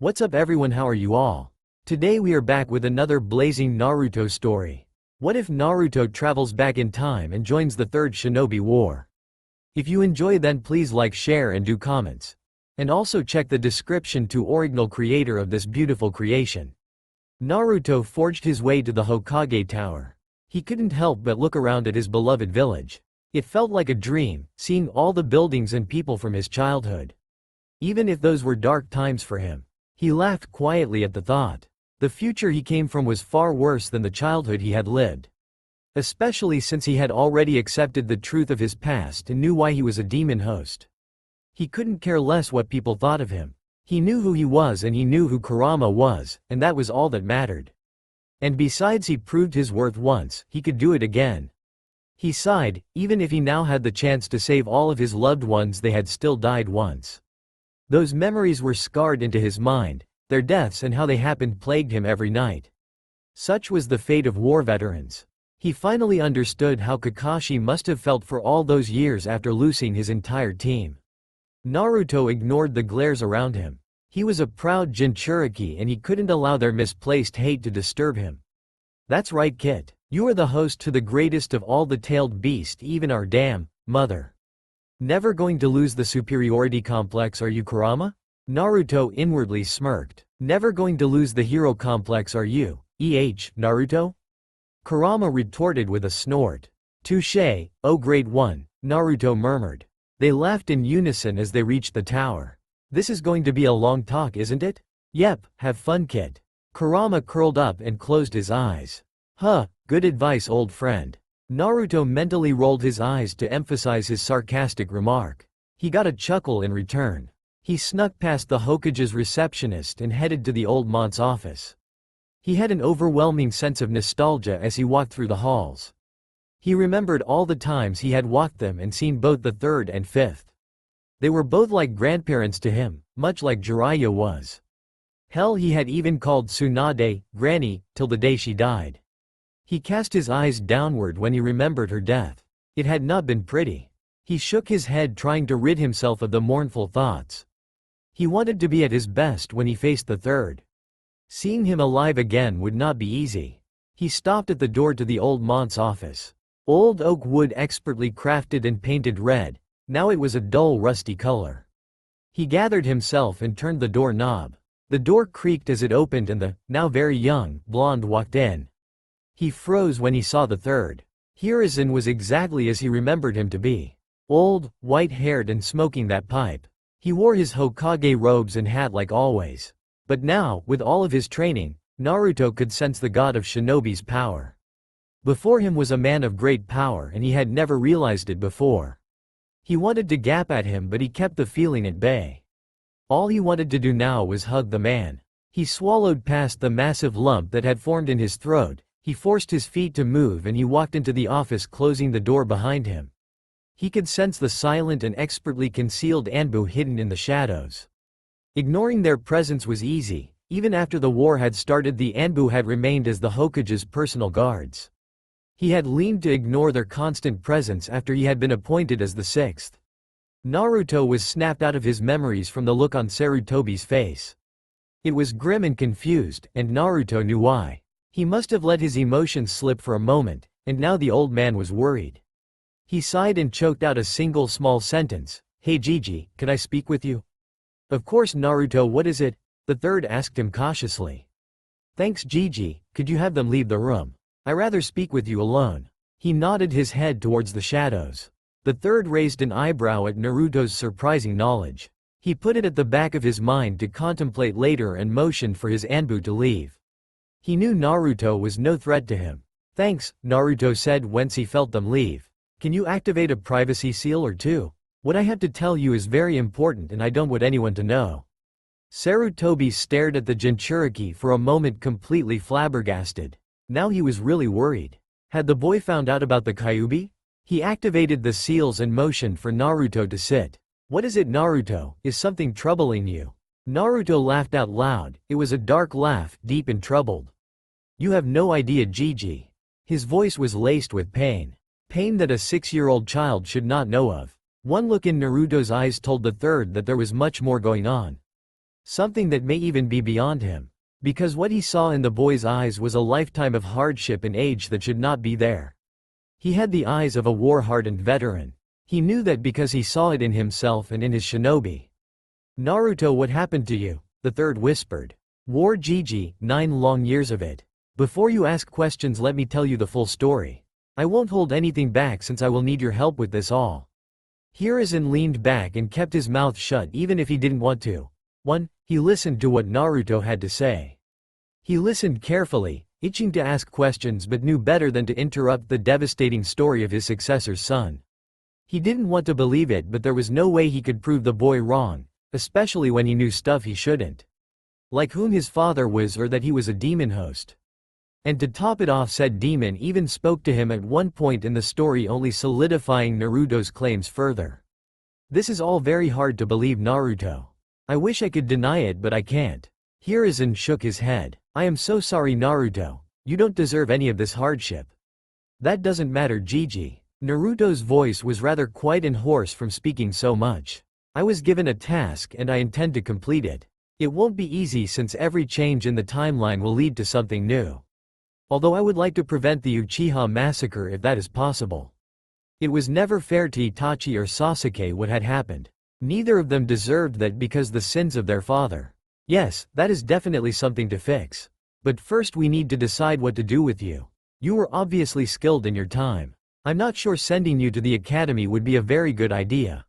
What's up everyone, how are you all? Today we are back with another blazing Naruto story. What if Naruto travels back in time and joins the third Shinobi War? If you enjoy, then please like, share and do comments. And also check the description to original creator of this beautiful creation. Naruto forged his way to the Hokage tower. He couldn't help but look around at his beloved village. It felt like a dream, seeing all the buildings and people from his childhood. Even if those were dark times for him. He laughed quietly at the thought. The future he came from was far worse than the childhood he had lived. Especially since he had already accepted the truth of his past and knew why he was a demon host. He couldn't care less what people thought of him. He knew who he was and he knew who Kurama was, and that was all that mattered. And besides, he proved his worth once, he could do it again. He sighed, even if he now had the chance to save all of his loved ones, they had still died once. Those memories were scarred into his mind, their deaths and how they happened plagued him every night. Such was the fate of war veterans. He finally understood how Kakashi must have felt for all those years after losing his entire team. Naruto ignored the glares around him. He was a proud Jinchuriki and he couldn't allow their misplaced hate to disturb him. That's right, kid. You are the host to the greatest of all the tailed beast, even our damn mother. Never going to lose the superiority complex, are you, Kurama? Naruto inwardly smirked. Never going to lose the hero complex, are you, Naruto? Kurama retorted with a snort. Touché, oh grade 1, Naruto murmured. They laughed in unison as they reached the tower. This is going to be a long talk, isn't it? Yep, have fun, kid. Kurama curled up and closed his eyes. Huh, good advice, old friend. Naruto mentally rolled his eyes to emphasize his sarcastic remark. He got a chuckle in return. He snuck past the Hokage's receptionist and headed to the old mont's office. He had an overwhelming sense of nostalgia as he walked through the halls. He remembered all the times he had walked them and seen both the third and fifth. They were both like grandparents to him, much like Jiraiya was. Hell, he had even called Tsunade Granny till the day she died. He cast his eyes downward when he remembered her death. It had not been pretty. He shook his head, trying to rid himself of the mournful thoughts. He wanted to be at his best when he faced the third. Seeing him alive again would not be easy. He stopped at the door to the old mont's office. Old oak wood expertly crafted and painted red, now it was a dull rusty color. He gathered himself and turned the door knob. The door creaked as it opened and the, now very young, blonde walked in. He froze when he saw the third. Hiruzen was exactly as he remembered him to be. Old, white-haired and smoking that pipe. He wore his Hokage robes and hat like always. But now, with all of his training, Naruto could sense the god of Shinobi's power. Before him was a man of great power and he had never realized it before. He wanted to gap at him, but he kept the feeling at bay. All he wanted to do now was hug the man. He swallowed past the massive lump that had formed in his throat. He forced his feet to move and he walked into the office, closing the door behind him. He could sense the silent and expertly concealed Anbu hidden in the shadows. Ignoring their presence was easy. Even after the war had started, the Anbu had remained as the Hokage's personal guards. He had leaned to ignore their constant presence after he had been appointed as the sixth. Naruto was snapped out of his memories from the look on Sarutobi's face. It was grim and confused, and Naruto knew why. He must have let his emotions slip for a moment, and now the old man was worried. He sighed and choked out a single small sentence. Hey Gigi, can I speak with you? Of course Naruto, what is it? The third asked him cautiously. Thanks Gigi, could you have them leave the room? I rather speak with you alone. He nodded his head towards the shadows. The third raised an eyebrow at Naruto's surprising knowledge. He put it at the back of his mind to contemplate later and motioned for his Anbu to leave. He knew Naruto was no threat to him. Thanks, Naruto said once he felt them leave. Can you activate a privacy seal or two? What I have to tell you is very important and I don't want anyone to know. Sarutobi stared at the Jinchuriki for a moment, completely flabbergasted. Now he was really worried. Had the boy found out about the Kyuubi? He activated the seals and motioned for Naruto to sit. What is it, Naruto? Is something troubling you? Naruto laughed out loud. It was a dark laugh, deep and troubled. You have no idea, Gigi. His voice was laced with pain. Pain that a 6-year-old child should not know of. One look in Naruto's eyes told the third that there was much more going on. Something that may even be beyond him. Because what he saw in the boy's eyes was a lifetime of hardship and age that should not be there. He had the eyes of a war-hardened veteran. He knew that because he saw it in himself and in his shinobi. Naruto, what happened to you? The third whispered. War Gigi, 9 long years of it. Before you ask questions, let me tell you the full story. I won't hold anything back since I will need your help with this all. Hiruzen leaned back and kept his mouth shut even if he didn't want to. 1. He listened to what Naruto had to say. He listened carefully, itching to ask questions but knew better than to interrupt the devastating story of his successor's son. He didn't want to believe it, but there was no way he could prove the boy wrong, especially when he knew stuff he shouldn't. Like whom his father was or that he was a demon host. And to top it off, said demon even spoke to him at one point in the story, only solidifying Naruto's claims further. This is all very hard to believe, Naruto. I wish I could deny it, but I can't. Hiruzen shook his head. I am so sorry, Naruto. You don't deserve any of this hardship. That doesn't matter, Gigi. Naruto's voice was rather quiet and hoarse from speaking so much. I was given a task and I intend to complete it. It won't be easy since every change in the timeline will lead to something new. Although I would like to prevent the Uchiha massacre if that is possible. It was never fair to Itachi or Sasuke what had happened. Neither of them deserved that because the sins of their father. Yes, that is definitely something to fix. But first we need to decide what to do with you. You were obviously skilled in your time. I'm not sure sending you to the academy would be a very good idea.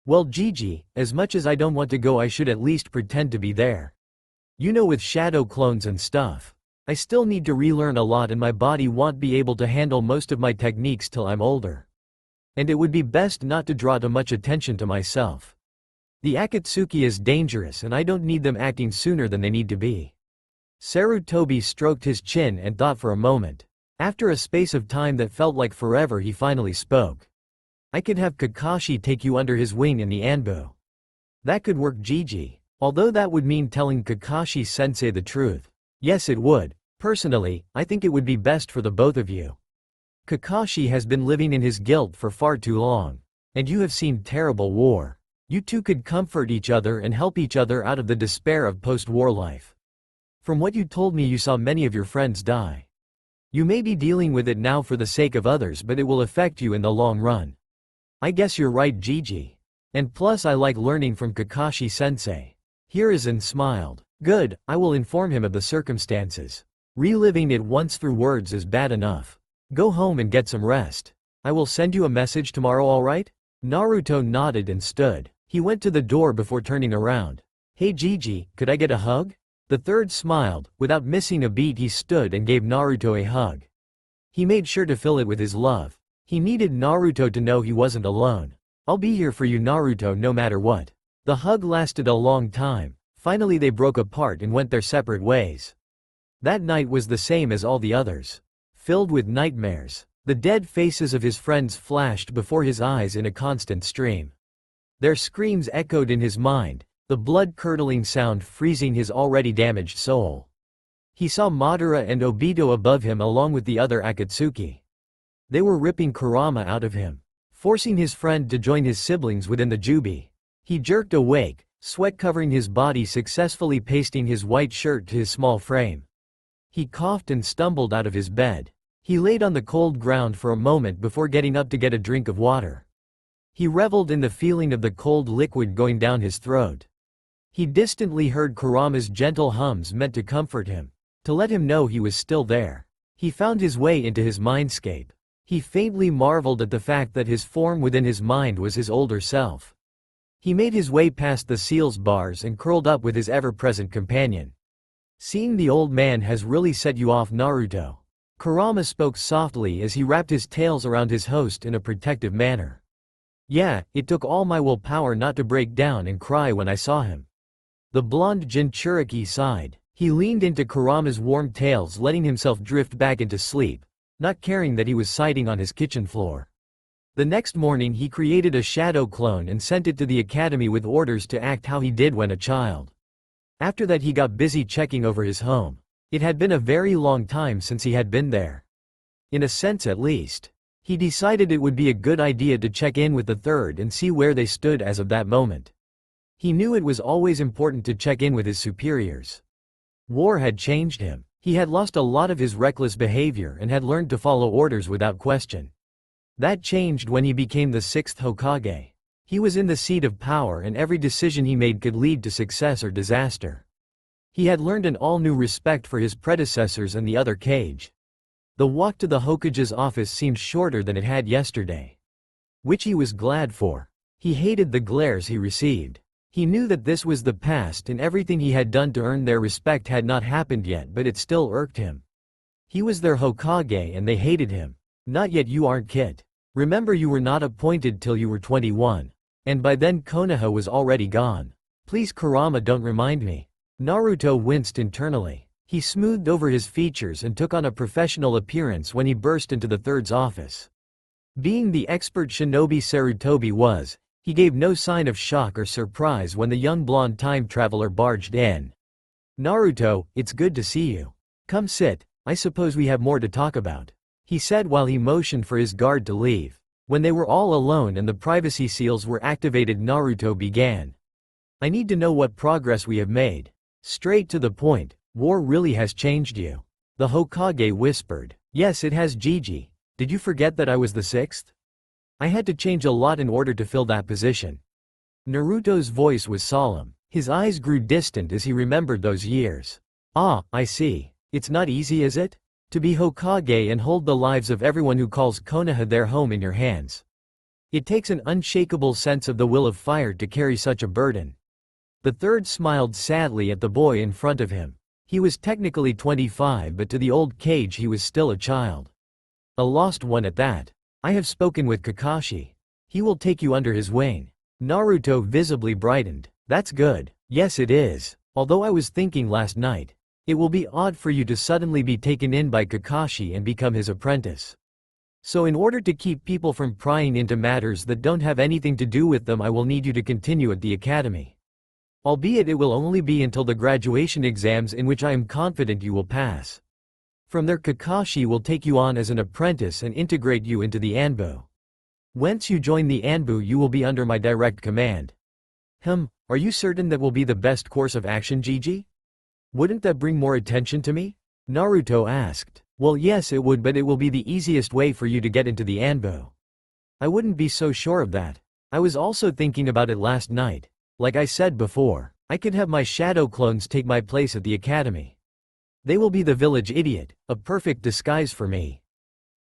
Well, Gigi, as much as I don't want to go, I should at least pretend to be there. You know, with shadow clones and stuff. I still need to relearn a lot and my body won't be able to handle most of my techniques till I'm older. And it would be best not to draw too much attention to myself. The Akatsuki is dangerous and I don't need them acting sooner than they need to be. Sarutobi stroked his chin and thought for a moment. After a space of time that felt like forever, he finally spoke. I could have Kakashi take you under his wing in the Anbu. That could work, Gigi. Although that would mean telling Kakashi sensei the truth. Yes, it would. Personally, I think it would be best for the both of you. Kakashi has been living in his guilt for far too long. And you have seen terrible war. You two could comfort each other and help each other out of the despair of post-war life. From what you told me, you saw many of your friends die. You may be dealing with it now for the sake of others, but it will affect you in the long run. I guess you're right, Gigi. And plus I like learning from Kakashi-sensei. Hiruzen smiled. Good, I will inform him of the circumstances. Reliving it once through words is bad enough. Go home and get some rest. I will send you a message tomorrow, alright? Naruto nodded and stood. He went to the door before turning around. Hey Gigi, could I get a hug? The third smiled. Without missing a beat, he stood and gave Naruto a hug. He made sure to fill it with his love. He needed Naruto to know he wasn't alone. I'll be here for you, Naruto, no matter what. The hug lasted a long time. Finally they broke apart and went their separate ways. That night was the same as all the others. Filled with nightmares. The dead faces of his friends flashed before his eyes in a constant stream. Their screams echoed in his mind, the blood-curdling sound freezing his already damaged soul. He saw Madara and Obito above him along with the other Akatsuki. They were ripping Kurama out of him, forcing his friend to join his siblings within the Jubi. He jerked awake, sweat covering his body, successfully pasting his white shirt to his small frame. He coughed and stumbled out of his bed. He laid on the cold ground for a moment before getting up to get a drink of water. He reveled in the feeling of the cold liquid going down his throat. He distantly heard Kurama's gentle hums meant to comfort him, to let him know he was still there. He found his way into his mindscape. He faintly marveled at the fact that his form within his mind was his older self. He made his way past the seals bars and curled up with his ever-present companion. Seeing the old man has really set you off, Naruto. Kurama spoke softly as he wrapped his tails around his host in a protective manner. Yeah, it took all my willpower not to break down and cry when I saw him. The blonde Jinchuriki sighed. He leaned into Kurama's warm tails, letting himself drift back into sleep, not caring that he was sighting on his kitchen floor. The next morning he created a shadow clone and sent it to the academy with orders to act how he did when a child. After that he got busy checking over his home. It had been a very long time since he had been there. In a sense at least. He decided it would be a good idea to check in with the third and see where they stood as of that moment. He knew it was always important to check in with his superiors. War had changed him. He had lost a lot of his reckless behavior and had learned to follow orders without question. That changed when he became the 6th Hokage. He was in the seat of power and every decision he made could lead to success or disaster. He had learned an all-new respect for his predecessors and the other Kage. The walk to the Hokage's office seemed shorter than it had yesterday, which he was glad for. He hated the glares he received. He knew that this was the past and everything he had done to earn their respect had not happened yet, but it still irked him. He was their Hokage and they hated him. Not yet, you aren't kid. Remember, you were not appointed till you were 21. And by then Konoha was already gone. Please Kurama, don't remind me. Naruto winced internally. He smoothed over his features and took on a professional appearance when he burst into the third's office. Being the expert shinobi Sarutobi was, he gave no sign of shock or surprise when the young blonde time traveler barged in. Naruto, it's good to see you. Come sit, I suppose we have more to talk about, he said while he motioned for his guard to leave. When they were all alone and the privacy seals were activated, Naruto began. I need to know what progress we have made. Straight to the point, war really has changed you. The Hokage whispered. Yes, it has, Gigi. Did you forget that I was the 6th? I had to change a lot in order to fill that position. Naruto's voice was solemn. His eyes grew distant as he remembered those years. Ah, I see. It's not easy, is it? To be Hokage and hold the lives of everyone who calls Konoha their home in your hands. It takes an unshakable sense of the will of fire to carry such a burden. The third smiled sadly at the boy in front of him. He was technically 25, but to the old Kage he was still a child. A lost one at that. I have spoken with Kakashi. He will take you under his wing. Naruto visibly brightened. That's good. Yes, it is. Although I was thinking last night, it will be odd for you to suddenly be taken in by Kakashi and become his apprentice. So in order to keep people from prying into matters that don't have anything to do with them, I will need you to continue at the academy. Albeit it will only be until the graduation exams, in which I am confident you will pass. From there Kakashi will take you on as an apprentice and integrate you into the Anbu. Once you join the Anbu, you will be under my direct command. Are you certain that will be the best course of action, Gigi? Wouldn't that bring more attention to me? Naruto asked. Well, yes it would, but it will be the easiest way for you to get into the Anbu. I wouldn't be so sure of that. I was also thinking about it last night. Like I said before, I could have my shadow clones take my place at the academy. They will be the village idiot, a perfect disguise for me.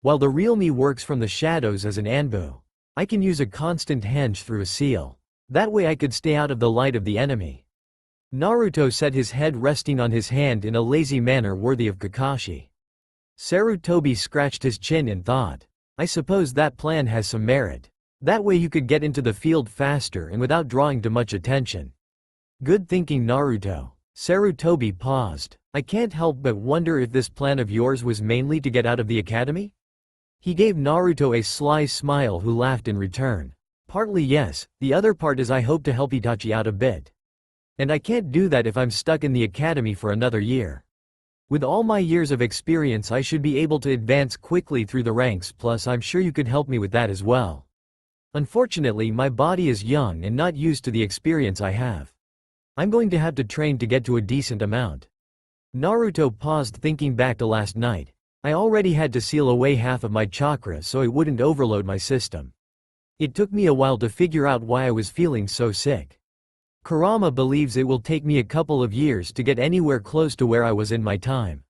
While the real me works from the shadows as an Anbu, I can use a constant henge through a seal. That way I could stay out of the light of the enemy. Naruto said, his head resting on his hand in a lazy manner worthy of Kakashi. Sarutobi scratched his chin in thought. I suppose that plan has some merit. That way you could get into the field faster and without drawing too much attention. Good thinking, Naruto. Sarutobi paused. I can't help but wonder if this plan of yours was mainly to get out of the academy? He gave Naruto a sly smile, who laughed in return. Partly yes, the other part is I hope to help Itachi out a bit. And I can't do that if I'm stuck in the academy for another year. With all my years of experience I should be able to advance quickly through the ranks, plus I'm sure you could help me with that as well. Unfortunately my body is young and not used to the experience I have. I'm going to have to train to get to a decent amount. Naruto paused, thinking back to last night. I already had to seal away half of my chakra so it wouldn't overload my system. It took me a while to figure out why I was feeling so sick. Kurama believes it will take me a couple of years to get anywhere close to where I was in my time.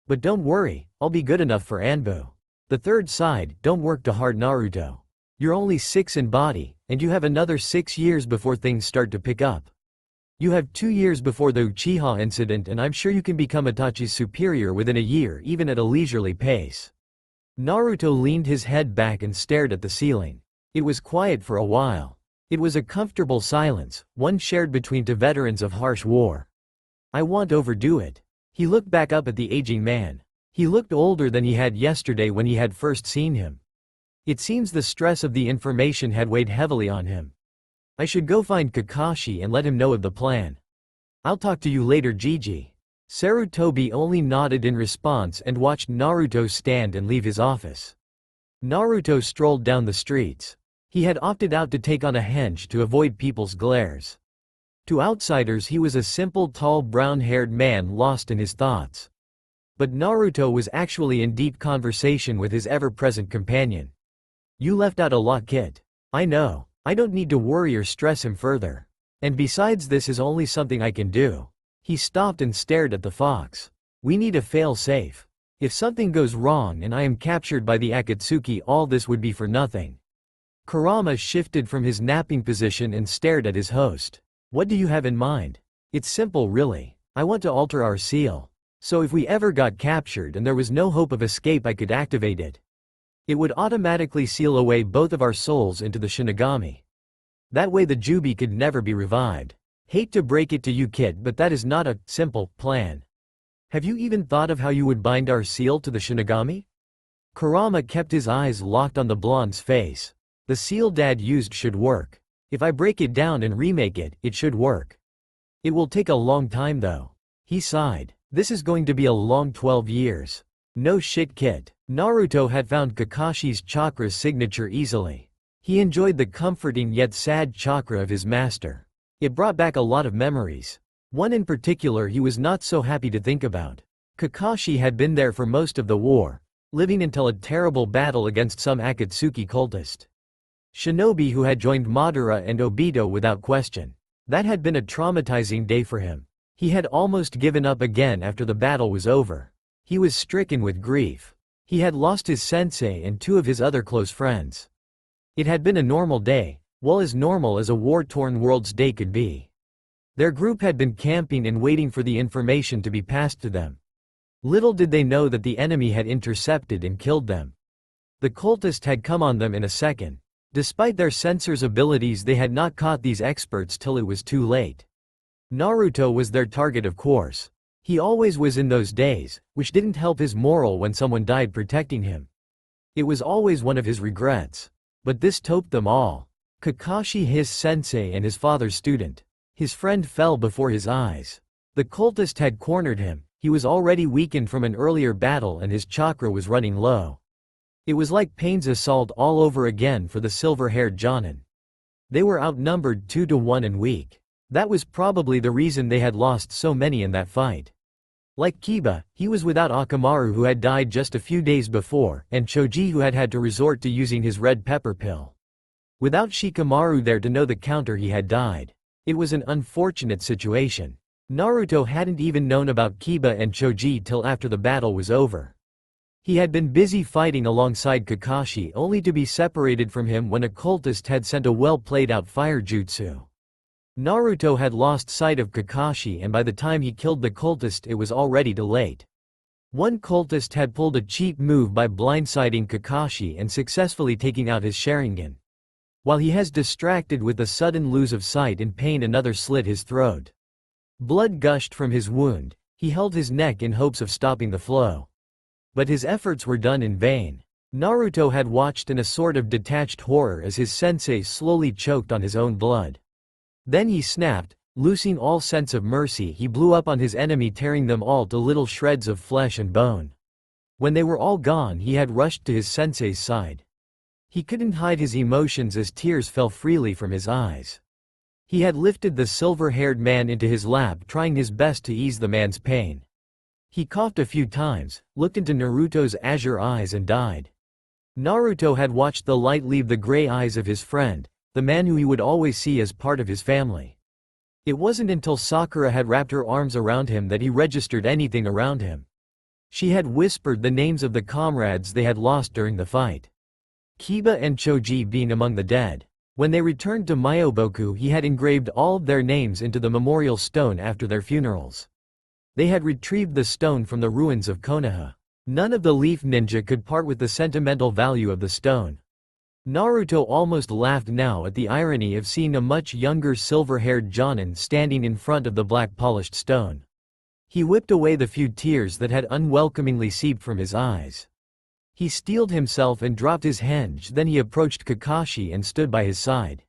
But don't worry, I'll be good enough for Anbu. The third side, don't work too hard, Naruto. You're only 6 in body, and you have another 6 years before things start to pick up. You have 2 years before the Uchiha incident, and I'm sure you can become Itachi's superior within a year, even at a leisurely pace. Naruto leaned his head back and stared at the ceiling. It was quiet for a while. It was a comfortable silence, one shared between two veterans of harsh war. I won't overdo it. He looked back up at the aging man. He looked older than he had yesterday when he had first seen him. It seems the stress of the information had weighed heavily on him. I should go find Kakashi and let him know of the plan. I'll talk to you later, Gigi. Sarutobi only nodded in response and watched Naruto stand and leave his office. Naruto strolled down the streets. He had opted out to take on a henge to avoid people's glares. To outsiders he was a simple tall brown-haired man lost in his thoughts. But Naruto was actually in deep conversation with his ever-present companion. "You left out a lot, kid. I know. I don't need to worry or stress him further. And besides, this is only something I can do." He stopped and stared at the fox. "We need a fail-safe. If something goes wrong and I am captured by the Akatsuki, all this would be for nothing." Kurama shifted from his napping position and stared at his host. "What do you have in mind?" "It's simple really. I want to alter our seal. So if we ever got captured and there was no hope of escape, I could activate it. It would automatically seal away both of our souls into the Shinigami. That way the Jubi could never be revived. Hate to break it to you, kid, but that is not a simple plan. Have you even thought of how you would bind our seal to the Shinigami?" Kurama kept his eyes locked on the blonde's face. "The seal Dad used should work. If I break it down and remake it, it should work. It will take a long time though." He sighed. "This is going to be a long 12 years. No shit, kid." Naruto had found Kakashi's chakra signature easily. He enjoyed the comforting yet sad chakra of his master. It brought back a lot of memories. One in particular he was not so happy to think about. Kakashi had been there for most of the war, living until a terrible battle against some Akatsuki cultist. Shinobi who had joined Madara and Obito without question. That had been a traumatizing day for him. He had almost given up again after the battle was over. He was stricken with grief. He had lost his sensei and two of his other close friends. It had been a normal day, well, as normal as a war-torn world's day could be. Their group had been camping and waiting for the information to be passed to them. Little did they know that the enemy had intercepted and killed them. The cultist had come on them in a second. Despite their sensors' abilities, they had not caught these experts till it was too late. Naruto was their target, of course. He always was in those days, which didn't help his morale when someone died protecting him. It was always one of his regrets. But this topped them all. Kakashi, his sensei and his father's student. His friend fell before his eyes. The cultist had cornered him. He was already weakened from an earlier battle and his chakra was running low. It was like Pain's assault all over again for the silver-haired Jonin. They were outnumbered 2-1 and weak. That was probably the reason they had lost so many in that fight. Like Kiba, he was without Akamaru who had died just a few days before, and Choji who had had to resort to using his red pepper pill. Without Shikamaru there to know the counter, he had died. It was an unfortunate situation. Naruto hadn't even known about Kiba and Choji till after the battle was over. He had been busy fighting alongside Kakashi only to be separated from him when a cultist had sent a well-played-out fire jutsu. Naruto had lost sight of Kakashi and by the time he killed the cultist it was already too late. One cultist had pulled a cheap move by blindsiding Kakashi and successfully taking out his Sharingan. While he was distracted with the sudden lose of sight and pain, another slit his throat. Blood gushed from his wound. He held his neck in hopes of stopping the flow. But his efforts were done in vain. Naruto had watched in a sort of detached horror as his sensei slowly choked on his own blood. Then he snapped, losing all sense of mercy. He blew up on his enemy, tearing them all to little shreds of flesh and bone. When they were all gone, he had rushed to his sensei's side. He couldn't hide his emotions as tears fell freely from his eyes. He had lifted the silver-haired man into his lap, trying his best to ease the man's pain. He coughed a few times, looked into Naruto's azure eyes and died. Naruto had watched the light leave the gray eyes of his friend, the man who he would always see as part of his family. It wasn't until Sakura had wrapped her arms around him that he registered anything around him. She had whispered the names of the comrades they had lost during the fight. Kiba and Choji being among the dead. When they returned to Myoboku, he had engraved all of their names into the memorial stone after their funerals. They had retrieved the stone from the ruins of Konoha. None of the Leaf Ninja could part with the sentimental value of the stone. Naruto almost laughed now at the irony of seeing a much younger silver-haired Jonin standing in front of the black polished stone. He whipped away the few tears that had unwelcomingly seeped from his eyes. He steeled himself and dropped his henge. Then he approached Kakashi and stood by his side.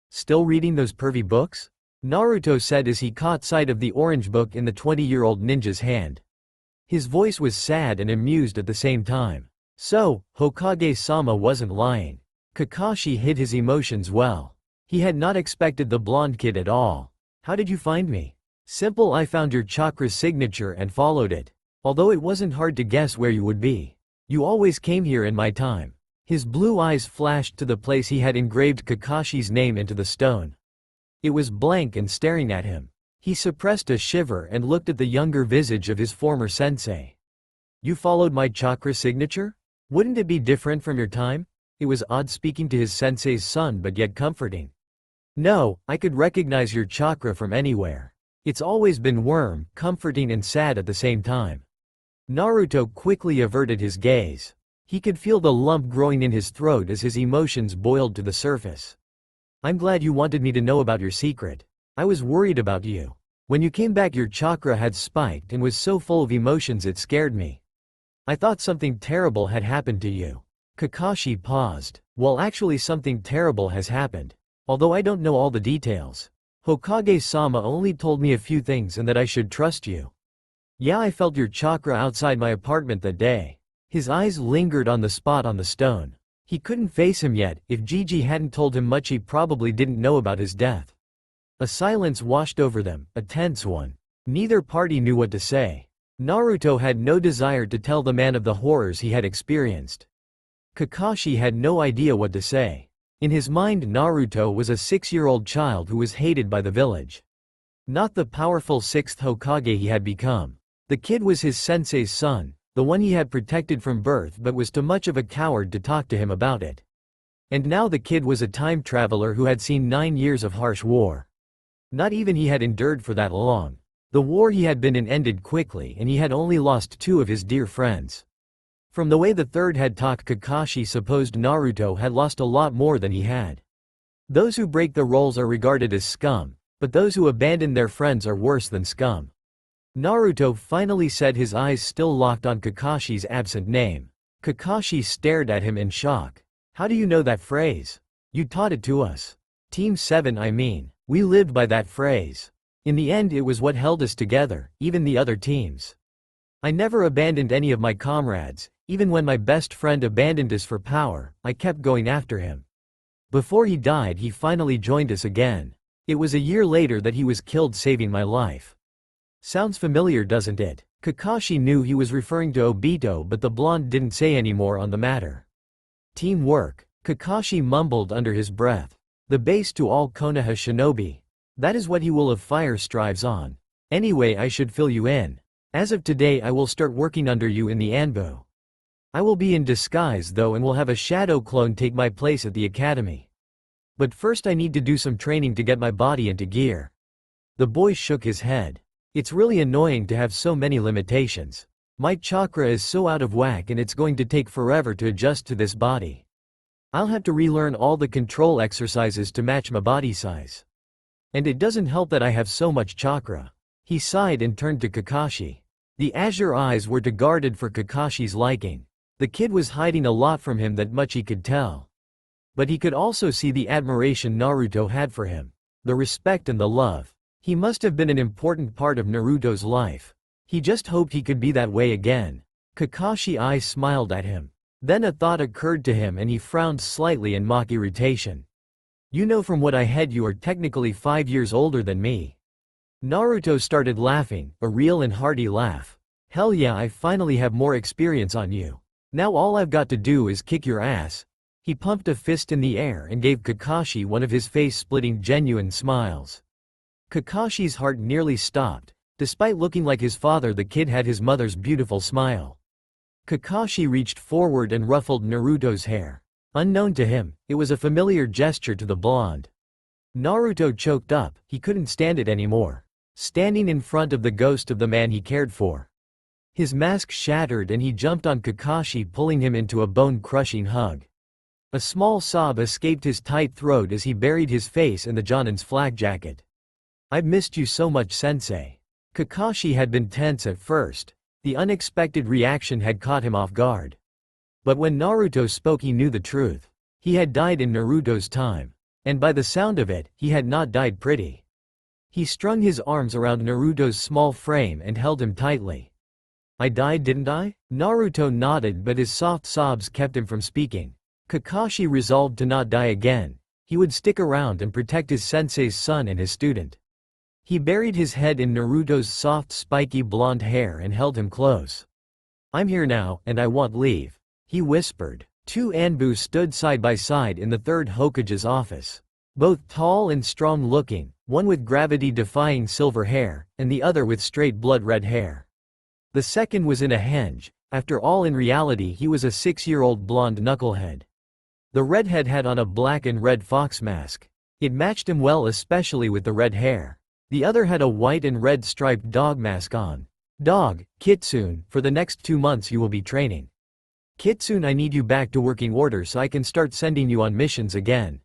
"Still reading those pervy books?" Naruto said as he caught sight of the orange book in the 20-year-old ninja's hand. His voice was sad and amused at the same time. So, Hokage-sama wasn't lying. Kakashi hid his emotions well. He had not expected the blonde kid at all. How did you find me? Simple, I found your chakra signature and followed it. Although it wasn't hard to guess where you would be. You always came here in my time. His blue eyes flashed to the place he had engraved Kakashi's name into the stone. It was blank and staring at him. He suppressed a shiver and looked at the younger visage of his former sensei. You followed my chakra signature? Wouldn't it be different from your time? It was odd speaking to his sensei's son but yet comforting. No, I could recognize your chakra from anywhere. It's always been warm, comforting and sad at the same time. Naruto quickly averted his gaze. He could feel the lump growing in his throat as his emotions boiled to the surface. I'm glad you wanted me to know about your secret. I was worried about you. When you came back your chakra had spiked and was so full of emotions it scared me. I thought something terrible had happened to you. Kakashi paused. Well, actually something terrible has happened. Although I don't know all the details. Hokage-sama only told me a few things and that I should trust you. Yeah, I felt your chakra outside my apartment that day. His eyes lingered on the spot on the stone. He couldn't face him yet. If Gigi hadn't told him much he probably didn't know about his death. A silence washed over them, a tense one. Neither party knew what to say. Naruto had no desire to tell the man of the horrors he had experienced. Kakashi had no idea what to say. In his mind Naruto was a 6-year-old child who was hated by the village. Not the powerful 6th Hokage he had become. The kid was his sensei's son, the one he had protected from birth but was too much of a coward to talk to him about it. And now the kid was a time traveler who had seen 9 years of harsh war. Not even he had endured for that long. The war he had been in ended quickly and he had only lost 2 of his dear friends. From the way the third had talked Kakashi supposed Naruto had lost a lot more than he had. Those who break the rules are regarded as scum, but those who abandon their friends are worse than scum. Naruto finally said, his eyes still locked on Kakashi's absent name. Kakashi stared at him in shock. How do you know that phrase? You taught it to us. Team 7 I mean. We lived by that phrase. In the end it was what held us together, even the other teams. I never abandoned any of my comrades, even when my best friend abandoned us for power, I kept going after him. Before he died he finally joined us again. It was a year later that he was killed saving my life. Sounds familiar doesn't it? Kakashi knew he was referring to Obito but the blonde didn't say any more on the matter. Teamwork. Kakashi mumbled under his breath. The base to all Konoha shinobi. That is what he will of fire strives on. Anyway, I should fill you in. As of today I will start working under you in the Anbu. I will be in disguise though and will have a shadow clone take my place at the academy. But first I need to do some training to get my body into gear. The boy shook his head. It's really annoying to have so many limitations. My chakra is so out of whack and it's going to take forever to adjust to this body. I'll have to relearn all the control exercises to match my body size. And it doesn't help that I have so much chakra. He sighed and turned to Kakashi. The azure eyes were guarded for Kakashi's liking. The kid was hiding a lot from him, that much he could tell. But he could also see the admiration Naruto had for him. The respect and the love. He must have been an important part of Naruto's life. He just hoped he could be that way again. Kakashi's eyes smiled at him. Then a thought occurred to him and he frowned slightly in mock irritation. You know, from what I heard you are technically 5 years older than me. Naruto started laughing, a real and hearty laugh. Hell yeah, I finally have more experience on you. Now all I've got to do is kick your ass. He pumped a fist in the air and gave Kakashi one of his face-splitting genuine smiles. Kakashi's heart nearly stopped. Despite looking like his father, the kid had his mother's beautiful smile. Kakashi reached forward and ruffled Naruto's hair. Unknown to him, it was a familiar gesture to the blonde. Naruto choked up, he couldn't stand it anymore. Standing in front of the ghost of the man he cared for. His mask shattered and he jumped on Kakashi, pulling him into a bone-crushing hug. A small sob escaped his tight throat as he buried his face in the Jonin's flak jacket. I've missed you so much, sensei. Kakashi had been tense at first. The unexpected reaction had caught him off guard. But when Naruto spoke he knew the truth. He had died in Naruto's time. And by the sound of it, he had not died pretty. He strung his arms around Naruto's small frame and held him tightly. I died, didn't I? Naruto nodded, but his soft sobs kept him from speaking. Kakashi resolved to not die again. He would stick around and protect his sensei's son and his student. He buried his head in Naruto's soft spiky blonde hair and held him close. "I'm here now, and I want leave," he whispered. Two Anbu stood side by side in the third Hokage's office. Both tall and strong-looking, one with gravity-defying silver hair, and the other with straight blood-red hair. The second was in a henge. After all, in reality he was a 6-year-old blonde knucklehead. The redhead had on a black and red fox mask. It matched him well, especially with the red hair. The other had a white and red striped dog mask on. "Dog, Kitsune, for the next 2 months you will be training. Kitsune, I need you back to working order so I can start sending you on missions again.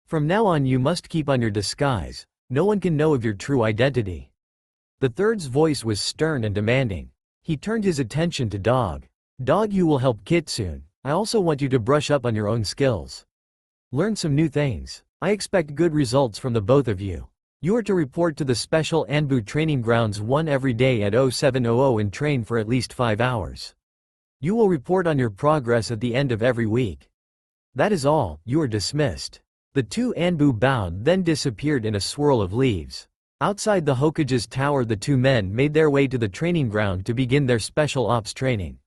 From now on you must keep on your disguise. No one can know of your true identity." The third's voice was stern and demanding. He turned his attention to Dog. "Dog, you will help Kitsune. I also want you to brush up on your own skills. Learn some new things. I expect good results from the both of you. You are to report to the special Anbu training grounds 1 every day at 0700 and train for at least 5 hours. You will report on your progress at the end of every week. That is all, you are dismissed." The two Anbu bowed, then disappeared in a swirl of leaves. Outside the Hokage's tower, the two men made their way to the training ground to begin their special ops training.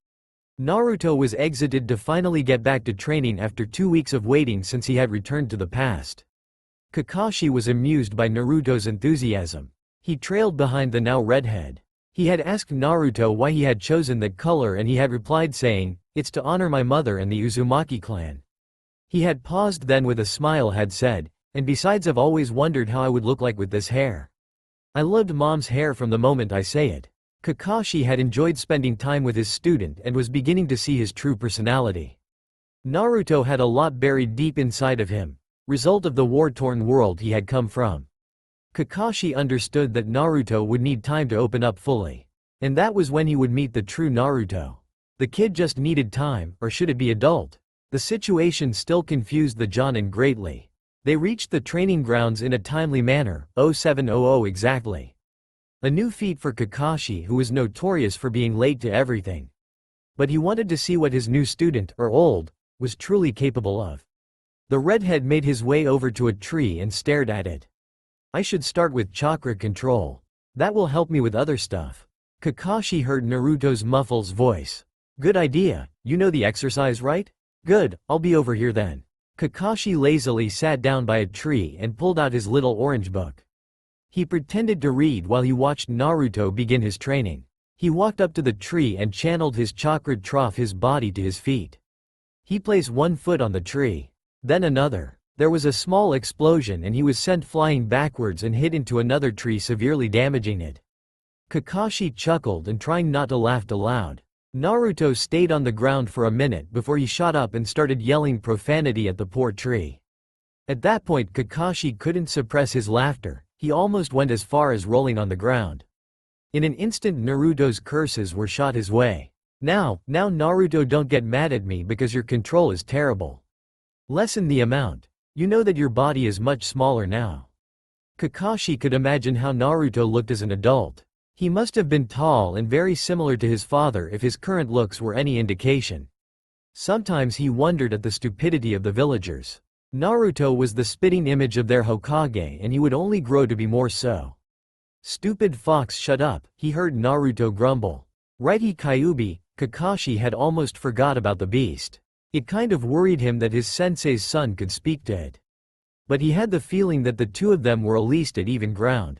Naruto was exited to finally get back to training after 2 weeks of waiting since he had returned to the past. Kakashi was amused by Naruto's enthusiasm. He trailed behind the now redhead. He had asked Naruto why he had chosen that color, and he had replied saying, "It's to honor my mother and the Uzumaki clan." He had paused, then with a smile had said, "And besides, I've always wondered how I would look like with this hair. I loved mom's hair from the moment I say it." Kakashi had enjoyed spending time with his student and was beginning to see his true personality. Naruto had a lot buried deep inside of him, result of the war-torn world he had come from. Kakashi understood that Naruto would need time to open up fully. And that was when he would meet the true Naruto. The kid just needed time, or should it be adult? The situation still confused the Jonin greatly. They reached the training grounds in a timely manner, 0700 exactly. A new feat for Kakashi, who was notorious for being late to everything. But he wanted to see what his new student, or old, was truly capable of. The redhead made his way over to a tree and stared at it. "I should start with chakra control. That will help me with other stuff." Kakashi heard Naruto's muffled voice. "Good idea, you know the exercise, right? Good, I'll be over here then." Kakashi lazily sat down by a tree and pulled out his little orange book. He pretended to read while he watched Naruto begin his training. He walked up to the tree and channeled his chakra trough his body to his feet. He placed one foot on the tree. Then another. There was a small explosion and he was sent flying backwards and hit into another tree, severely damaging it. Kakashi chuckled and trying not to laugh aloud. Naruto stayed on the ground for a minute before he shot up and started yelling profanity at the poor tree. At that point Kakashi couldn't suppress his laughter. He almost went as far as rolling on the ground. In an instant Naruto's curses were shot his way. Now Naruto, don't get mad at me because your control is terrible. Lessen the amount. You know that your body is much smaller now." Kakashi could imagine how Naruto looked as an adult. He must have been tall and very similar to his father if his current looks were any indication. Sometimes he wondered at the stupidity of the villagers. Naruto was the spitting image of their Hokage, and he would only grow to be more so. "Stupid fox, shut up," he heard Naruto grumble. Righty Kyuubi, Kakashi had almost forgot about the beast. It kind of worried him that his sensei's son could speak to it. But he had the feeling that the two of them were at least at even ground.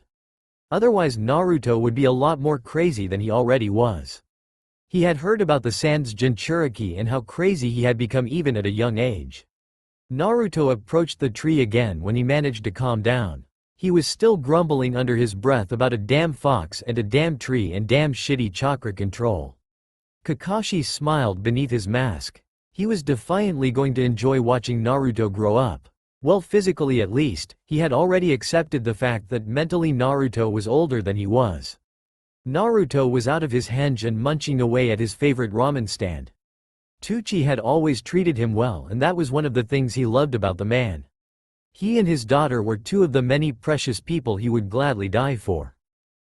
Otherwise Naruto would be a lot more crazy than he already was. He had heard about the Sans Jinchuriki and how crazy he had become even at a young age. Naruto approached the tree again when he managed to calm down. He was still grumbling under his breath about a damn fox and a damn tree and damn shitty chakra control. Kakashi smiled beneath his mask. He was defiantly going to enjoy watching Naruto grow up. Well, physically at least, he had already accepted the fact that mentally Naruto was older than he was. Naruto was out of his henge and munching away at his favorite ramen stand. Tsuchi had always treated him well, and that was one of the things he loved about the man. He and his daughter were two of the many precious people he would gladly die for.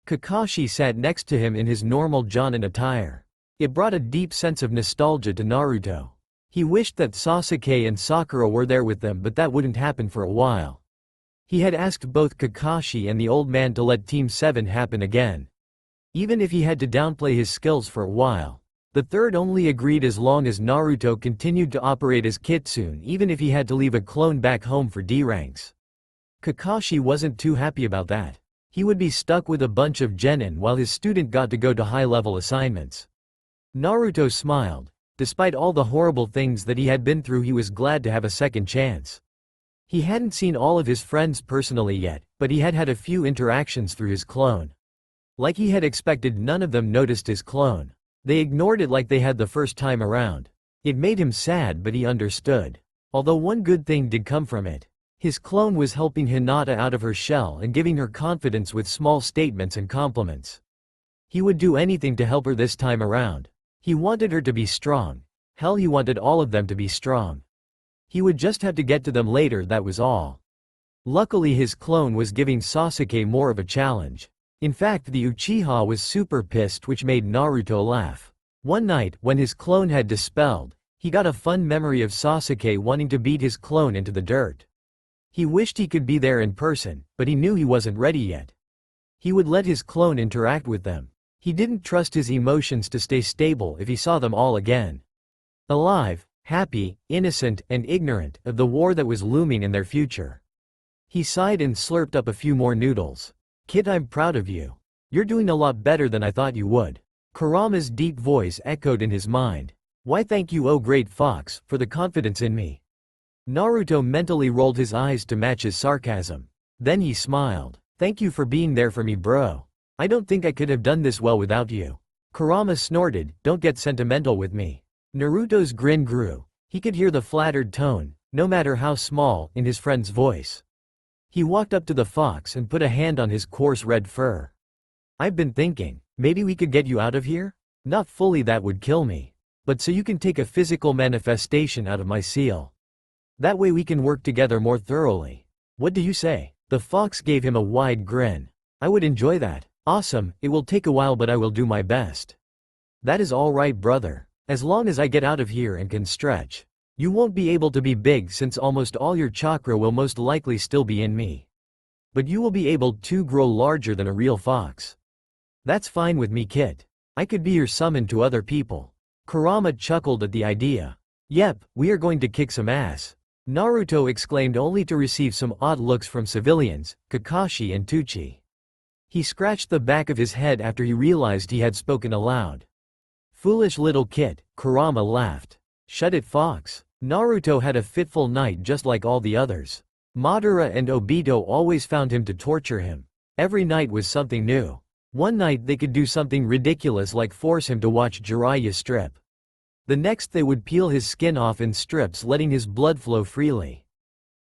Kakashi sat next to him in his normal Jonin attire. It brought a deep sense of nostalgia to Naruto. He wished that Sasuke and Sakura were there with them, but that wouldn't happen for a while. He had asked both Kakashi and the old man to let Team 7 happen again. Even if he had to downplay his skills for a while. The third only agreed as long as Naruto continued to operate as Kitsune, even if he had to leave a clone back home for D ranks. Kakashi wasn't too happy about that. He would be stuck with a bunch of genin while his student got to go to high-level assignments. Naruto smiled. Despite all the horrible things that he had been through, he was glad to have a second chance. He hadn't seen all of his friends personally yet, but he had had a few interactions through his clone. Like he had expected, none of them noticed his clone. They ignored it like they had the first time around. It made him sad, but he understood. Although one good thing did come from it. His clone was helping Hinata out of her shell and giving her confidence with small statements and compliments. He would do anything to help her this time around. He wanted her to be strong. Hell, he wanted all of them to be strong. He would just have to get to them later, that was all. Luckily his clone was giving Sasuke more of a challenge. In fact, the Uchiha was super pissed, which made Naruto laugh. One night, when his clone had dispelled, he got a fun memory of Sasuke wanting to beat his clone into the dirt. He wished he could be there in person, but he knew he wasn't ready yet. He would let his clone interact with them. He didn't trust his emotions to stay stable if he saw them all again. Alive, happy, innocent, and ignorant of the war that was looming in their future. He sighed and slurped up a few more noodles. Kid, I'm proud of you. You're doing a lot better than I thought you would. Kurama's deep voice echoed in his mind. Why, thank you, oh great fox, for the confidence in me. Naruto mentally rolled his eyes to match his sarcasm. Then he smiled. Thank you for being there for me, bro. I don't think I could have done this well without you. Kurama snorted, don't get sentimental with me. Naruto's grin grew. He could hear the flattered tone, no matter how small, in his friend's voice. He walked up to the fox and put a hand on his coarse red fur. I've been thinking, maybe we could get you out of here? Not fully, that would kill me. But so you can take a physical manifestation out of my seal. That way we can work together more thoroughly. What do you say? The fox gave him a wide grin. I would enjoy that. Awesome, it will take a while, but I will do my best. That is all right, brother. As long as I get out of here and can stretch. You won't be able to be big since almost all your chakra will most likely still be in me. But you will be able to grow larger than a real fox. That's fine with me, kid. I could be your summon to other people. Kurama chuckled at the idea. Yep, we are going to kick some ass. Naruto exclaimed, only to receive some odd looks from civilians, Kakashi and Tuchi. He scratched the back of his head after he realized he had spoken aloud. Foolish little kid, Kurama laughed. Shut it, fox. Naruto had a fitful night just like all the others. Madara and Obito always found him to torture him. Every night was something new. One night they could do something ridiculous like force him to watch Jiraiya strip. The next they would peel his skin off in strips, letting his blood flow freely.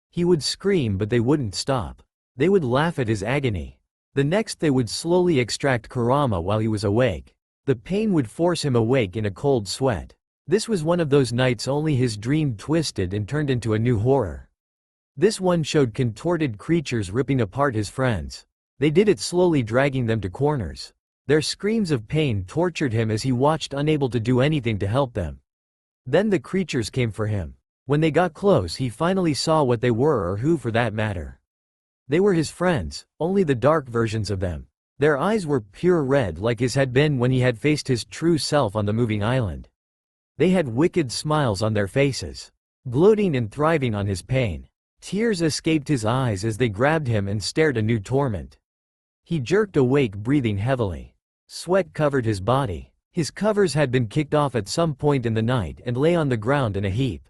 He would scream, but they wouldn't stop. They would laugh at his agony. The next they would slowly extract Kurama while he was awake. The pain would force him awake in a cold sweat. This was one of those nights only his dream twisted and turned into a new horror. This one showed contorted creatures ripping apart his friends. They did it slowly, dragging them to corners. Their screams of pain tortured him as he watched, unable to do anything to help them. Then the creatures came for him. When they got close, he finally saw what they were, or who for that matter. They were his friends, only the dark versions of them. Their eyes were pure red like his had been when he had faced his true self on the moving island. They had wicked smiles on their faces, gloating and thriving on his pain. Tears escaped his eyes as they grabbed him and stared a new torment. He jerked awake, breathing heavily. Sweat covered his body. His covers had been kicked off at some point in the night and lay on the ground in a heap.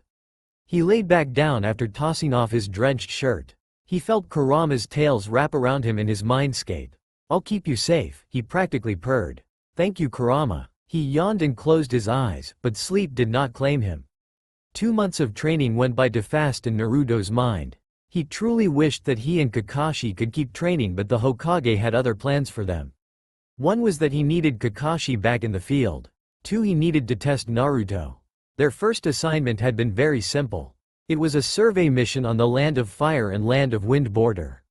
He laid back down after tossing off his drenched shirt. He felt Kurama's tails wrap around him in his mindscape. I'll keep you safe, he practically purred. Thank you, Kurama. He yawned and closed his eyes, but sleep did not claim him. 2 months of training went by too fast in Naruto's mind. He truly wished that he and Kakashi could keep training, but the Hokage had other plans for them. One was that he needed Kakashi back in the field. 2, he needed to test Naruto. Their first assignment had been very simple. It was a survey mission on the Land of Fire and Land of Wind border.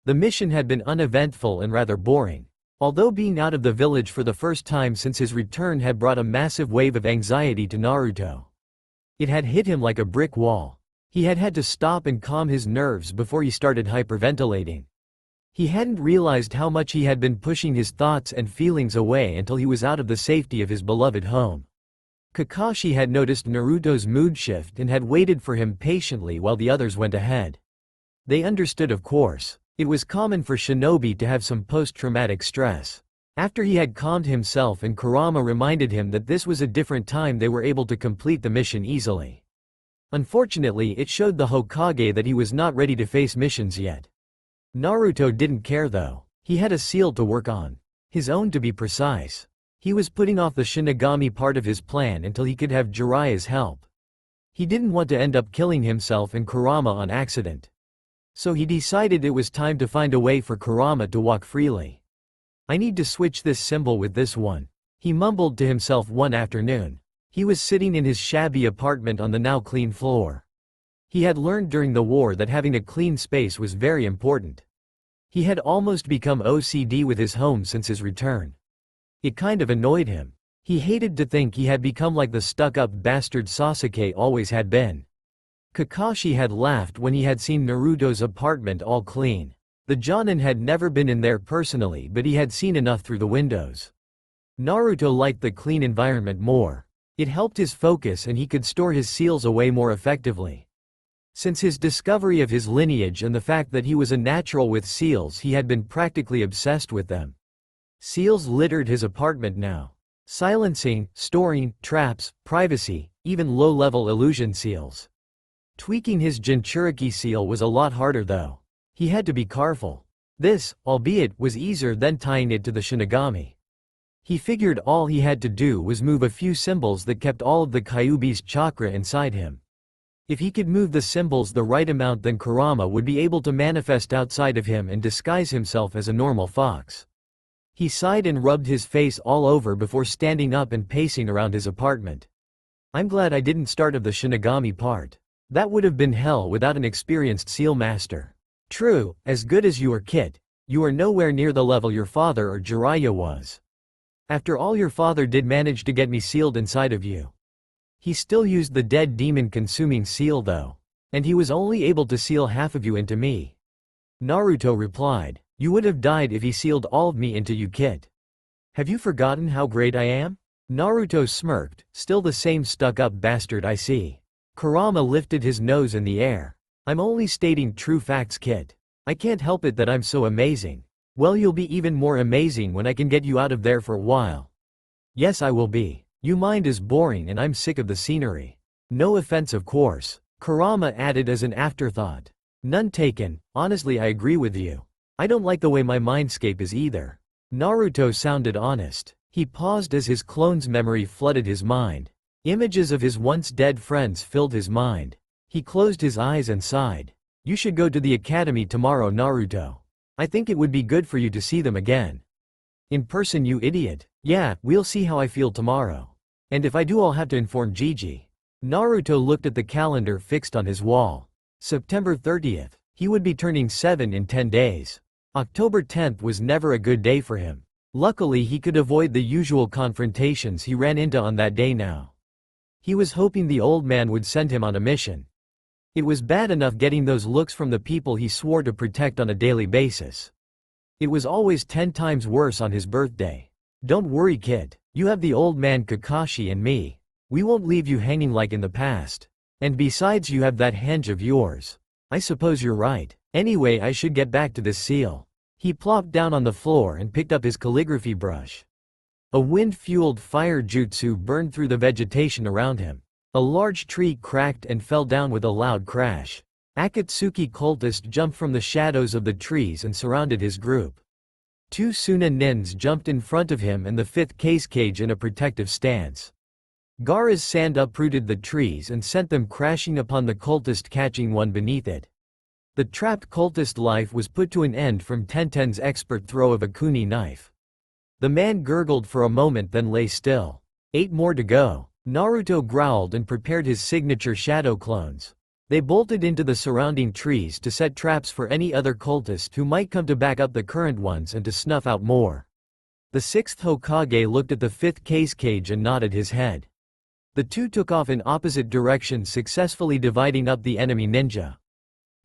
The mission had been uneventful and rather boring. Although being out of the village for the first time since his return had brought a massive wave of anxiety to Naruto. It had hit him like a brick wall. He had had to stop and calm his nerves before he started hyperventilating. He hadn't realized how much he had been pushing his thoughts and feelings away until he was out of the safety of his beloved home. Kakashi had noticed Naruto's mood shift and had waited for him patiently while the others went ahead. They understood, of course. It was common for Shinobi to have some post-traumatic stress. After he had calmed himself and Kurama reminded him that this was a different time, they were able to complete the mission easily. Unfortunately, it showed the Hokage that he was not ready to face missions yet. Naruto didn't care though. He had a seal to work on. His own, to be precise. He was putting off the Shinigami part of his plan until he could have Jiraiya's help. He didn't want to end up killing himself and Kurama on accident. So he decided it was time to find a way for Kurama to walk freely. I need to switch this symbol with this one, he mumbled to himself one afternoon. He was sitting in his shabby apartment on the now clean floor. He had learned during the war that having a clean space was very important. He had almost become OCD with his home since his return. It kind of annoyed him. He hated to think he had become like the stuck-up bastard Sasuke always had been. Kakashi had laughed when he had seen Naruto's apartment all clean. The Jonin had never been in there personally, but he had seen enough through the windows. Naruto liked the clean environment more. It helped his focus and he could store his seals away more effectively. Since his discovery of his lineage and the fact that he was a natural with seals, he had been practically obsessed with them. Seals littered his apartment now. Silencing, storing, traps, privacy, even low-level illusion seals. Tweaking his Jinchuriki seal was a lot harder though. He had to be careful. This, albeit, was easier than tying it to the Shinigami. He figured all he had to do was move a few symbols that kept all of the Kyuubi's chakra inside him. If he could move the symbols the right amount, then Kurama would be able to manifest outside of him and disguise himself as a normal fox. He sighed and rubbed his face all over before standing up and pacing around his apartment. I'm glad I didn't start of the Shinigami part. That would have been hell without an experienced seal master. True, as good as you are, Kit, you are nowhere near the level your father or Jiraiya was. After all, your father did manage to get me sealed inside of you. He still used the dead demon-consuming seal though. And he was only able to seal half of you into me. Naruto replied. You would have died if he sealed all of me into you, Kit. Have you forgotten how great I am? Naruto smirked, still the same stuck-up bastard I see. Kurama lifted his nose in the air. I'm only stating true facts, Kit. I can't help it that I'm so amazing. Well, you'll be even more amazing when I can get you out of there for a while. Yes, I will be. Your mind is boring and I'm sick of the scenery. No offense, of course. Kurama added as an afterthought. None taken, honestly I agree with you. I don't like the way my mindscape is either. Naruto sounded honest. He paused as his clone's memory flooded his mind. Images of his once dead friends filled his mind. He closed his eyes and sighed. You should go to the academy tomorrow, Naruto. I think it would be good for you to see them again. In person, you idiot. Yeah, we'll see how I feel tomorrow. And if I do, I'll have to inform Gigi. Naruto looked at the calendar fixed on his wall. September 30th. He would be turning 7 in 10 days. October 10th was never a good day for him. Luckily, he could avoid the usual confrontations he ran into on that day now. He was hoping the old man would send him on a mission. It was bad enough getting those looks from the people he swore to protect on a daily basis. It was always 10 times worse on his birthday. Don't worry, kid. You have the old man Kakashi and me. We won't leave you hanging like in the past. And besides, you have that henge of yours. I suppose you're right. Anyway, I should get back to this seal. He plopped down on the floor and picked up his calligraphy brush. A wind-fueled fire jutsu burned through the vegetation around him. A large tree cracked and fell down with a loud crash. Akatsuki cultists jumped from the shadows of the trees and surrounded his group. 2 Suna nins jumped in front of him and the 5th Kage in a protective stance. Gaara's sand uprooted the trees and sent them crashing upon the cultist, catching one beneath it. The trapped cultist life was put to an end from Tenten's expert throw of a kuni knife. The man gurgled for a moment, then lay still. 8 more to go. Naruto growled and prepared his signature shadow clones. They bolted into the surrounding trees to set traps for any other cultist who might come to back up the current ones and to snuff out more. The 6th Hokage looked at the 5th Kage and nodded his head. The two took off in opposite directions, successfully dividing up the enemy ninja.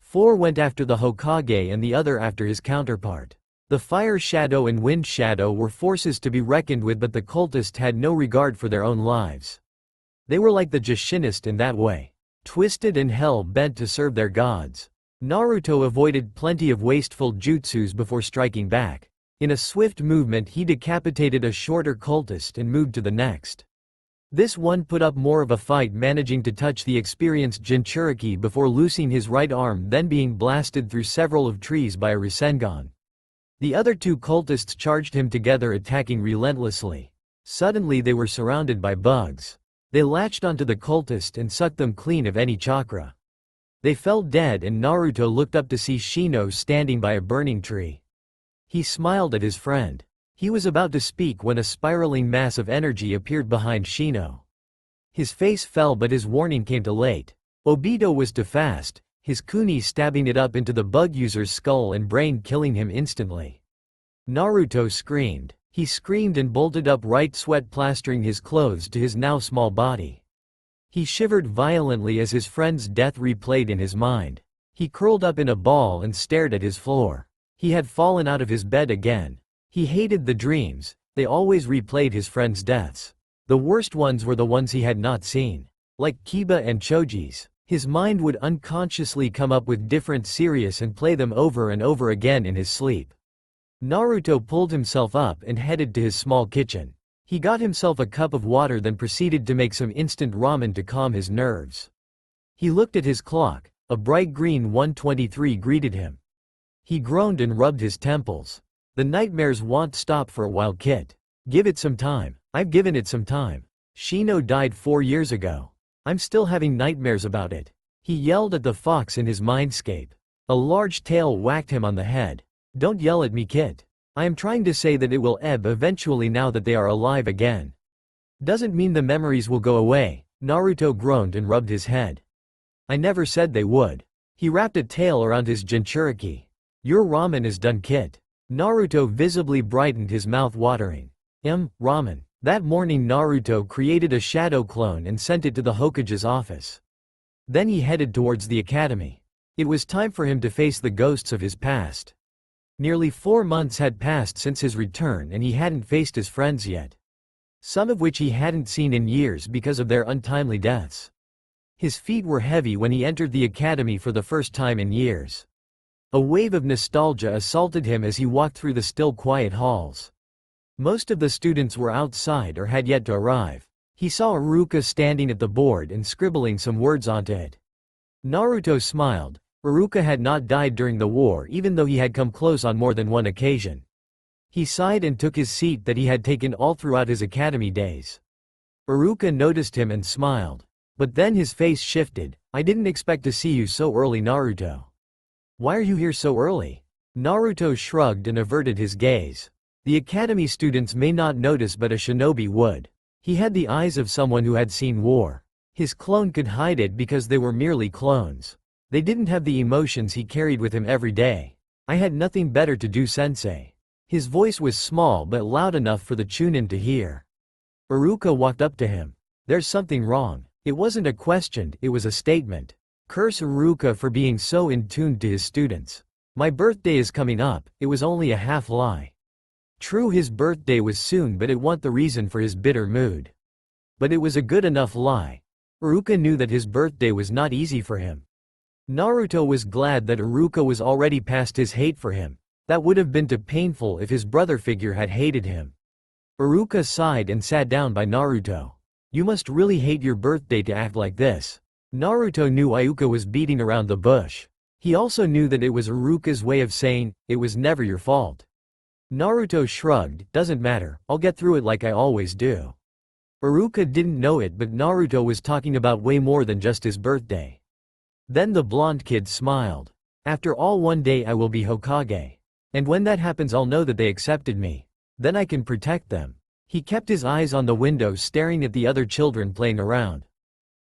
4 went after the Hokage and the other after his counterpart. The Fire Shadow and Wind Shadow were forces to be reckoned with, but the cultists had no regard for their own lives. They were like the Jushinist in that way, twisted and hell-bent to serve their gods. Naruto avoided plenty of wasteful jutsus before striking back. In a swift movement he decapitated a shorter cultist and moved to the next. This one put up more of a fight, managing to touch the experienced Jinchuriki before loosing his right arm, then being blasted through several of trees by a Rasengan. The other 2 cultists charged him together, attacking relentlessly. Suddenly they were surrounded by bugs. They latched onto the cultist and sucked them clean of any chakra. They fell dead, and Naruto looked up to see Shino standing by a burning tree. He smiled at his friend. He was about to speak when a spiraling mass of energy appeared behind Shino. His face fell, but his warning came too late. Obito was too fast, his kuni stabbing it up into the bug user's skull and brain, killing him instantly. Naruto screamed. He screamed and bolted upright, sweat plastering his clothes to his now small body. He shivered violently as his friend's death replayed in his mind. He curled up in a ball and stared at his floor. He had fallen out of his bed again. He hated the dreams, they always replayed his friends' deaths. The worst ones were the ones he had not seen. Like Kiba and Choji's, his mind would unconsciously come up with different series and play them over and over again in his sleep. Naruto pulled himself up and headed to his small kitchen. He got himself a cup of water, then proceeded to make some instant ramen to calm his nerves. He looked at his clock. A bright green 1:23 greeted him. He groaned and rubbed his temples. The nightmares won't stop for a while, kid. Give it some time. I've given it some time. Shino died 4 years ago. I'm still having nightmares about it. He yelled at the fox in his mindscape. A large tail whacked him on the head. Don't yell at me, kid. I am trying to say that it will ebb eventually now that they are alive again. Doesn't mean the memories will go away. Naruto groaned and rubbed his head. I never said they would. He wrapped a tail around his Jinchuriki. Your ramen is done, kid. Naruto visibly brightened, his mouth watering. Ramen. That morning Naruto created a shadow clone and sent it to the Hokage's office. Then he headed towards the academy. It was time for him to face the ghosts of his past. Nearly 4 months had passed since his return, and he hadn't faced his friends yet. Some of which he hadn't seen in years because of their untimely deaths. His feet were heavy when he entered the academy for the first time in years. A wave of nostalgia assaulted him as he walked through the still quiet halls. Most of the students were outside or had yet to arrive. He saw Iruka standing at the board and scribbling some words onto it. Naruto smiled. Iruka had not died during the war, even though he had come close on more than one occasion. He sighed and took his seat that he had taken all throughout his academy days. Iruka noticed him and smiled. But then his face shifted. I didn't expect to see you so early, Naruto. Why are you here so early? Naruto shrugged and averted his gaze. The academy students may not notice, but a shinobi would. He had the eyes of someone who had seen war. His clone could hide it because they were merely clones. They didn't have the emotions he carried with him every day. I had nothing better to do, sensei. His voice was small but loud enough for the Chunin to hear. Iruka walked up to him. There's something wrong. It wasn't a question, it was a statement. Curse Iruka for being so in tune to his students. My birthday is coming up, it was only a half lie. True, his birthday was soon, but it wasn't the reason for his bitter mood. But it was a good enough lie. Iruka knew that his birthday was not easy for him. Naruto was glad that Iruka was already past his hate for him. That would have been too painful if his brother figure had hated him. Iruka sighed and sat down by Naruto. You must really hate your birthday to act like this. Naruto knew Iruka was beating around the bush. He also knew that it was Iruka's way of saying, it was never your fault. Naruto shrugged, doesn't matter, I'll get through it like I always do. Iruka didn't know it, but Naruto was talking about way more than just his birthday. Then the blonde kid smiled. After all, one day I will be Hokage. And when that happens, I'll know that they accepted me. Then I can protect them. He kept his eyes on the window, staring at the other children playing around.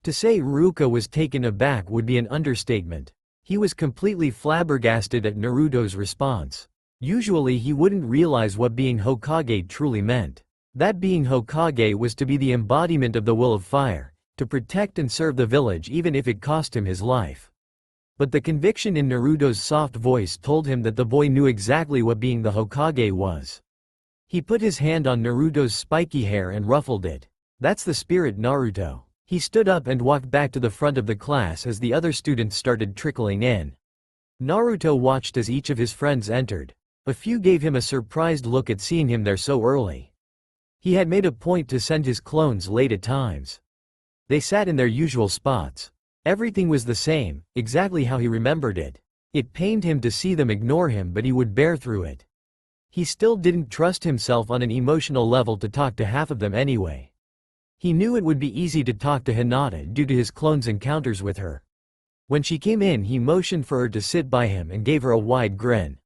To say Iruka was taken aback would be an understatement. He was completely flabbergasted at Naruto's response. Usually he wouldn't realize what being Hokage truly meant. That being Hokage was to be the embodiment of the will of fire. to protect and serve the village even if it cost him his life. But the conviction in Naruto's soft voice told him that the boy knew exactly what being the Hokage was. He put his hand on Naruto's spiky hair and ruffled it. "That's the spirit, Naruto." He stood up and walked back to the front of the class as the other students started trickling in. Naruto watched as each of his friends entered. A few gave him a surprised look at seeing him there so early. He had made a point to send his clones late at times. They sat in their usual spots. Everything was the same, exactly how he remembered it. It pained him to see them ignore him, but he would bear through it. He still didn't trust himself on an emotional level to talk to half of them anyway. He knew it would be easy to talk to Hinata due to his clone's encounters with her. When she came in, he motioned for her to sit by him and gave her a wide grin.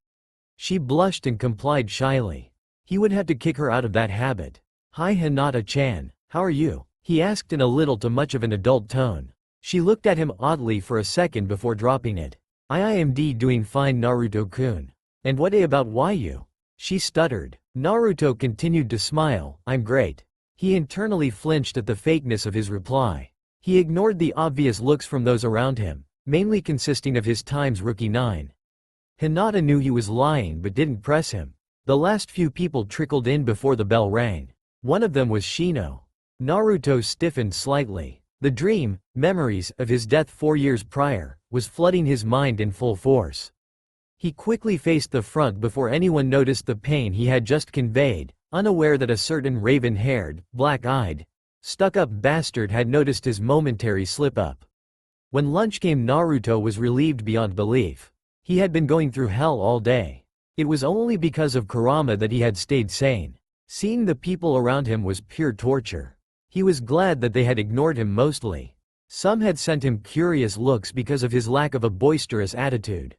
She blushed and complied shyly. He would have to kick her out of that habit. "Hi Hinata-chan, how are you?" he asked in a little to much of an adult tone. She looked at him oddly for a second before dropping it. I am doing fine, Naruto-kun. And what about why you?" she stuttered. Naruto continued to smile. "I'm great." He internally flinched at the fakeness of his reply. He ignored the obvious looks from those around him, mainly consisting of his time's rookie 9. Hinata knew he was lying but didn't press him. The last few people trickled in before the bell rang. One of them was Shino. Naruto stiffened slightly. The dream, memories of his death 4 years prior, was flooding his mind in full force. He quickly faced the front before anyone noticed the pain he had just conveyed, unaware that a certain raven-haired, black-eyed, stuck-up bastard had noticed his momentary slip-up. When lunch came, Naruto was relieved beyond belief. He had been going through hell all day. It was only because of Kurama that he had stayed sane. Seeing the people around him was pure torture. He was glad that they had ignored him mostly. Some had sent him curious looks because of his lack of a boisterous attitude.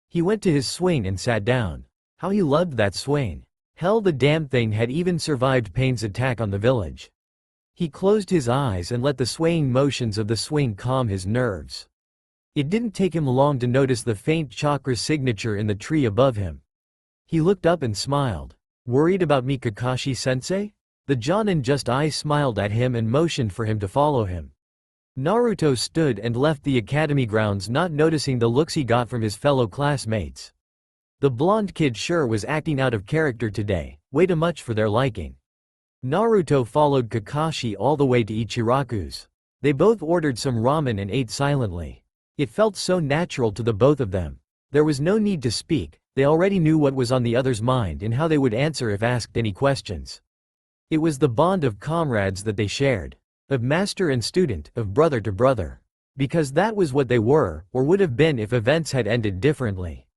He went to his swing and sat down. How he loved that swing. Hell, the damn thing had even survived Pain's attack on the village. He closed his eyes and let the swaying motions of the swing calm his nerves. It didn't take him long to notice the faint chakra signature in the tree above him. He looked up and smiled. "Worried about me, Kakashi-sensei?" The Jonin just smiled at him and motioned for him to follow him. Naruto stood and left the academy grounds, not noticing the looks he got from his fellow classmates. The blonde kid sure was acting out of character today, way too much for their liking. Naruto followed Kakashi all the way to Ichiraku's. They both ordered some ramen and ate silently. It felt so natural to the both of them. There was no need to speak, they already knew what was on the other's mind and how they would answer if asked any questions. It was the bond of comrades that they shared. Of master and student, of brother to brother. Because that was what they were, or would have been if events had ended differently.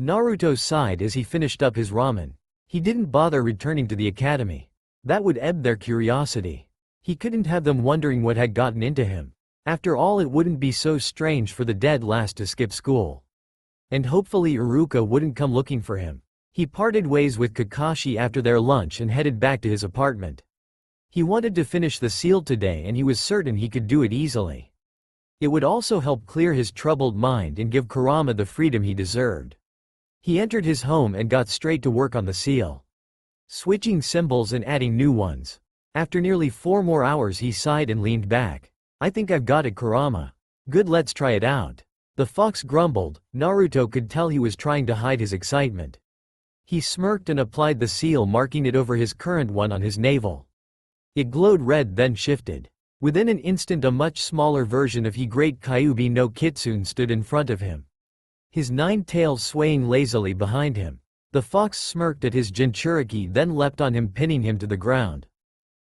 Naruto sighed as he finished up his ramen. He didn't bother returning to the academy. That would ebb their curiosity. He couldn't have them wondering what had gotten into him. After all, it wouldn't be so strange for the dead last to skip school. And hopefully Iruka wouldn't come looking for him. He parted ways with Kakashi after their lunch and headed back to his apartment. He wanted to finish the seal today and he was certain he could do it easily. It would also help clear his troubled mind and give Kurama the freedom he deserved. He entered his home and got straight to work on the seal. Switching symbols and adding new ones. After nearly 4 more hours he sighed and leaned back. "I think I've got it, Kurama. Good, let's try it out." The fox grumbled. Naruto could tell he was trying to hide his excitement. He smirked and applied the seal, marking it over his current one on his navel. It glowed red, then shifted. Within an instant a much smaller version of He Great Kyuubi no Kitsune stood in front of him. His 9 tails swaying lazily behind him. The fox smirked at his Jinchuriki, then leapt on him, pinning him to the ground.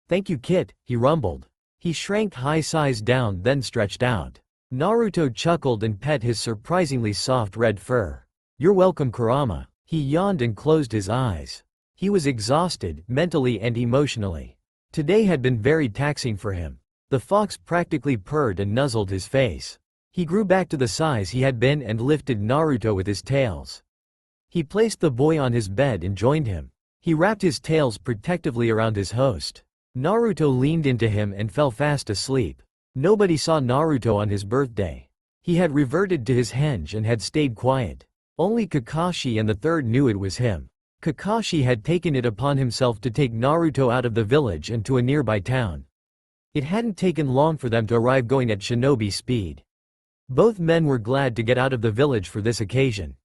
"Thank you, Kit," he rumbled. He shrank high size down, then stretched out. Naruto chuckled and pet his surprisingly soft red fur. "You're welcome, Kurama." He yawned and closed his eyes. He was exhausted, mentally and emotionally. Today had been very taxing for him. The fox practically purred and nuzzled his face. He grew back to the size he had been and lifted Naruto with his tails. He placed the boy on his bed and joined him. He wrapped his tails protectively around his host. Naruto leaned into him and fell fast asleep. Nobody saw Naruto on his birthday. He had reverted to his henge and had stayed quiet. Only Kakashi and the third knew it was him. Kakashi had taken it upon himself to take Naruto out of the village and to a nearby town. It hadn't taken long for them to arrive going at shinobi speed. Both men were glad to get out of the village for this occasion.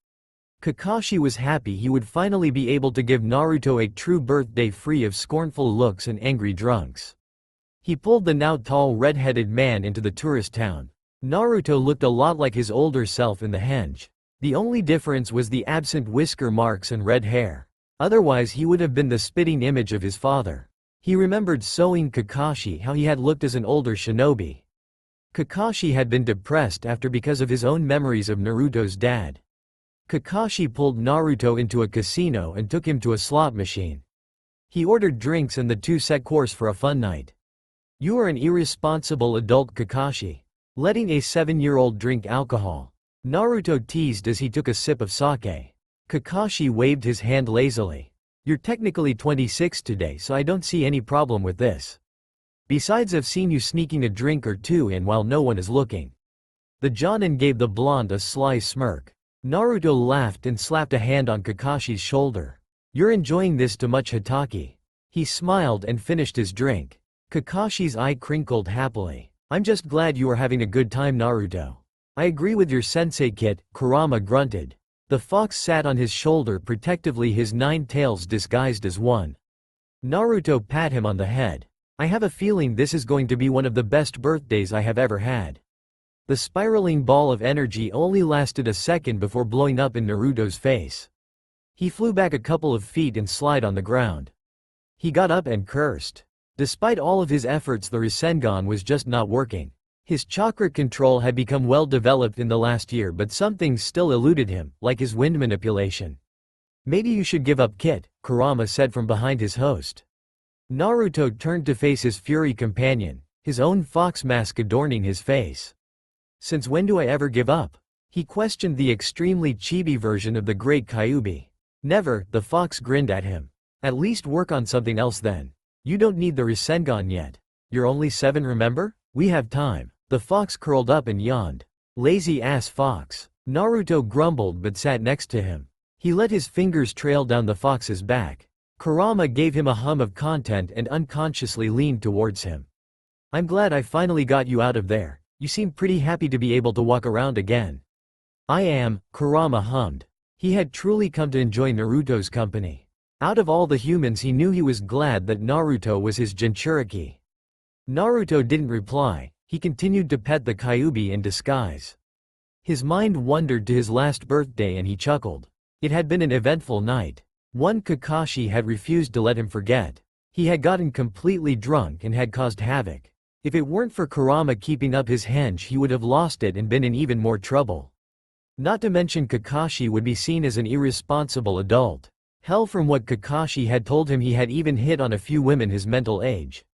Kakashi was happy he would finally be able to give Naruto a true birthday free of scornful looks and angry drunks. He pulled the now tall red-headed man into the tourist town. Naruto looked a lot like his older self in the henge. The only difference was the absent whisker marks and red hair. Otherwise he would have been the spitting image of his father. He remembered showing Kakashi how he had looked as an older shinobi. Kakashi had been depressed because of his own memories of Naruto's dad. Kakashi pulled Naruto into a casino and took him to a slot machine. He ordered drinks and the two set course for a fun night. "You are an irresponsible adult, Kakashi. Letting a 7-year-old drink alcohol," Naruto teased as he took a sip of sake. Kakashi waved his hand lazily. "You're technically 26 today, so I don't see any problem with this. Besides, I've seen you sneaking a drink or two in while no one is looking." The Jonin gave the blonde a sly smirk. Naruto laughed and slapped a hand on Kakashi's shoulder. "You're enjoying this too much, Hitaki." He smiled and finished his drink. Kakashi's eye crinkled happily. "I'm just glad you are having a good time, Naruto." "I agree with your sensei, Kit," Kurama grunted. The fox sat on his shoulder protectively, his 9 tails disguised as one. Naruto pat him on the head. "I have a feeling this is going to be one of the best birthdays I have ever had." The spiraling ball of energy only lasted a second before blowing up in Naruto's face. He flew back a couple of feet and slid on the ground. He got up and cursed. Despite all of his efforts, the Rasengan was just not working. His chakra control had become well developed in the last year, but some things still eluded him, like his wind manipulation. "Maybe you should give up, Kit," Kurama said from behind his host. Naruto turned to face his fury companion, his own fox mask adorning his face. "Since when do I ever give up?" He questioned the extremely chibi version of the great Kyuubi. "Never," the fox grinned at him. "At least work on something else then. You don't need the Rasengan yet. You're only 7, remember? We have time." The fox curled up and yawned. "Lazy ass fox." Naruto grumbled but sat next to him. He let his fingers trail down the fox's back. Kurama gave him a hum of content and unconsciously leaned towards him. "I'm glad I finally got you out of there. You seem pretty happy to be able to walk around again." "I am," Kurama hummed. He had truly come to enjoy Naruto's company. Out of all the humans, he knew he was glad that Naruto was his Jinchuriki. Naruto didn't reply. He continued to pet the Kyuubi in disguise. His mind wandered to his last birthday and he chuckled. It had been an eventful night. One Kakashi had refused to let him forget. He had gotten completely drunk and had caused havoc. If it weren't for Kurama keeping up his henge, he would have lost it and been in even more trouble. Not to mention Kakashi would be seen as an irresponsible adult. Hell, from what Kakashi had told him, he had even hit on a few women his mental age.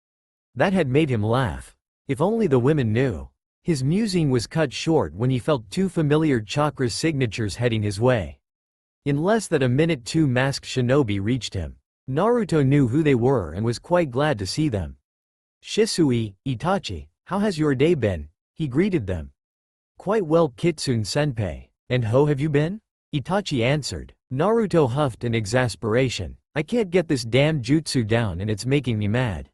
That had made him laugh. If only the women knew. His musing was cut short when he felt 2 familiar chakra signatures heading his way. In less than a minute 2 masked shinobi reached him. Naruto knew who they were and was quite glad to see them. "Shisui, Itachi, how has your day been?" he greeted them. "Quite well, Kitsune-senpai. And how have you been?" Itachi answered. Naruto huffed in exasperation. "I can't get this damn jutsu down and it's making me mad."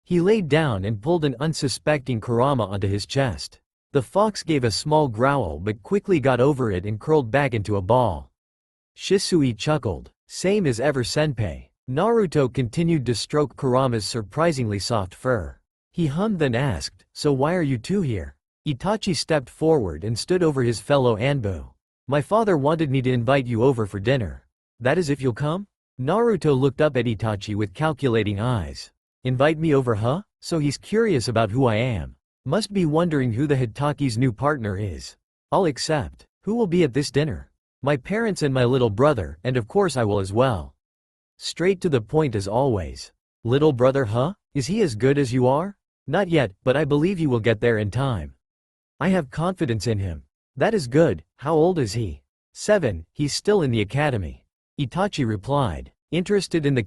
He laid down and pulled an unsuspecting Kurama onto his chest. The fox gave a small growl but quickly got over it and curled back into a ball. Shisui chuckled. "Same as ever, senpai." Naruto continued to stroke Kurama's surprisingly soft fur. He hummed, then asked, "So why are you two here?" Itachi stepped forward and stood over his fellow Anbu. "My father wanted me to invite you over for dinner. That is, if you'll come?" Naruto looked up at Itachi with calculating eyes. "Invite me over, huh? So he's curious about who I am. Must be wondering who the Hitaki's new partner is. I'll accept. Who will be at this dinner?" "My parents and my little brother, and of course I will as well." Straight to the point as always. "Little brother, huh? Is he as good as you are?" "Not yet, but I believe he will get there in time. I have confidence in him." "That is good. How old is he?" 7, he's still in the academy." Itachi replied. "Interested in the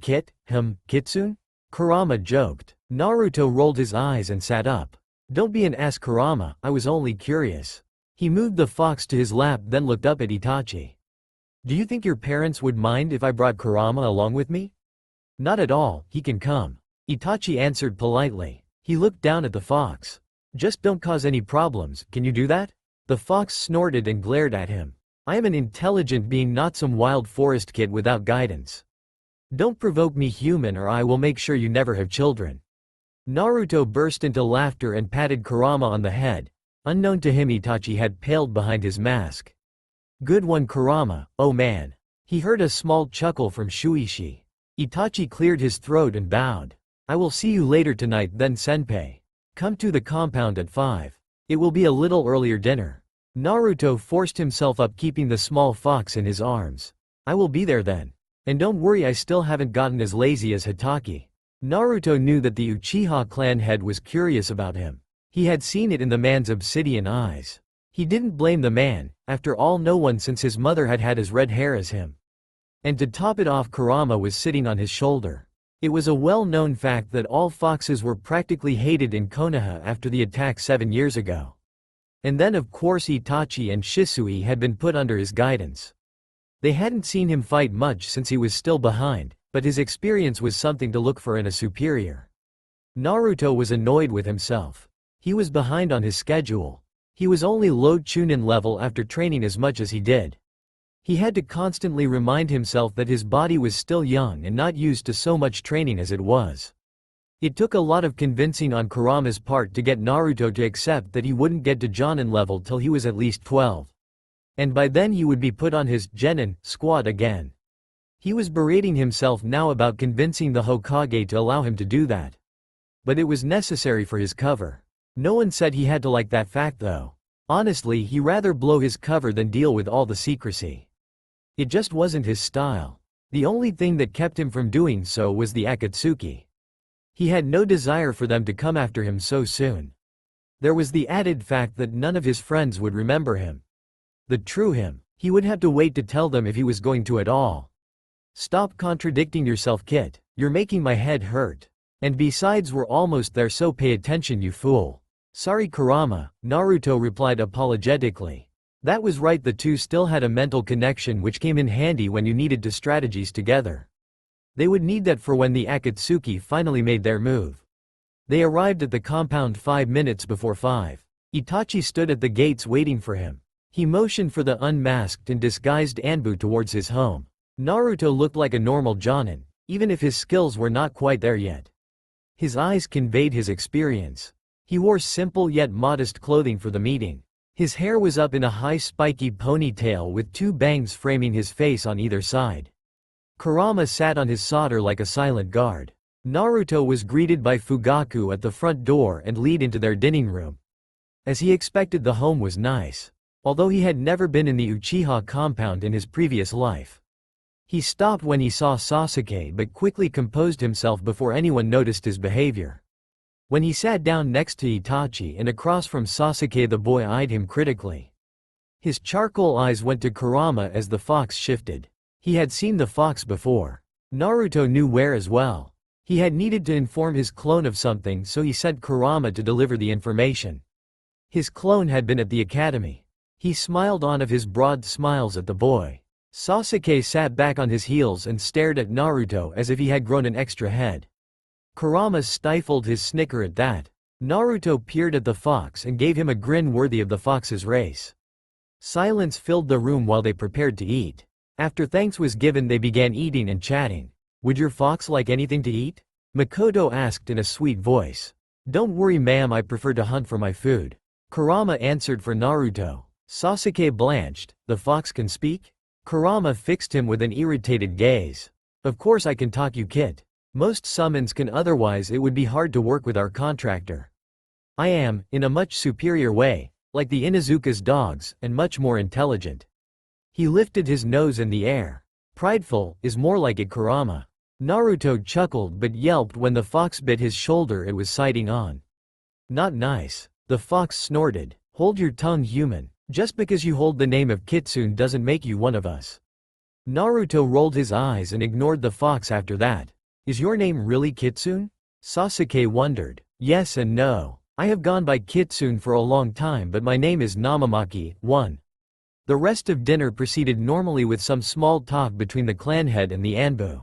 Kitsune?" Kurama joked. Naruto rolled his eyes and sat up. "Don't be an ass, Kurama, I was only curious." He moved the fox to his lap, then looked up at Itachi. "Do you think your parents would mind if I brought Kurama along with me?" "Not at all, he can come." Itachi answered politely. He looked down at the fox. Just don't cause any problems, can you do that? The fox snorted and glared at him. I am an intelligent being, not some wild forest kid without guidance. Don't provoke me, human, or I will make sure you never have children. Naruto burst into laughter and patted Kurama on the head. Unknown to him, Itachi had paled behind his mask. Good one, Kurama, oh man. He heard a small chuckle from Shuichi. Itachi cleared his throat and bowed. I will see you later tonight then, senpai. Come to the compound at 5. It will be a little earlier dinner. Naruto forced himself up, keeping the small fox in his arms. I will be there then. And don't worry, I still haven't gotten as lazy as Hitaki. Naruto knew that the Uchiha clan head was curious about him. He had seen it in the man's obsidian eyes. He didn't blame the man, after all no one since his mother had had as red hair as him. And to top it off, Kurama was sitting on his shoulder. It was a well-known fact that all foxes were practically hated in Konoha after the attack 7 years ago. And then of course Itachi and Shisui had been put under his guidance. They hadn't seen him fight much since he was still behind, but his experience was something to look for in a superior. Naruto was annoyed with himself. He was behind on his schedule. He was only low Chunin level after training as much as he did. He had to constantly remind himself that his body was still young and not used to so much training as it was. It took a lot of convincing on Kurama's part to get Naruto to accept that he wouldn't get to Jonin level till he was at least 12. And by then he would be put on his Genin squad again. He was berating himself now about convincing the Hokage to allow him to do that. But it was necessary for his cover. No one said he had to like that fact though. Honestly, he rather blow his cover than deal with all the secrecy. It just wasn't his style. The only thing that kept him from doing so was the Akatsuki. He had no desire for them to come after him so soon. There was the added fact that none of his friends would remember him. The true him. He would have to wait to tell them if he was going to at all. Stop contradicting yourself, Kit. You're making my head hurt. And besides, we're almost there, so pay attention, you fool. Sorry, Kurama, Naruto replied apologetically. That was right, the two still had a mental connection which came in handy when you needed to strategize together. They would need that for when the Akatsuki finally made their move. They arrived at the compound 5 minutes before 5. Itachi stood at the gates waiting for him. He motioned for the unmasked and disguised Anbu towards his home. Naruto looked like a normal jonin, even if his skills were not quite there yet. His eyes conveyed his experience. He wore simple yet modest clothing for the meeting. His hair was up in a high spiky ponytail with 2 bangs framing his face on either side. Kurama sat on his solder like a silent guard. Naruto was greeted by Fugaku at the front door and lead into their dining room. As he expected, the home was nice. Although he had never been in the Uchiha compound in his previous life. He stopped when he saw Sasuke but quickly composed himself before anyone noticed his behavior. When he sat down next to Itachi and across from Sasuke, the boy eyed him critically. His charcoal eyes went to Kurama as the fox shifted. He had seen the fox before. Naruto knew where as well. He had needed to inform his clone of something, so he sent Kurama to deliver the information. His clone had been at the academy. He smiled on of his broad smiles at the boy. Sasuke sat back on his heels and stared at Naruto as if he had grown an extra head. Kurama stifled his snicker at that. Naruto peered at the fox and gave him a grin worthy of the fox's race. Silence filled the room while they prepared to eat. After thanks was given, they began eating and chatting. Would your fox like anything to eat? Makoto asked in a sweet voice. Don't worry, ma'am, I prefer to hunt for my food. Kurama answered for Naruto. Sasuke blanched. The fox can speak? Kurama fixed him with an irritated gaze. Of course I can talk, you kid. Most summons can, otherwise it would be hard to work with our contractor. I am, in a much superior way, like the Inuzuka's dogs, and much more intelligent. He lifted his nose in the air. Prideful, is more like it, Kurama. Naruto chuckled but yelped when the fox bit his shoulder it was sighting on. Not nice. The fox snorted. Hold your tongue, human. Just because you hold the name of Kitsune doesn't make you one of us. Naruto rolled his eyes and ignored the fox after that. Is your name really Kitsune? Sasuke wondered. Yes and no. I have gone by Kitsune for a long time, but my name is Namamaki. 1. The rest of dinner proceeded normally with some small talk between the clan head and the Anbu.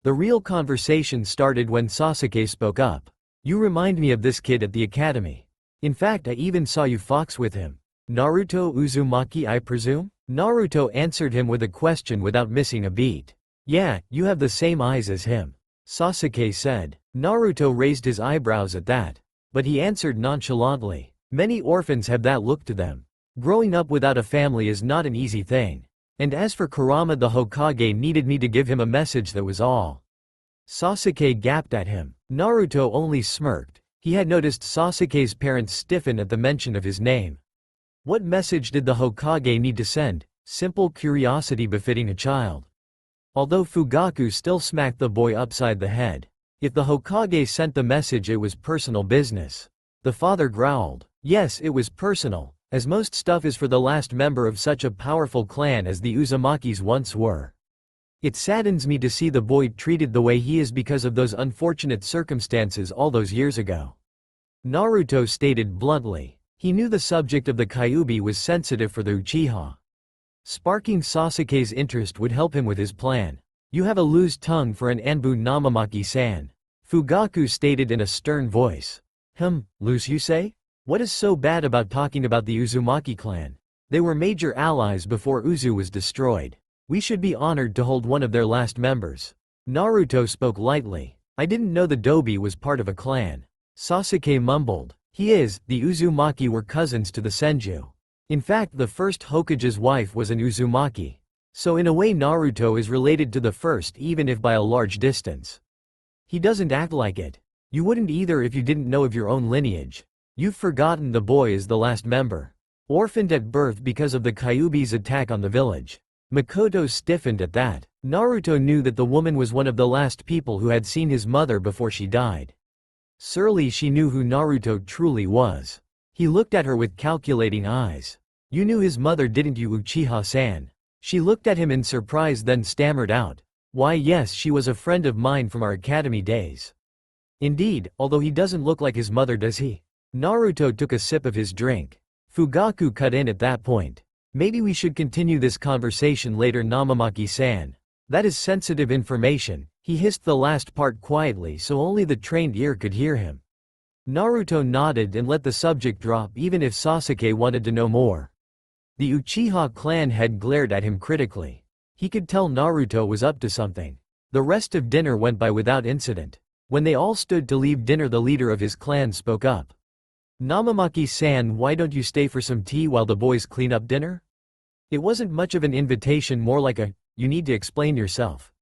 The real conversation started when Sasuke spoke up. You remind me of this kid at the academy. In fact, I even saw you fox with him. Naruto Uzumaki, I presume? Naruto answered him with a question without missing a beat. Yeah, you have the same eyes as him, Sasuke said. Naruto raised his eyebrows at that. But he answered nonchalantly. Many orphans have that look to them. Growing up without a family is not an easy thing. And as for Kurama, the Hokage needed me to give him a message, that was all. Sasuke gaped at him. Naruto only smirked. He had noticed Sasuke's parents stiffen at the mention of his name. What message did the Hokage need to send? Simple curiosity befitting a child. Although Fugaku still smacked the boy upside the head. If the Hokage sent the message, it was personal business. The father growled. Yes, it was personal, as most stuff is for the last member of such a powerful clan as the Uzumakis once were. It saddens me to see the boy treated the way he is because of those unfortunate circumstances all those years ago. Naruto stated bluntly. He knew the subject of the Kyuubi was sensitive for the Uchiha. Sparking Sasuke's interest would help him with his plan. You have a loose tongue for an Anbu, Namamaki-san, Fugaku stated in a stern voice. Loose you say? What is so bad about talking about the Uzumaki clan? They were major allies before Uzu was destroyed. We should be honored to hold one of their last members. Naruto spoke lightly. I didn't know the Dobi was part of a clan. Sasuke mumbled. He is. The Uzumaki were cousins to the Senju. In fact, the first Hokage's wife was an Uzumaki. So in a way Naruto is related to the first, even if by a large distance. He doesn't act like it. You wouldn't either if you didn't know of your own lineage. You've forgotten the boy is the last member. Orphaned at birth because of the Kyuubi's attack on the village. Makoto stiffened at that. Naruto knew that the woman was one of the last people who had seen his mother before she died. Surely she knew who Naruto truly was. He looked at her with calculating eyes. You knew his mother, didn't you, Uchiha-san? She looked at him in surprise, then stammered out. Why, yes, she was a friend of mine from our academy days. Indeed, although he doesn't look like his mother, does he? Naruto took a sip of his drink. Fugaku cut in at that point. Maybe we should continue this conversation later, Namamaki-san. That is sensitive information. He hissed the last part quietly so only the trained ear could hear him. Naruto nodded and let the subject drop even if Sasuke wanted to know more. The Uchiha clan head glared at him critically. He could tell Naruto was up to something. The rest of dinner went by without incident. When they all stood to leave dinner, the leader of his clan spoke up. Namamaki-san, why don't you stay for some tea while the boys clean up dinner? It wasn't much of an invitation, more like a, you need to explain yourself.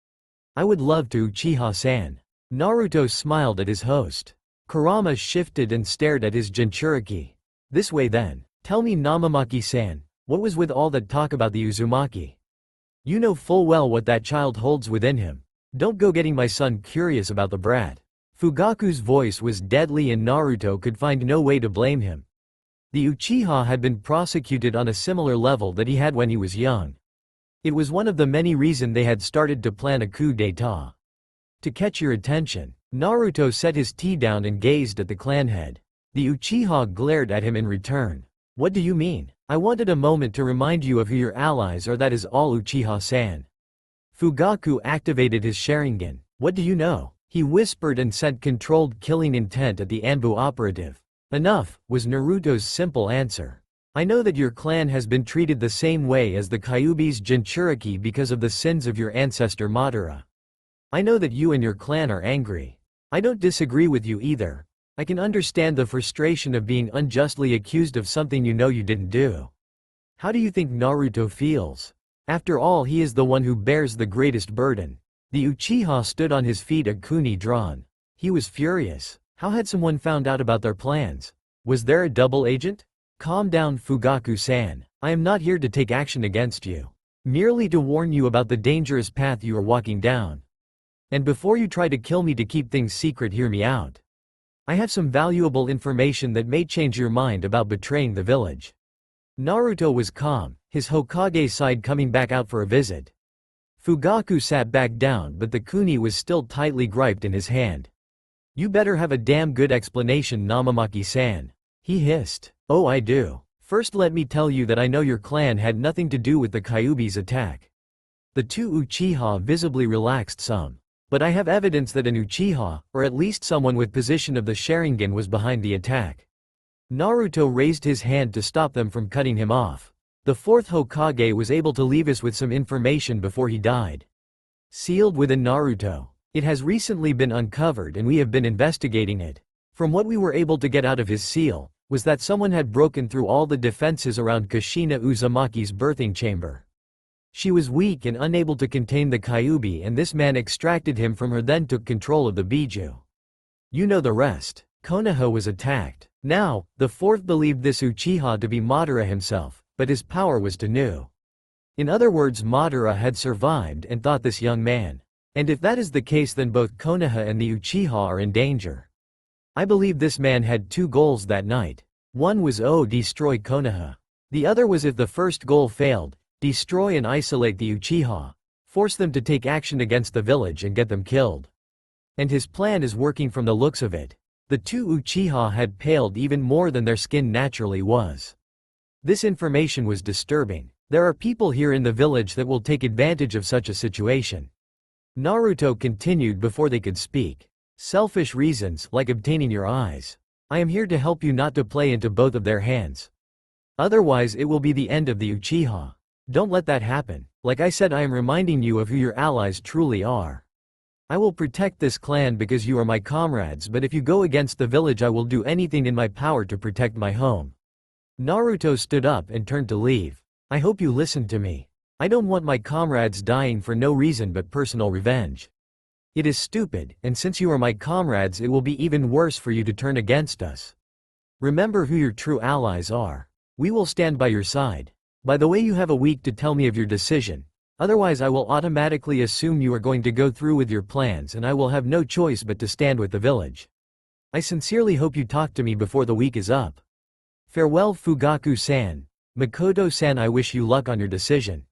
I would love to, Uchiha-san. Naruto smiled at his host. Kurama shifted and stared at his Jinchuriki. This way then. Tell me, Namamaki-san, what was with all that talk about the Uzumaki? You know full well what that child holds within him. Don't go getting my son curious about the brat. Fugaku's voice was deadly and Naruto could find no way to blame him. The Uchiha had been prosecuted on a similar level that he had when he was young. It was one of the many reasons they had started to plan a coup d'état. To catch your attention, Naruto set his tea down and gazed at the clan head. The Uchiha glared at him in return. What do you mean? I wanted a moment to remind you of who your allies are, that is all, Uchiha-san. Fugaku activated his Sharingan. What do you know? He whispered and sent controlled killing intent at the Anbu operative. Enough, was Naruto's simple answer. I know that your clan has been treated the same way as the Kyuubi's Jinchuriki because of the sins of your ancestor Madara. I know that you and your clan are angry. I don't disagree with you either. I can understand the frustration of being unjustly accused of something you know you didn't do. How do you think Naruto feels? After all, he is the one who bears the greatest burden. The Uchiha stood on his feet, a kuni drawn. He was furious. How had someone found out about their plans? Was there a double agent? Calm down, Fugaku-san. I am not here to take action against you. Merely to warn you about the dangerous path you are walking down. And before you try to kill me to keep things secret, hear me out. I have some valuable information that may change your mind about betraying the village. Naruto was calm, his Hokage side coming back out for a visit. Fugaku sat back down, but the kuni was still tightly gripped in his hand. You better have a damn good explanation, Namamaki-san. He hissed. Oh, I do. First let me tell you that I know your clan had nothing to do with the Kyuubi's attack. The two Uchiha visibly relaxed some. But I have evidence that an Uchiha, or at least someone with position of the Sharingan, was behind the attack. Naruto raised his hand to stop them from cutting him off. The fourth Hokage was able to leave us with some information before he died. Sealed within Naruto. It has recently been uncovered and we have been investigating it. From what we were able to get out of his seal, was that someone had broken through all the defenses around Kushina Uzumaki's birthing chamber. She was weak and unable to contain the Kyuubi, and this man extracted him from her, then took control of the Biju. You know the rest. Konoha was attacked. Now, the fourth believed this Uchiha to be Madara himself, but his power was to new. In other words, Madara had survived and thought this young man. And if that is the case, then both Konoha and the Uchiha are in danger. I believe this man had two goals that night. One was destroy Konoha. The other was, if the first goal failed, destroy and isolate the Uchiha, force them to take action against the village and get them killed. And his plan is working from the looks of it. The two Uchiha had paled even more than their skin naturally was. This information was disturbing. There are people here in the village that will take advantage of such a situation. Naruto continued before they could speak. Selfish reasons, like obtaining your eyes. I am here to help you not to play into both of their hands. Otherwise it will be the end of the Uchiha. Don't let that happen. Like I said, I am reminding you of who your allies truly are. I will protect this clan because you are my comrades, but if you go against the village I will do anything in my power to protect my home. Naruto stood up and turned to leave. I hope you listen to me. I don't want my comrades dying for no reason but personal revenge. It is stupid, and since you are my comrades it will be even worse for you to turn against us. Remember who your true allies are. We will stand by your side. By the way, you have a week to tell me of your decision. Otherwise I will automatically assume you are going to go through with your plans and I will have no choice but to stand with the village. I sincerely hope you talk to me before the week is up. Farewell Fugaku-san. Makoto-san, I wish you luck on your decision.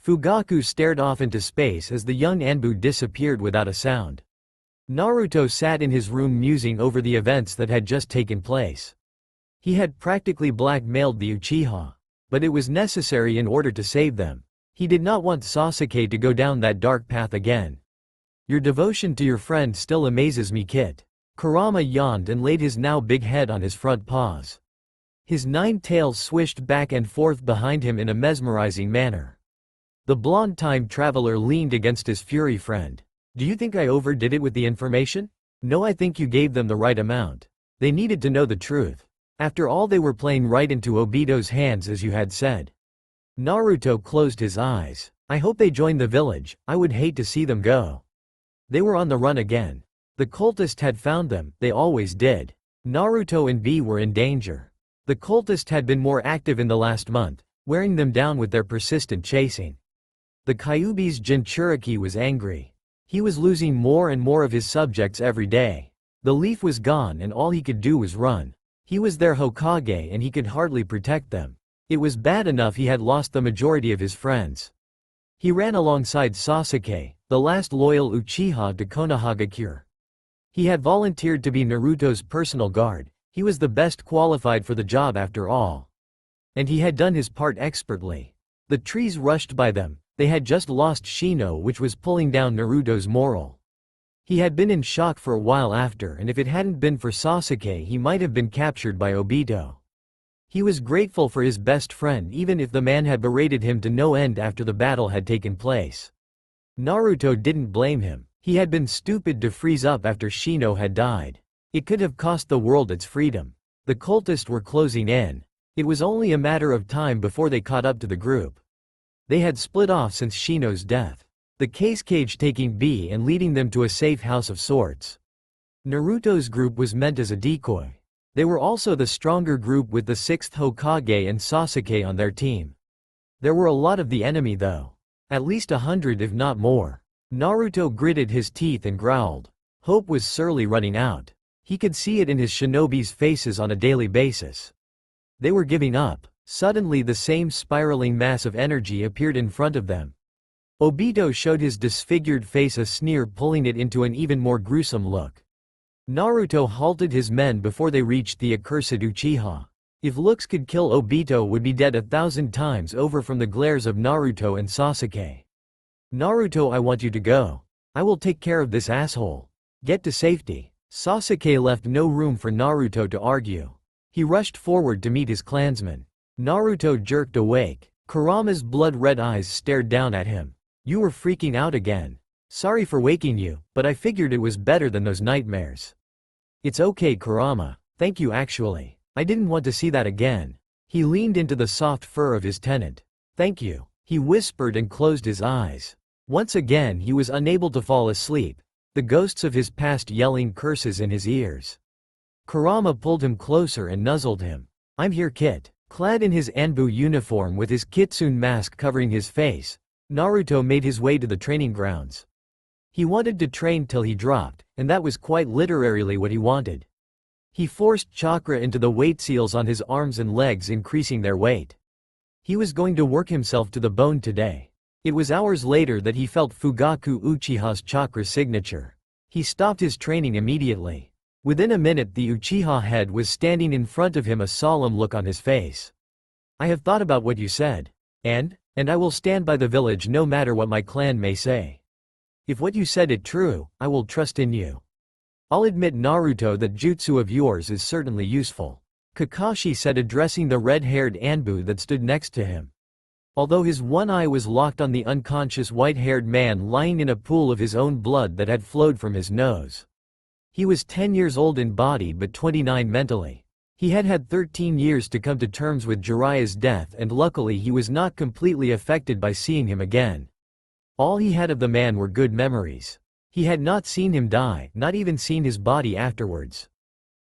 Fugaku stared off into space as the young Anbu disappeared without a sound. Naruto sat in his room musing over the events that had just taken place. He had practically blackmailed the Uchiha. But it was necessary in order to save them. He did not want Sasuke to go down that dark path again. Your devotion to your friend still amazes me, Kit. Kurama yawned and laid his now big head on his front paws. His 9 tails swished back and forth behind him in a mesmerizing manner. The blonde time traveler leaned against his fury friend. Do you think I overdid it with the information? No, I think you gave them the right amount. They needed to know the truth. After all, they were playing right into Obito's hands as you had said. Naruto closed his eyes. I hope they join the village. I would hate to see them go. They were on the run again. The cultist had found them, they always did. Naruto and B were in danger. The cultist had been more active in the last month, wearing them down with their persistent chasing. The Kyuubi's Jinchuriki was angry. He was losing more and more of his subjects every day. The leaf was gone and all he could do was run. He was their Hokage and he could hardly protect them. It was bad enough he had lost the majority of his friends. He ran alongside Sasuke, the last loyal Uchiha to Konohagakure. He had volunteered to be Naruto's personal guard. He was the best qualified for the job after all. And he had done his part expertly. The trees rushed by them. They had just lost Shino, which was pulling down Naruto's morale. He had been in shock for a while after, and if it hadn't been for Sasuke he might have been captured by Obito. He was grateful for his best friend even if the man had berated him to no end after the battle had taken place. Naruto didn't blame him. He had been stupid to freeze up after Shino had died. It could have cost the world its freedom. The cultists were closing in. It was only a matter of time before they caught up to the group. They had split off since Shino's death. The Cage taking B and leading them to a safe house of sorts. Naruto's group was meant as a decoy. They were also the stronger group with the 6th Hokage and Sasuke on their team. There were a lot of the enemy though. At least 100 if not more. Naruto gritted his teeth and growled. Hope was surely running out. He could see it in his shinobi's faces on a daily basis. They were giving up. Suddenly the same spiraling mass of energy appeared in front of them. Obito showed his disfigured face a sneer, pulling it into an even more gruesome look. Naruto halted his men before they reached the accursed Uchiha. If looks could kill, Obito would be dead 1,000 times over from the glares of Naruto and Sasuke. Naruto, I want you to go. I will take care of this asshole. Get to safety. Sasuke left no room for Naruto to argue. He rushed forward to meet his clansmen. Naruto jerked awake. Kurama's blood-red eyes stared down at him. You were freaking out again. Sorry for waking you, but I figured it was better than those nightmares. It's okay, Kurama. Thank you actually. I didn't want to see that again. He leaned into the soft fur of his tenant. Thank you. He whispered and closed his eyes. Once again he was unable to fall asleep, the ghosts of his past yelling curses in his ears. Kurama pulled him closer and nuzzled him. I'm here, Kit. Clad in his Anbu uniform with his kitsune mask covering his face, Naruto made his way to the training grounds. He wanted to train till he dropped, and that was quite literally what he wanted. He forced chakra into the weight seals on his arms and legs, increasing their weight. He was going to work himself to the bone today. It was hours later that he felt Fugaku Uchiha's chakra signature. He stopped his training immediately. Within a minute the Uchiha head was standing in front of him, a solemn look on his face. I have thought about what you said. And I will stand by the village no matter what my clan may say. If what you said is true, I will trust in you. I'll admit, Naruto, that jutsu of yours is certainly useful. Kakashi said, addressing the red-haired Anbu that stood next to him. Although his one eye was locked on the unconscious white-haired man lying in a pool of his own blood that had flowed from his nose. He was 10 years old in body but 29 mentally. He had had 13 years to come to terms with Jiraiya's death, and luckily he was not completely affected by seeing him again. All he had of the man were good memories. He had not seen him die, not even seen his body afterwards.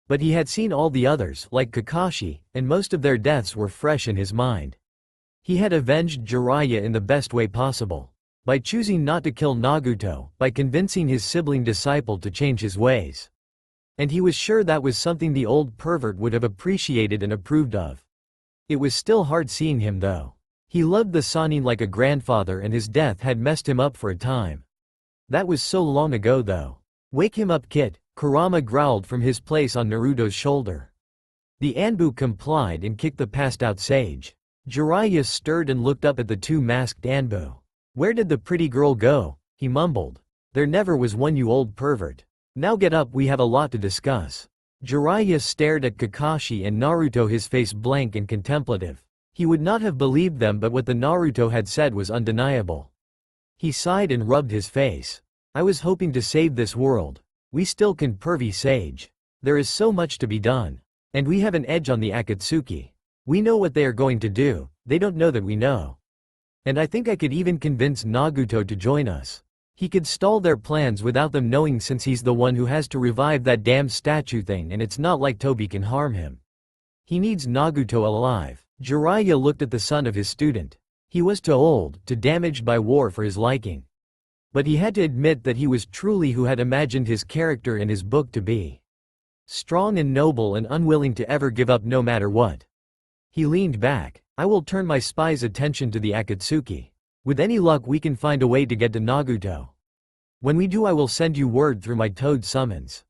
But he had seen all the others, like Kakashi, and most of their deaths were fresh in his mind. He had avenged Jiraiya in the best way possible. By choosing not to kill Naruto, by convincing his sibling disciple to change his ways. And he was sure that was something the old pervert would have appreciated and approved of. It was still hard seeing him though. He loved the Sannin like a grandfather, and his death had messed him up for a time. That was so long ago though. Wake him up, Kit, Kurama growled from his place on Naruto's shoulder. The Anbu complied and kicked the passed-out sage. Jiraiya stirred and looked up at the two masked Anbu. Where did the pretty girl go? He mumbled. There never was one, you old pervert. Now get up, we have a lot to discuss. Jiraiya stared at Kakashi and Naruto, his face blank and contemplative. He would not have believed them, but what the Naruto had said was undeniable. He sighed and rubbed his face. I was hoping to save this world. We still can, pervy sage. There is so much to be done. And we have an edge on the Akatsuki. We know what they are going to do, they don't know that we know. And I think I could even convince Naruto to join us. He could stall their plans without them knowing, since he's the one who has to revive that damn statue thing, and it's not like Tobi can harm him. He needs Naruto alive. Jiraiya looked at the son of his student. He was too old, too damaged by war for his liking. But he had to admit that he was truly who had imagined his character in his book to be. Strong and noble and unwilling to ever give up no matter what. He leaned back. I will turn my spy's attention to the Akatsuki. With any luck we can find a way to get to Naruto. When we do I will send you word through my toad summons.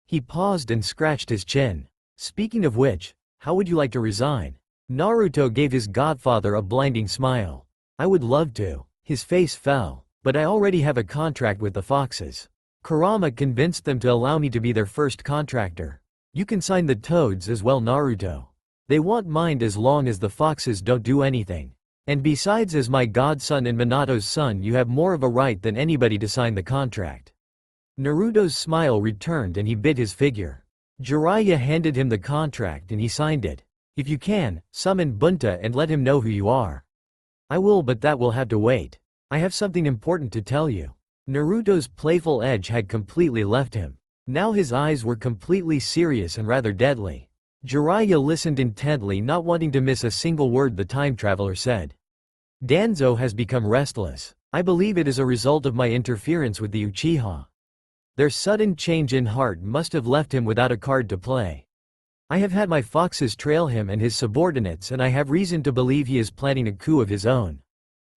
He paused and scratched his chin. Speaking of which, how would you like to resign? Naruto gave his godfather a blinding smile. I would love to. His face fell. But I already have a contract with the Foxes. Kurama convinced them to allow me to be their first contractor. You can sign the toads as well, Naruto. They won't mind as long as the Foxes don't do anything. And besides, as my godson and Minato's son, you have more of a right than anybody to sign the contract. Naruto's smile returned and he bit his figure. Jiraiya handed him the contract and he signed it. If you can, summon Bunta and let him know who you are. I will, but that will have to wait. I have something important to tell you. Naruto's playful edge had completely left him. Now his eyes were completely serious and rather deadly. Jiraiya listened intently, not wanting to miss a single word the time traveler said. Danzo has become restless. I believe it is a result of my interference with the Uchiha. Their sudden change in heart must have left him without a card to play. I have had my Foxes trail him and his subordinates, and I have reason to believe he is planning a coup of his own.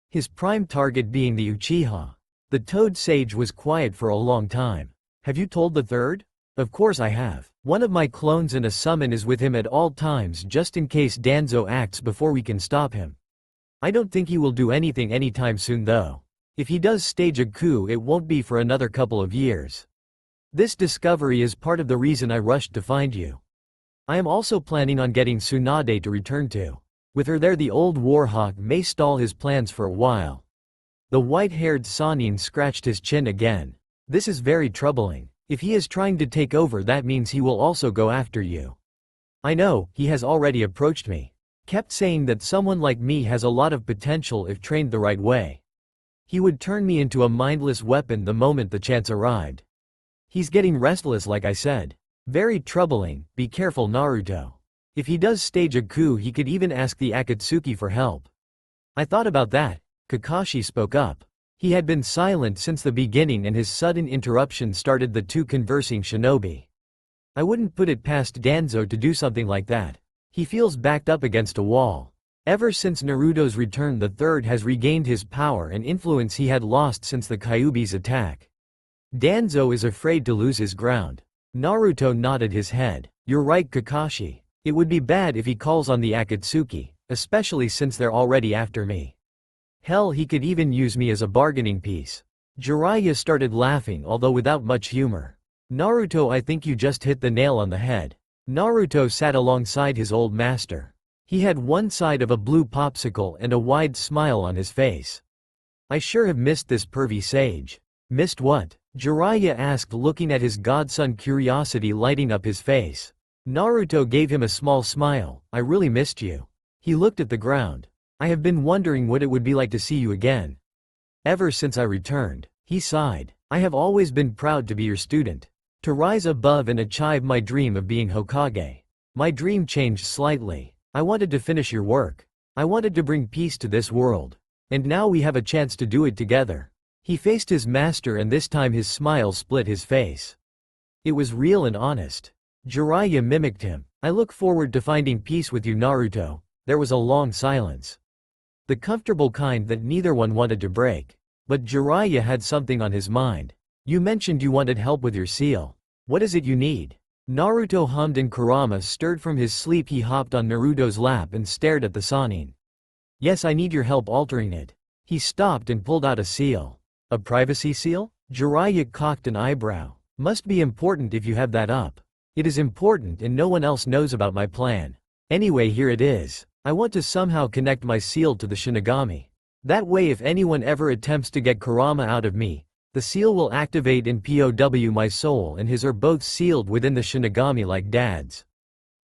His prime target being the Uchiha. The Toad Sage was quiet for a long time. Have you told the third? Of course I have. One of my clones and a summon is with him at all times, just in case Danzo acts before we can stop him. I don't think he will do anything anytime soon though. If he does stage a coup, it won't be for another couple of years. This discovery is part of the reason I rushed to find you. I am also planning on getting Tsunade to return to. With her there, the old warhawk may stall his plans for a while. The white-haired Sannin scratched his chin again. This is very troubling. If he is trying to take over, that means he will also go after you. I know, he has already approached me. Kept saying that someone like me has a lot of potential if trained the right way. He would turn me into a mindless weapon the moment the chance arrived. He's getting restless, like I said. Very troubling. Be careful, Naruto. If he does stage a coup, he could even ask the Akatsuki for help. I thought about that. Kakashi spoke up. He had been silent since the beginning, and his sudden interruption started the two conversing shinobi. I wouldn't put it past Danzo to do something like that. He feels backed up against a wall. Ever since Naruto's return, the third has regained his power and influence he had lost since the Kyuubi's attack. Danzo is afraid to lose his ground. Naruto nodded his head. You're right, Kakashi. It would be bad if he calls on the Akatsuki, especially since they're already after me. Hell, he could even use me as a bargaining piece. Jiraiya started laughing, although without much humor. Naruto, I think you just hit the nail on the head. Naruto sat alongside his old master. He had one side of a blue popsicle and a wide smile on his face. I sure have missed this pervy sage. Missed what? Jiraiya asked, looking at his godson, curiosity lighting up his face. Naruto gave him a small smile. I really missed you. He looked at the ground. I have been wondering what it would be like to see you again. Ever since I returned. He sighed. I have always been proud to be your student. To rise above and achieve my dream of being Hokage. My dream changed slightly. I wanted to finish your work. I wanted to bring peace to this world. And now we have a chance to do it together. He faced his master, and this time his smile split his face. It was real and honest. Jiraiya mimicked him. I look forward to finding peace with you, Naruto. There was a long silence. The comfortable kind that neither one wanted to break. But Jiraiya had something on his mind. You mentioned you wanted help with your seal. What is it you need? Naruto hummed, and Kurama stirred from his sleep. He hopped on Naruto's lap and stared at the Sannin. Yes, I need your help altering it. He stopped and pulled out a seal. A privacy seal? Jiraiya cocked an eyebrow. Must be important if you have that up. It is important, and no one else knows about my plan. Anyway, here it is. I want to somehow connect my seal to the Shinigami. That way, if anyone ever attempts to get Kurama out of me, the seal will activate and POW my soul and his are both sealed within the Shinigami like Dad's.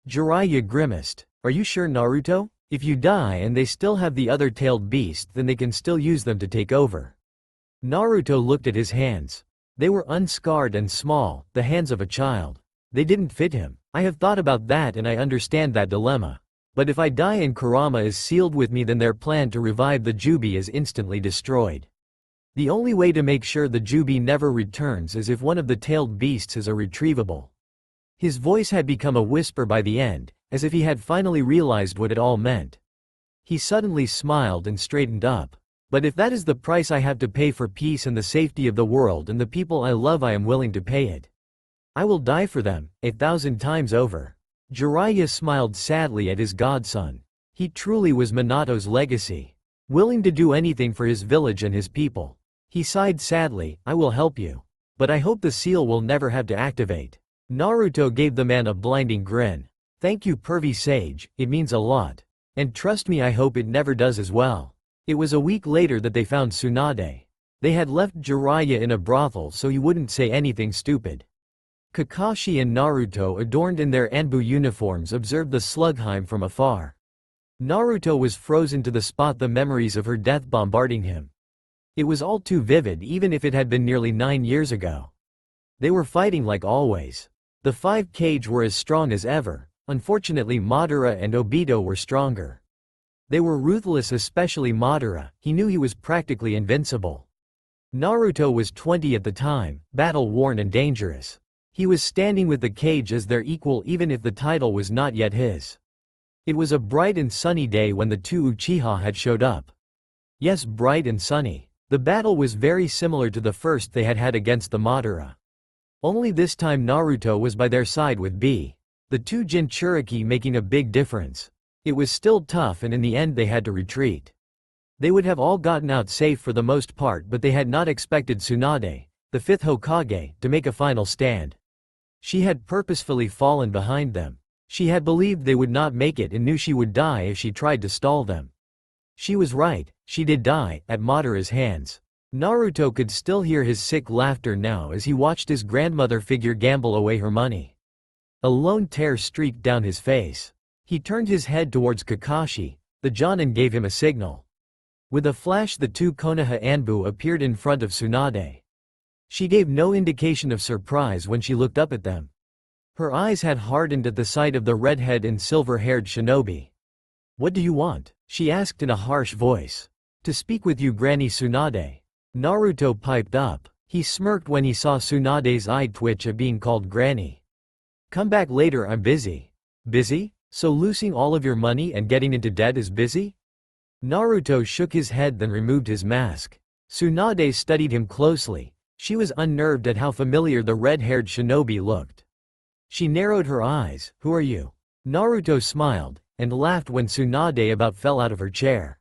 Jiraiya grimaced. Are you sure, Naruto? If you die and they still have the other tailed beast, then they can still use them to take over. Naruto looked at his hands. They were unscarred and small, the hands of a child. They didn't fit him. I have thought about that and I understand that dilemma. But if I die and Kurama is sealed with me, then their plan to revive the Jubi is instantly destroyed. The only way to make sure the Jubi never returns is if one of the tailed beasts is a retrievable. His voice had become a whisper by the end, as if he had finally realized what it all meant. He suddenly smiled and straightened up. But if that is the price I have to pay for peace and the safety of the world and the people I love, I am willing to pay it. I will die for them, 1,000 times over. Jiraiya smiled sadly at his godson. He truly was Minato's legacy. Willing to do anything for his village and his people. He sighed sadly. I will help you. But I hope the seal will never have to activate. Naruto gave the man a blinding grin. Thank you, pervy sage, it means a lot. And trust me, I hope it never does as well. It was a week later that they found Tsunade. They had left Jiraiya in a brothel so he wouldn't say anything stupid. Kakashi and Naruto, adorned in their Anbu uniforms, observed the Slugheim from afar. Naruto was frozen to the spot, the memories of her death bombarding him. It was all too vivid, even if it had been nearly 9 years ago. They were fighting like always. The 5 Kage were as strong as ever. Unfortunately, Madara and Obito were stronger. They were ruthless, especially Madara. He knew he was practically invincible. Naruto was 20 at the time, battle-worn and dangerous. He was standing with the Kage as their equal, even if the title was not yet his. It was a bright and sunny day when the two Uchiha had showed up. Yes, bright and sunny. The battle was very similar to the first they had had against the Madara. Only this time Naruto was by their side with the two Jinchuriki, making a big difference. It was still tough, and in the end they had to retreat. They would have all gotten out safe for the most part, but they had not expected Tsunade, the fifth Hokage, to make a final stand. She had purposefully fallen behind them. She had believed they would not make it and knew she would die if she tried to stall them. She was right, she did die, at Madara's hands. Naruto could still hear his sick laughter now as he watched his grandmother figure gamble away her money. A lone tear streaked down his face. He turned his head towards Kakashi. The Jonin gave him a signal. With a flash the two Konoha Anbu appeared in front of Tsunade. She gave no indication of surprise when she looked up at them. Her eyes had hardened at the sight of the redhead and silver-haired shinobi. "What do you want?" she asked in a harsh voice. "To speak with you, Granny Tsunade." Naruto piped up. He smirked when he saw Tsunade's eye twitch at being called Granny. "Come back later, I'm busy." "Busy? So losing all of your money and getting into debt is busy?" Naruto shook his head then removed his mask. Tsunade studied him closely. She was unnerved at how familiar the red-haired shinobi looked. She narrowed her eyes. "Who are you?" Naruto smiled, and laughed when Tsunade about fell out of her chair.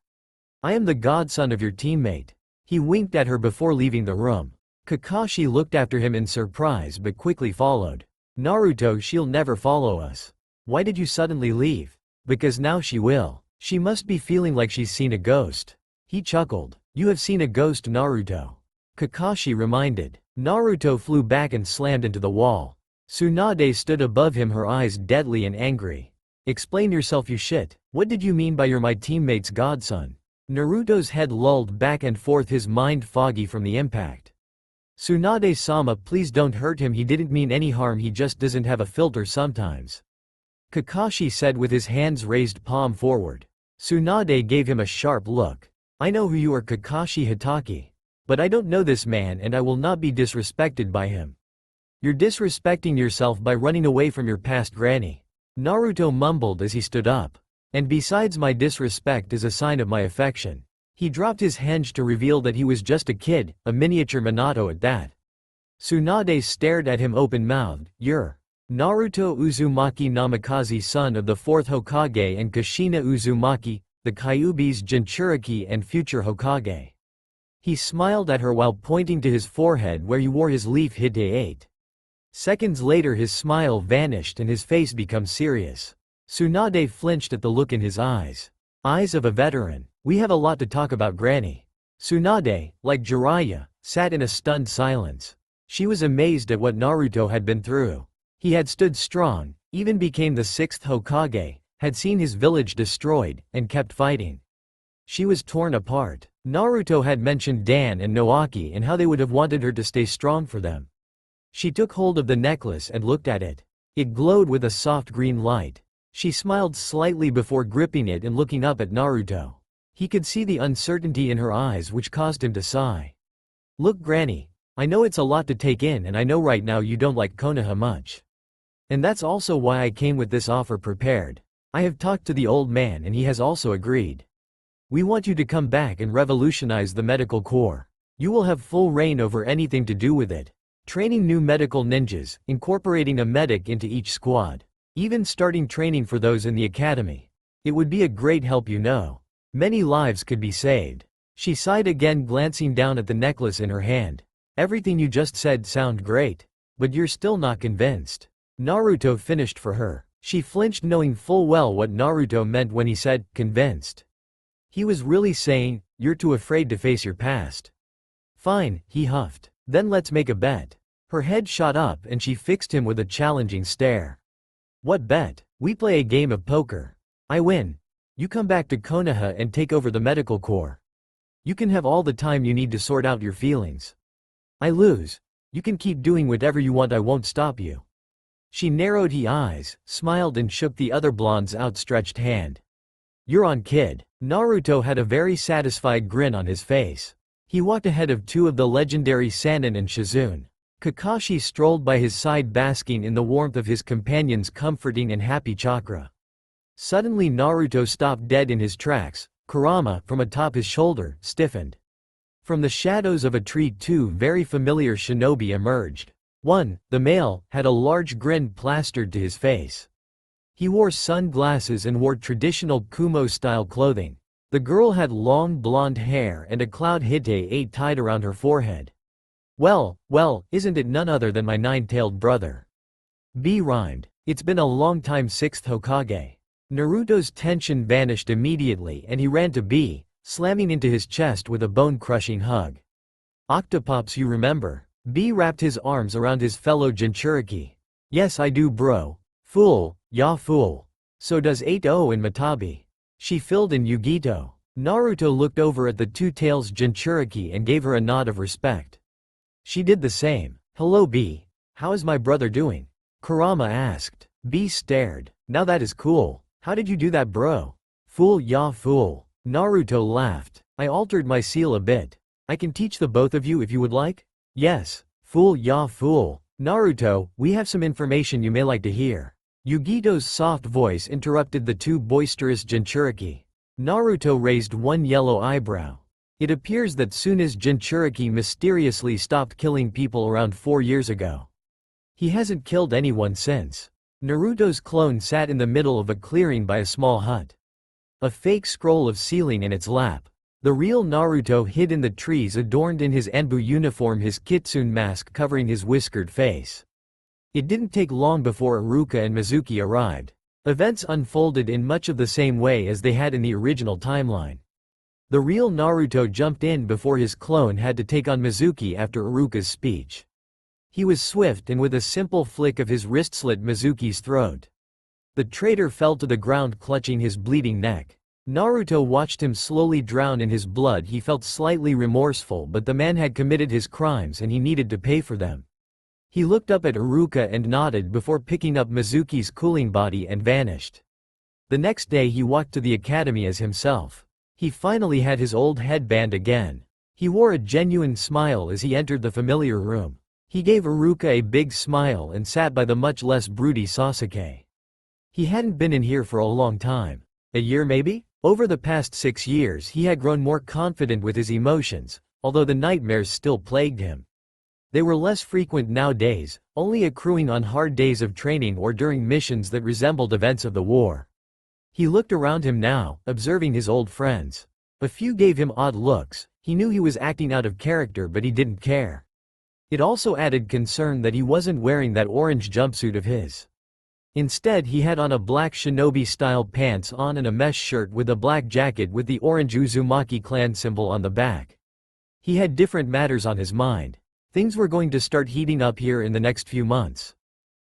"I am the godson of your teammate." He winked at her before leaving the room. Kakashi looked after him in surprise but quickly followed. "Naruto, she'll never follow us." "Why did you suddenly leave?" "Because now she will. She must be feeling like she's seen a ghost." He chuckled. "You have seen a ghost, Naruto." Kakashi reminded. Naruto flew back and slammed into the wall. Tsunade stood above him, her eyes deadly and angry. "Explain yourself, you shit. What did you mean by you're my teammate's godson?" Naruto's head lolled back and forth, his mind foggy from the impact. "Tsunade-sama, please don't hurt him, he didn't mean any harm, he just doesn't have a filter sometimes," Kakashi said with his hands raised, palm forward. Tsunade gave him a sharp look. "I know who you are, Kakashi Hatake. But I don't know this man and I will not be disrespected by him." "You're disrespecting yourself by running away from your past granny," Naruto mumbled as he stood up. "And besides, my disrespect is a sign of my affection." He dropped his henge to reveal that he was just a kid, a miniature Minato at that. Tsunade stared at him open-mouthed. "You're Naruto Uzumaki Namikaze, son of the 4th Hokage, and Kushina Uzumaki, the Kyuubi's Jinchuriki and future Hokage." He smiled at her while pointing to his forehead where he wore his leaf Hite 8. Seconds later his smile vanished and his face became serious. Tsunade flinched at the look in his eyes. Eyes of a veteran. "We have a lot to talk about, Granny." Tsunade, like Jiraiya, sat in a stunned silence. She was amazed at what Naruto had been through. He had stood strong, even became the 6th Hokage, had seen his village destroyed, and kept fighting. She was torn apart. Naruto had mentioned Dan and Noaki and how they would have wanted her to stay strong for them. She took hold of the necklace and looked at it. It glowed with a soft green light. She smiled slightly before gripping it and looking up at Naruto. He could see the uncertainty in her eyes, which caused him to sigh. "Look, Granny, I know it's a lot to take in and I know right now you don't like Konoha much. And that's also why I came with this offer prepared. I have talked to the old man and he has also agreed. We want you to come back and revolutionize the medical corps. You will have full reign over anything to do with it. Training new medical ninjas, incorporating a medic into each squad. Even starting training for those in the academy. It would be a great help, you know. Many lives could be saved." She sighed again, glancing down at the necklace in her hand. "Everything you just said sound great. But you're still not convinced." Naruto finished for her. She flinched, knowing full well what Naruto meant when he said, "convinced." He was really saying, "You're too afraid to face your past." "Fine," he huffed. "Then let's make a bet." Her head shot up and she fixed him with a challenging stare. "What bet?" "We play a game of poker. I win. You come back to Konoha and take over the medical corps. You can have all the time you need to sort out your feelings. I lose. You can keep doing whatever you want, I won't stop you." She narrowed her eyes, smiled and shook the other blonde's outstretched hand. "You're on, kid." Naruto had a very satisfied grin on his face. He walked ahead of two of the legendary Sannin and Shizune. Kakashi strolled by his side, basking in the warmth of his companion's comforting and happy chakra. Suddenly Naruto stopped dead in his tracks. Kurama, from atop his shoulder, stiffened. From the shadows of a tree two very familiar shinobi emerged. One, the male, had a large grin plastered to his face. He wore sunglasses and wore traditional Kumo-style clothing. The girl had long blonde hair and a cloud hite 8 tied around her forehead. Well, isn't it none other than my nine-tailed brother? B rhymed. It's been a long time, 6th Hokage. Naruto's tension vanished immediately and he ran to B, slamming into his chest with a bone-crushing hug. Octopops, you remember? B wrapped his arms around his fellow Jinchuriki. Yes I do bro. Fool, ya fool. So does 8-0 and Matabi. She filled in Yugito. Naruto looked over at the two tails Jinchuriki and gave her a nod of respect. She did the same. Hello B. How is my brother doing? Kurama asked. B stared. Now that is cool. How did you do that bro? Fool ya fool. Naruto laughed. I altered my seal a bit. I can teach the both of you if you would like? Yes. Fool ya fool. Naruto, we have some information you may like to hear. Yugito's soft voice interrupted the two boisterous Jinchuriki. Naruto raised one yellow eyebrow. It appears that Tsunade's Jinchuriki mysteriously stopped killing people around 4 years ago. He hasn't killed anyone since. Naruto's clone sat in the middle of a clearing by a small hut. A fake scroll of sealing in its lap. The real Naruto hid in the trees adorned in his Anbu uniform, his kitsune mask covering his whiskered face. It didn't take long before Iruka and Mizuki arrived. Events unfolded in much of the same way as they had in the original timeline. The real Naruto jumped in before his clone had to take on Mizuki after Iruka's speech. He was swift and with a simple flick of his wrist slit Mizuki's throat. The traitor fell to the ground clutching his bleeding neck. Naruto watched him slowly drown in his blood. He felt slightly remorseful, but the man had committed his crimes and he needed to pay for them. He looked up at Iruka and nodded before picking up Mizuki's cooling body and vanished. The next day he walked to the academy as himself. He finally had his old headband again. He wore a genuine smile as he entered the familiar room. He gave Iruka a big smile and sat by the much less broody Sasuke. He hadn't been in here for a long time. A year maybe? Over the past 6 years he had grown more confident with his emotions, although the nightmares still plagued him. They were less frequent nowadays, only accruing on hard days of training or during missions that resembled events of the war. He looked around him now, observing his old friends. A few gave him odd looks. He knew he was acting out of character, but he didn't care. It also added concern that he wasn't wearing that orange jumpsuit of his. Instead he had on a black shinobi-style pants on and a mesh shirt with a black jacket with the orange Uzumaki clan symbol on the back. He had different matters on his mind. Things were going to start heating up here in the next few months.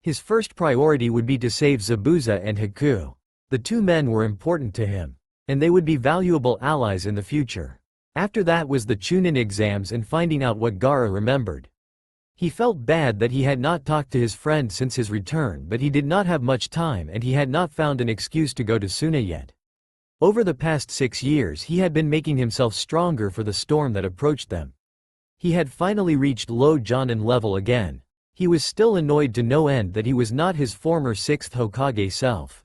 His first priority would be to save Zabuza and Haku. The two men were important to him, and they would be valuable allies in the future. After that was the Chunin exams and finding out what Gaara remembered. He felt bad that he had not talked to his friend since his return, but he did not have much time and he had not found an excuse to go to Suna yet. Over the past 6 years he had been making himself stronger for the storm that approached them. He had finally reached low Jonin level again. He was still annoyed to no end that he was not his former 6th Hokage self.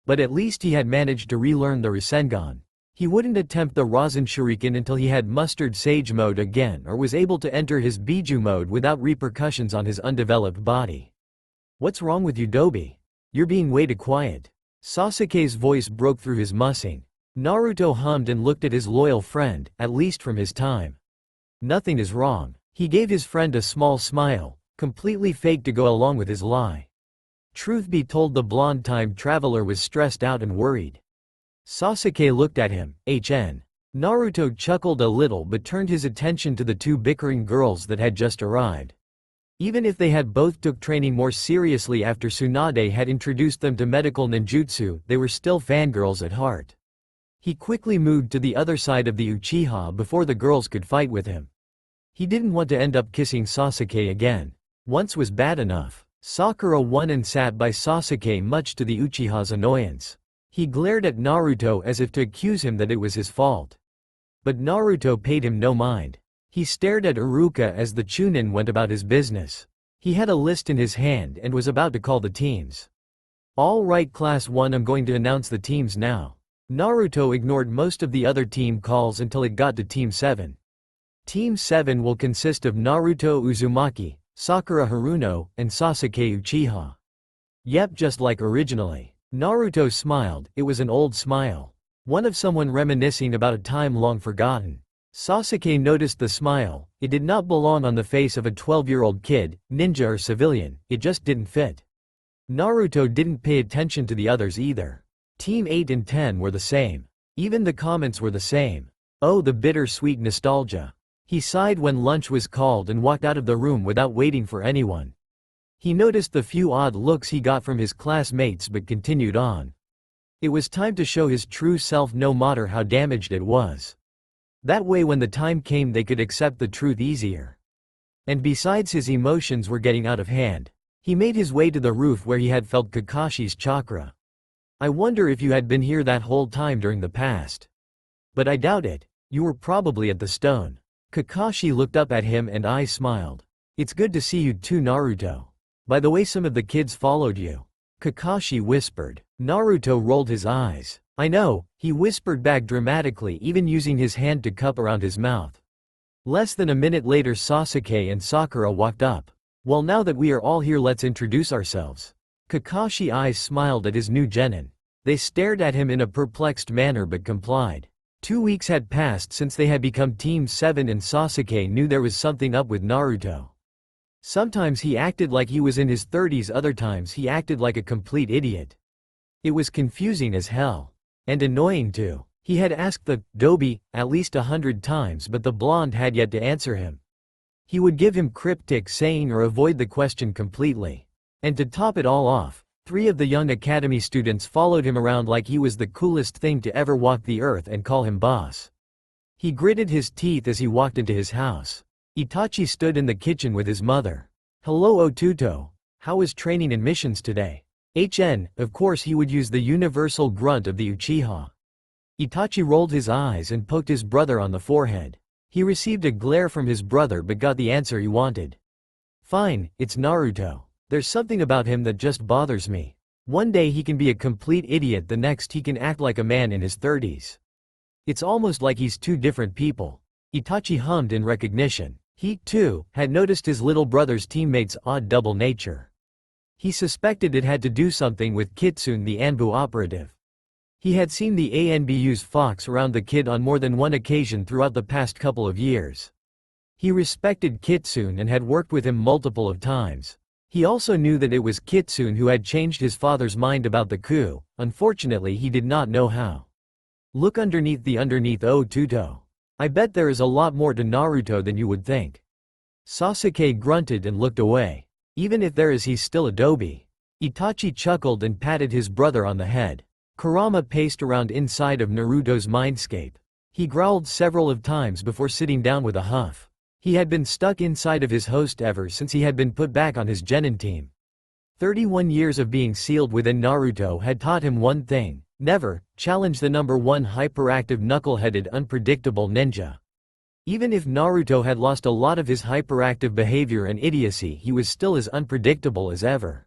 But at least he had managed to relearn the Rasengan. He wouldn't attempt the Rasen Shuriken until he had mustered Sage mode again or was able to enter his Biju mode without repercussions on his undeveloped body. What's wrong with you, Dobi? You're being way too quiet. Sasuke's voice broke through his mussing. Naruto hummed and looked at his loyal friend, at least from his time. Nothing is wrong. He gave his friend a small smile, completely fake to go along with his lie. Truth be told, the blonde time traveler was stressed out and worried. Sasuke looked at him. Naruto chuckled a little but turned his attention to the two bickering girls that had just arrived. Even if they had both took training more seriously after Tsunade had introduced them to medical ninjutsu, they were still fangirls at heart. He quickly moved to the other side of the Uchiha before the girls could fight with him. He didn't want to end up kissing Sasuke again. Once was bad enough. Sakura won and sat by Sasuke, much to the Uchiha's annoyance. He glared at Naruto as if to accuse him that it was his fault. But Naruto paid him no mind. He stared at Iruka as the Chunin went about his business. He had a list in his hand and was about to call the teams. All right, Class 1, I'm going to announce the teams now. Naruto ignored most of the other team calls until it got to Team 7. Team 7 will consist of Naruto Uzumaki, Sakura Haruno, and Sasuke Uchiha. Yep, just like originally. Naruto smiled. It was an old smile. One of someone reminiscing about a time long forgotten. Sasuke noticed the smile. It did not belong on the face of a 12-year-old kid, ninja or civilian, it just didn't fit. Naruto didn't pay attention to the others either. Team 8 and 10 were the same. Even the comments were the same. Oh, the bitter-sweet nostalgia. He sighed when lunch was called and walked out of the room without waiting for anyone. He noticed the few odd looks he got from his classmates but continued on. It was time to show his true self no matter how damaged it was. That way when the time came they could accept the truth easier. And besides his emotions were getting out of hand. He made his way to the roof where he had felt Kakashi's chakra. I wonder if you had been here that whole time during the past. But I doubt it. You were probably at the stone. Kakashi looked up at him and I smiled. It's good to see you too, Naruto. By the way, some of the kids followed you. Kakashi whispered. Naruto rolled his eyes. I know, he whispered back dramatically, even using his hand to cup around his mouth. Less than a minute later Sasuke and Sakura walked up. Well, now that we are all here, let's introduce ourselves. Kakashi's eyes smiled at his new genin. They stared at him in a perplexed manner but complied. 2 weeks had passed since they had become Team 7 and Sasuke knew there was something up with Naruto. Sometimes he acted like he was in his 30s, other times he acted like a complete idiot. It was confusing as hell. And annoying too. He had asked the Dobi at least 100 times but the blonde had yet to answer him. He would give him cryptic saying or avoid the question completely. And to top it all off, 3 of the young academy students followed him around like he was the coolest thing to ever walk the earth and call him boss. He gritted his teeth as he walked into his house. Itachi stood in the kitchen with his mother. Hello Otuto. How was training and missions today? Of course he would use the universal grunt of the Uchiha. Itachi rolled his eyes and poked his brother on the forehead. He received a glare from his brother but got the answer he wanted. Fine, it's Naruto. There's something about him that just bothers me. One day he can be a complete idiot, the next he can act like a man in his 30s. It's almost like he's two different people. Itachi hummed in recognition. He, too, had noticed his little brother's teammate's odd double nature. He suspected it had to do something with Kitsune, the Anbu operative. He had seen the ANB use Fox around the kid on more than one occasion throughout the past couple of years. He respected Kitsune and had worked with him multiple of times. He also knew that it was Kitsune who had changed his father's mind about the coup. Unfortunately he did not know how. Look underneath oh Tuto. I bet there is a lot more to Naruto than you would think. Sasuke grunted and looked away. Even if there is, he's still a dobi. Itachi chuckled and patted his brother on the head. Kurama paced around inside of Naruto's mindscape. He growled several of times before sitting down with a huff. He had been stuck inside of his host ever since he had been put back on his genin team. 31 years of being sealed within Naruto had taught him one thing: never challenge the number one hyperactive, knuckle-headed, unpredictable ninja. Even if Naruto had lost a lot of his hyperactive behavior and idiocy, he was still as unpredictable as ever.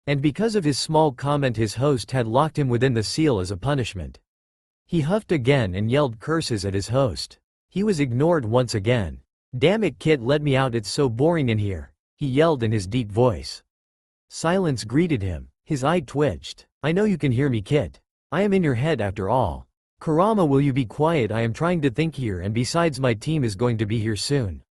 And because of his small comment, his host had locked him within the seal as a punishment. He huffed again and yelled curses at his host. He was ignored once again. Damn it, kid, let me out, it's so boring in here, he yelled in his deep voice. Silence greeted him. His eye twitched. I know you can hear me, kid. I am in your head after all. Kurama, will you be quiet? I am trying to think here, and besides my team is going to be here soon.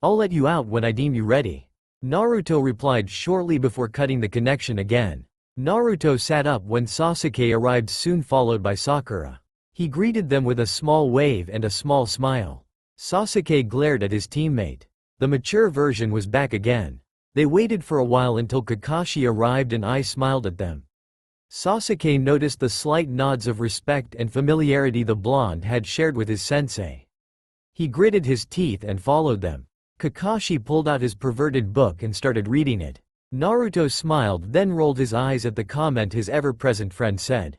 I'll let you out when I deem you ready. Naruto replied shortly before cutting the connection again. Naruto sat up when Sasuke arrived, soon followed by Sakura. He greeted them with a small wave and a small smile. Sasuke glared at his teammate. The mature version was back again. They waited for a while until Kakashi arrived and I smiled at them. Sasuke noticed the slight nods of respect and familiarity the blonde had shared with his sensei. He gritted his teeth and followed them. Kakashi pulled out his perverted book and started reading it. Naruto smiled, then rolled his eyes at the comment his ever-present friend said.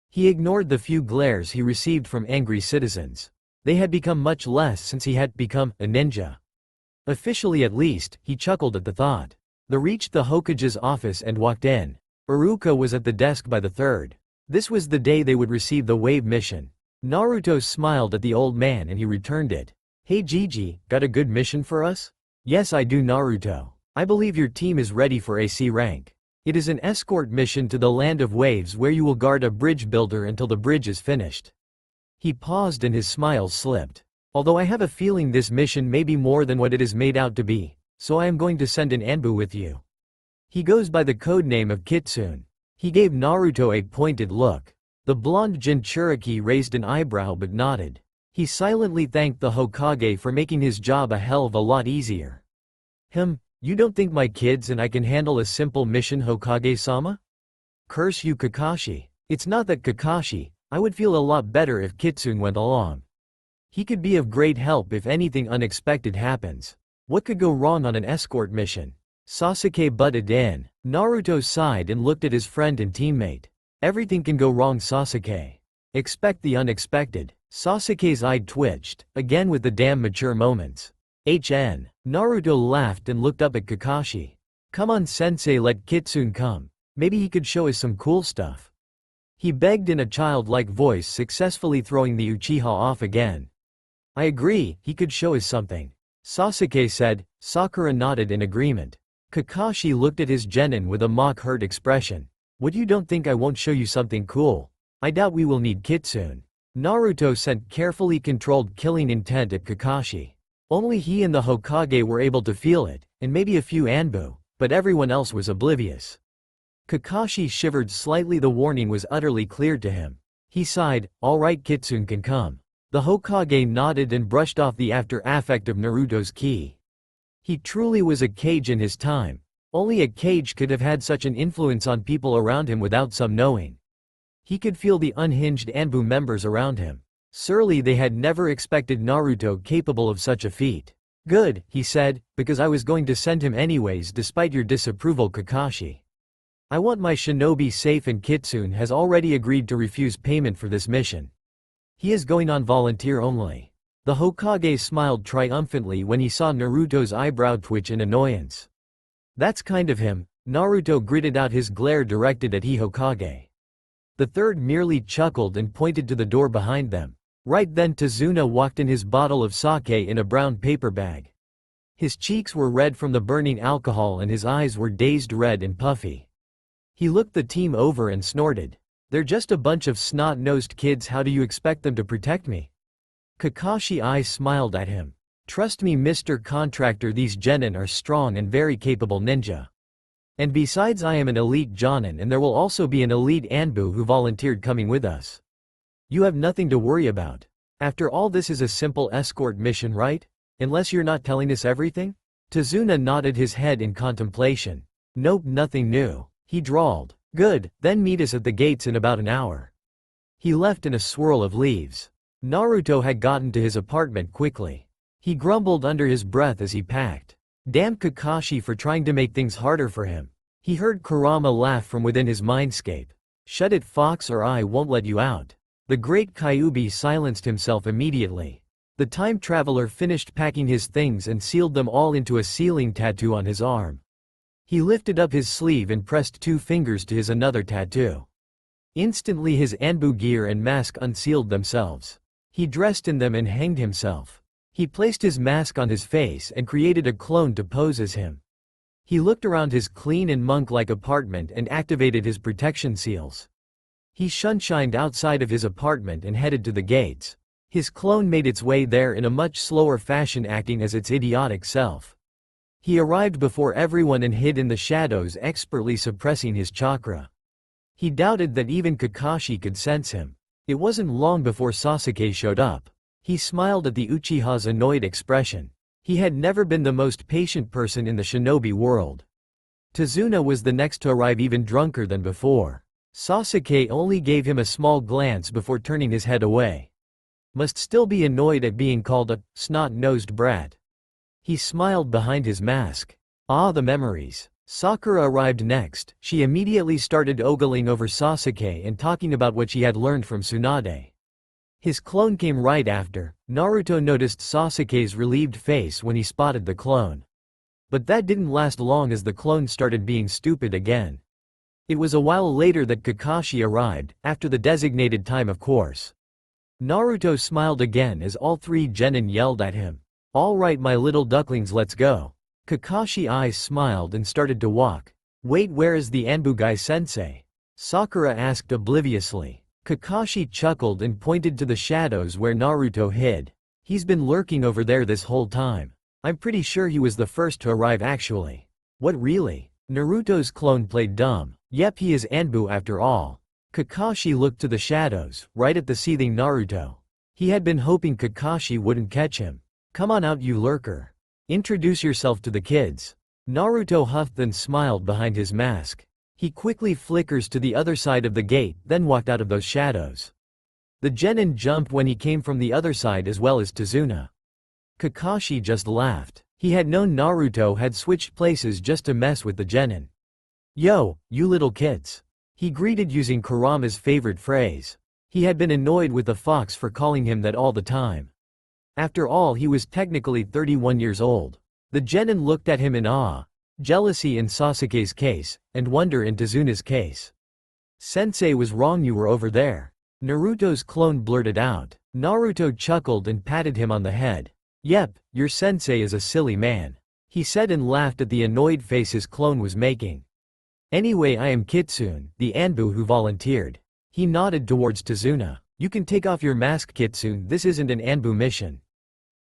He ignored the few glares he received from angry citizens. They had become much less since he had become a ninja. Officially at least, he chuckled at the thought. They reached the Hokage's office and walked in. Iruka was at the desk by the third. This was the day they would receive the wave mission. Naruto smiled at the old man and he returned it. Hey Gigi, got a good mission for us? Yes I do, Naruto. I believe your team is ready for AC rank. It is an escort mission to the Land of Waves where you will guard a bridge builder until the bridge is finished. He paused and his smile slipped. Although I have a feeling this mission may be more than what it is made out to be, so I am going to send an Anbu with you. He goes by the codename of Kitsune. He gave Naruto a pointed look. The blonde Jinchuriki raised an eyebrow but nodded. He silently thanked the Hokage for making his job a hell of a lot easier. You don't think my kids and I can handle a simple mission, Hokage-sama? Curse you, Kakashi. It's not that, Kakashi. I would feel a lot better if Kitsune went along. He could be of great help if anything unexpected happens. What could go wrong on an escort mission? Sasuke butted in. Naruto sighed and looked at his friend and teammate. Everything can go wrong, Sasuke. Expect the unexpected. Sasuke's eye twitched, again with the damn mature moments. Naruto laughed and looked up at Kakashi. Come on sensei, let Kitsune come. Maybe he could show us some cool stuff. He begged in a childlike voice, successfully throwing the Uchiha off again. I agree, he could show us something, Sasuke said. Sakura nodded in agreement. Kakashi looked at his genin with a mock-hurt expression. What, you don't think I won't show you something cool? I doubt we will need Kitsune. Naruto sent carefully controlled killing intent at Kakashi. Only he and the Hokage were able to feel it, and maybe a few Anbu, but everyone else was oblivious. Kakashi shivered slightly. The warning was utterly clear to him. He sighed. Alright, Kitsune can come. The Hokage nodded and brushed off the after-effect of Naruto's ki. He truly was a Kage in his time. Only a Kage could have had such an influence on people around him without some knowing. He could feel the unhinged Anbu members around him. Surely they had never expected Naruto capable of such a feat. Good, he said, because I was going to send him anyways despite your disapproval, Kakashi. I want my shinobi safe and Kitsune has already agreed to refuse payment for this mission. He is going on volunteer only. The Hokage smiled triumphantly when he saw Naruto's eyebrow twitch in annoyance. That's kind of him. Naruto gritted out his glare directed at Hokage. The third merely chuckled and pointed to the door behind them. Right then Tsunade walked in, his bottle of sake in a brown paper bag. His cheeks were red from the burning alcohol and his eyes were dazed red and puffy. He looked the team over and snorted. They're just a bunch of snot-nosed kids, how do you expect them to protect me? Kakashi eyes smiled at him. Trust me, Mr. Contractor, these genin are strong and very capable ninja. And besides, I am an elite jonin and there will also be an elite Anbu who volunteered coming with us. You have nothing to worry about. After all, this is a simple escort mission, right? Unless you're not telling us everything? Tsunade nodded his head in contemplation. Nope, nothing new. He drawled. Good, then meet us at the gates in about an hour. He left in a swirl of leaves. Naruto had gotten to his apartment quickly. He grumbled under his breath as he packed. Damn Kakashi for trying to make things harder for him. He heard Kurama laugh from within his mindscape. Shut it, fox, or I won't let you out. The great Kyuubi silenced himself immediately. The time traveler finished packing his things and sealed them all into a sealing tattoo on his arm. He lifted up his sleeve and pressed 2 fingers to his another tattoo. Instantly his Anbu gear and mask unsealed themselves. He dressed in them and hanged himself. He placed his mask on his face and created a clone to pose as him. He looked around his clean and monk-like apartment and activated his protection seals. He shunshined outside of his apartment and headed to the gates. His clone made its way there in a much slower fashion, acting as its idiotic self. He arrived before everyone and hid in the shadows, expertly suppressing his chakra. He doubted that even Kakashi could sense him. It wasn't long before Sasuke showed up. He smiled at the Uchiha's annoyed expression. He had never been the most patient person in the shinobi world. Tsunade was the next to arrive, even drunker than before. Sasuke only gave him a small glance before turning his head away. Must still be annoyed at being called a snot-nosed brat. He smiled behind his mask. Ah, the memories. Sakura arrived next. She immediately started ogling over Sasuke and talking about what she had learned from Tsunade. His clone came right after. Naruto noticed Sasuke's relieved face when he spotted the clone. But that didn't last long, as the clone started being stupid again. It was a while later that Kakashi arrived, after the designated time, of course. Naruto smiled again as all 3 genin yelled at him. All right, my little ducklings, let's go. Kakashi eyes smiled and started to walk. Wait, where is the Anbu guy sensei? Sakura asked obliviously. Kakashi chuckled and pointed to the shadows where Naruto hid. He's been lurking over there this whole time. I'm pretty sure he was the first to arrive actually. What really? Naruto's clone played dumb. Yep, he is Anbu after all. Kakashi looked to the shadows, right at the seething Naruto. He had been hoping Kakashi wouldn't catch him. Come on out, you lurker. Introduce yourself to the kids. Naruto huffed and smiled behind his mask. He quickly flickers to the other side of the gate, then walked out of those shadows. The genin jumped when he came from the other side as well as Tsunade. Kakashi just laughed. He had known Naruto had switched places just to mess with the genin. Yo, you little kids. He greeted using Kurama's favorite phrase. He had been annoyed with the fox for calling him that all the time. After all, he was technically 31 years old. The genin looked at him in awe. Jealousy in Sasuke's case, and wonder in Tsunade's case. Sensei was wrong, you were over there. Naruto's clone blurted out. Naruto chuckled and patted him on the head. Yep, your sensei is a silly man. He said and laughed at the annoyed face his clone was making. Anyway, I am Kitsune, the Anbu who volunteered. He nodded towards Tsunade. You can take off your mask, Kitsune, this isn't an Anbu mission.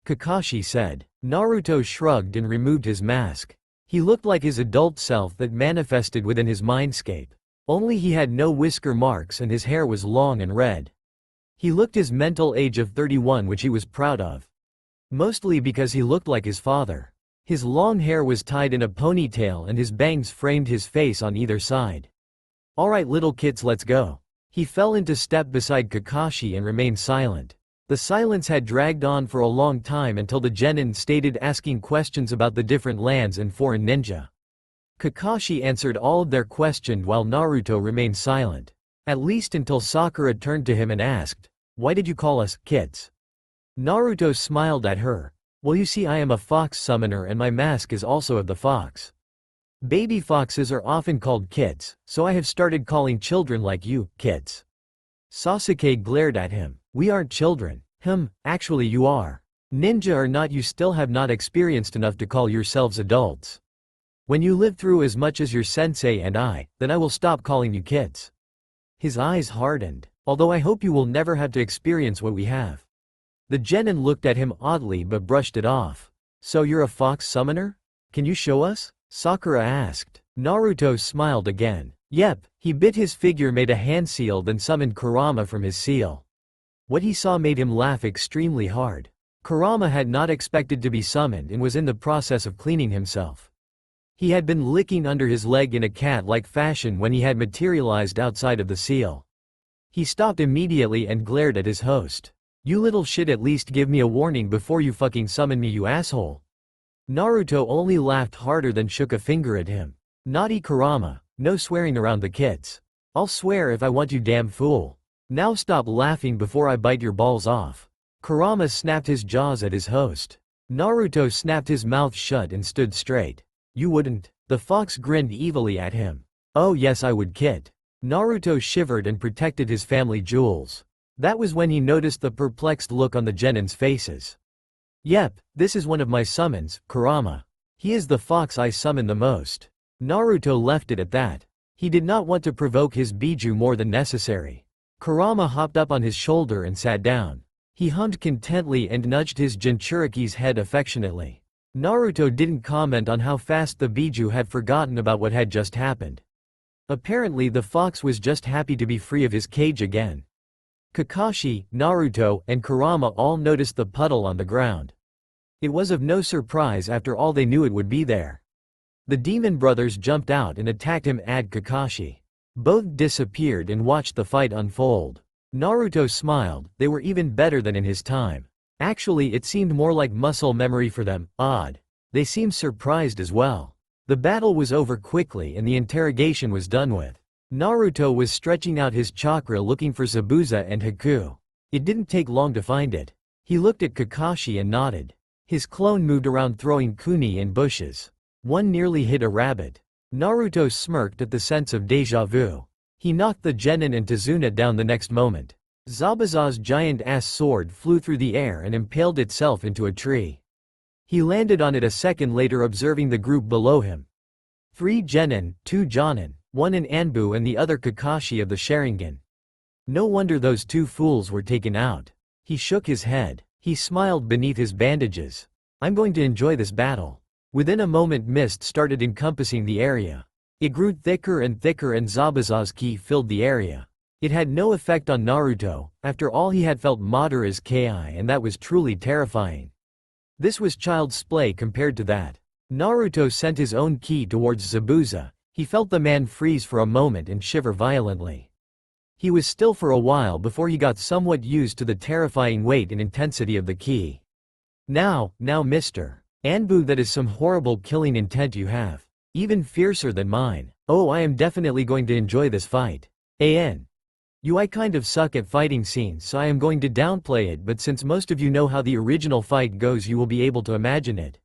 Kakashi said. Naruto shrugged and removed his mask. He looked like his adult self that manifested within his mindscape. Only he had no whisker marks and his hair was long and red. He looked his mental age of 31, which he was proud of. Mostly because he looked like his father. His long hair was tied in a ponytail and his bangs framed his face on either side. Alright little kids, let's go. He fell into step beside Kakashi and remained silent. The silence had dragged on for a long time until the genin started asking questions about the different lands and foreign ninja. Kakashi answered all of their questions while Naruto remained silent. At least until Sakura turned to him and asked, "Why did you call us kids?" Naruto smiled at her. "Well, you see, I am a fox summoner and my mask is also of the fox. Baby foxes are often called kids, so I have started calling children like you, kids." Sasuke glared at him. "We aren't children." Actually you are. Ninja or not, you still have not experienced enough to call yourselves adults. When you live through as much as your sensei and I, then I will stop calling you kids. His eyes hardened. Although I hope you will never have to experience what we have. The genin looked at him oddly but brushed it off. So you're a fox summoner? Can you show us? Sakura asked. Naruto smiled again. Yep, he bit his figure, made a hand seal, then summoned Kurama from his seal. What he saw made him laugh extremely hard. Kurama had not expected to be summoned and was in the process of cleaning himself. He had been licking under his leg in a cat-like fashion when he had materialized outside of the seal. He stopped immediately and glared at his host. You little shit, at least give me a warning before you fucking summon me, you asshole. Naruto only laughed harder than shook a finger at him. Naughty Kurama, no swearing around the kids. I'll swear if I want, you damn fool. Now stop laughing before I bite your balls off. Kurama snapped his jaws at his host. Naruto snapped his mouth shut and stood straight. You wouldn't? The fox grinned evilly at him. Oh yes, I would, kid. Naruto shivered and protected his family jewels. That was when he noticed the perplexed look on the genin's faces. Yep, this is one of my summons, Kurama. He is the fox I summon the most. Naruto left it at that. He did not want to provoke his Biju more than necessary. Kurama hopped up on his shoulder and sat down. He hummed contentedly and nudged his Jinchuriki's head affectionately. Naruto didn't comment on how fast the Biju had forgotten about what had just happened. Apparently the fox was just happy to be free of his cage again. Kakashi, Naruto, and Kurama all noticed the puddle on the ground. It was of no surprise after all, they knew it would be there. The demon brothers jumped out and attacked him and Kakashi. Both disappeared and watched the fight unfold. Naruto smiled, they were even better than in his time. Actually, it seemed more like muscle memory for them, odd. They seemed surprised as well. The battle was over quickly and the interrogation was done with. Naruto was stretching out his chakra looking for Zabuza and Haku. It didn't take long to find it. He looked at Kakashi and nodded. His clone moved around throwing kuni in bushes. One nearly hit a rabbit. Naruto smirked at the sense of deja vu. He knocked the genin and Tsunade down the next moment. Zabuza's giant-ass sword flew through the air and impaled itself into a tree. He landed on it a second later, observing the group below him. 3 genin, 2 jonin, one an Anbu and the other Kakashi of the Sharingan. No wonder those 2 fools were taken out. He shook his head. He smiled beneath his bandages. I'm going to enjoy this battle. Within a moment mist started encompassing the area. It grew thicker and Zabuza's ki filled the area. It had no effect on Naruto. After all, he had felt Madara's ki, and that was truly terrifying. This was child's play compared to that. Naruto sent his own ki towards Zabuza. He felt the man freeze for a moment and shiver violently. He was still for a while before he got somewhat used to the terrifying weight and intensity of the ki. Now, Mr. Anbu, that is some horrible killing intent you have. Even fiercer than mine. Oh, I am definitely going to enjoy this fight. I kind of suck at fighting scenes, so I am going to downplay it, but since most of you know how the original fight goes, you will be able to imagine it.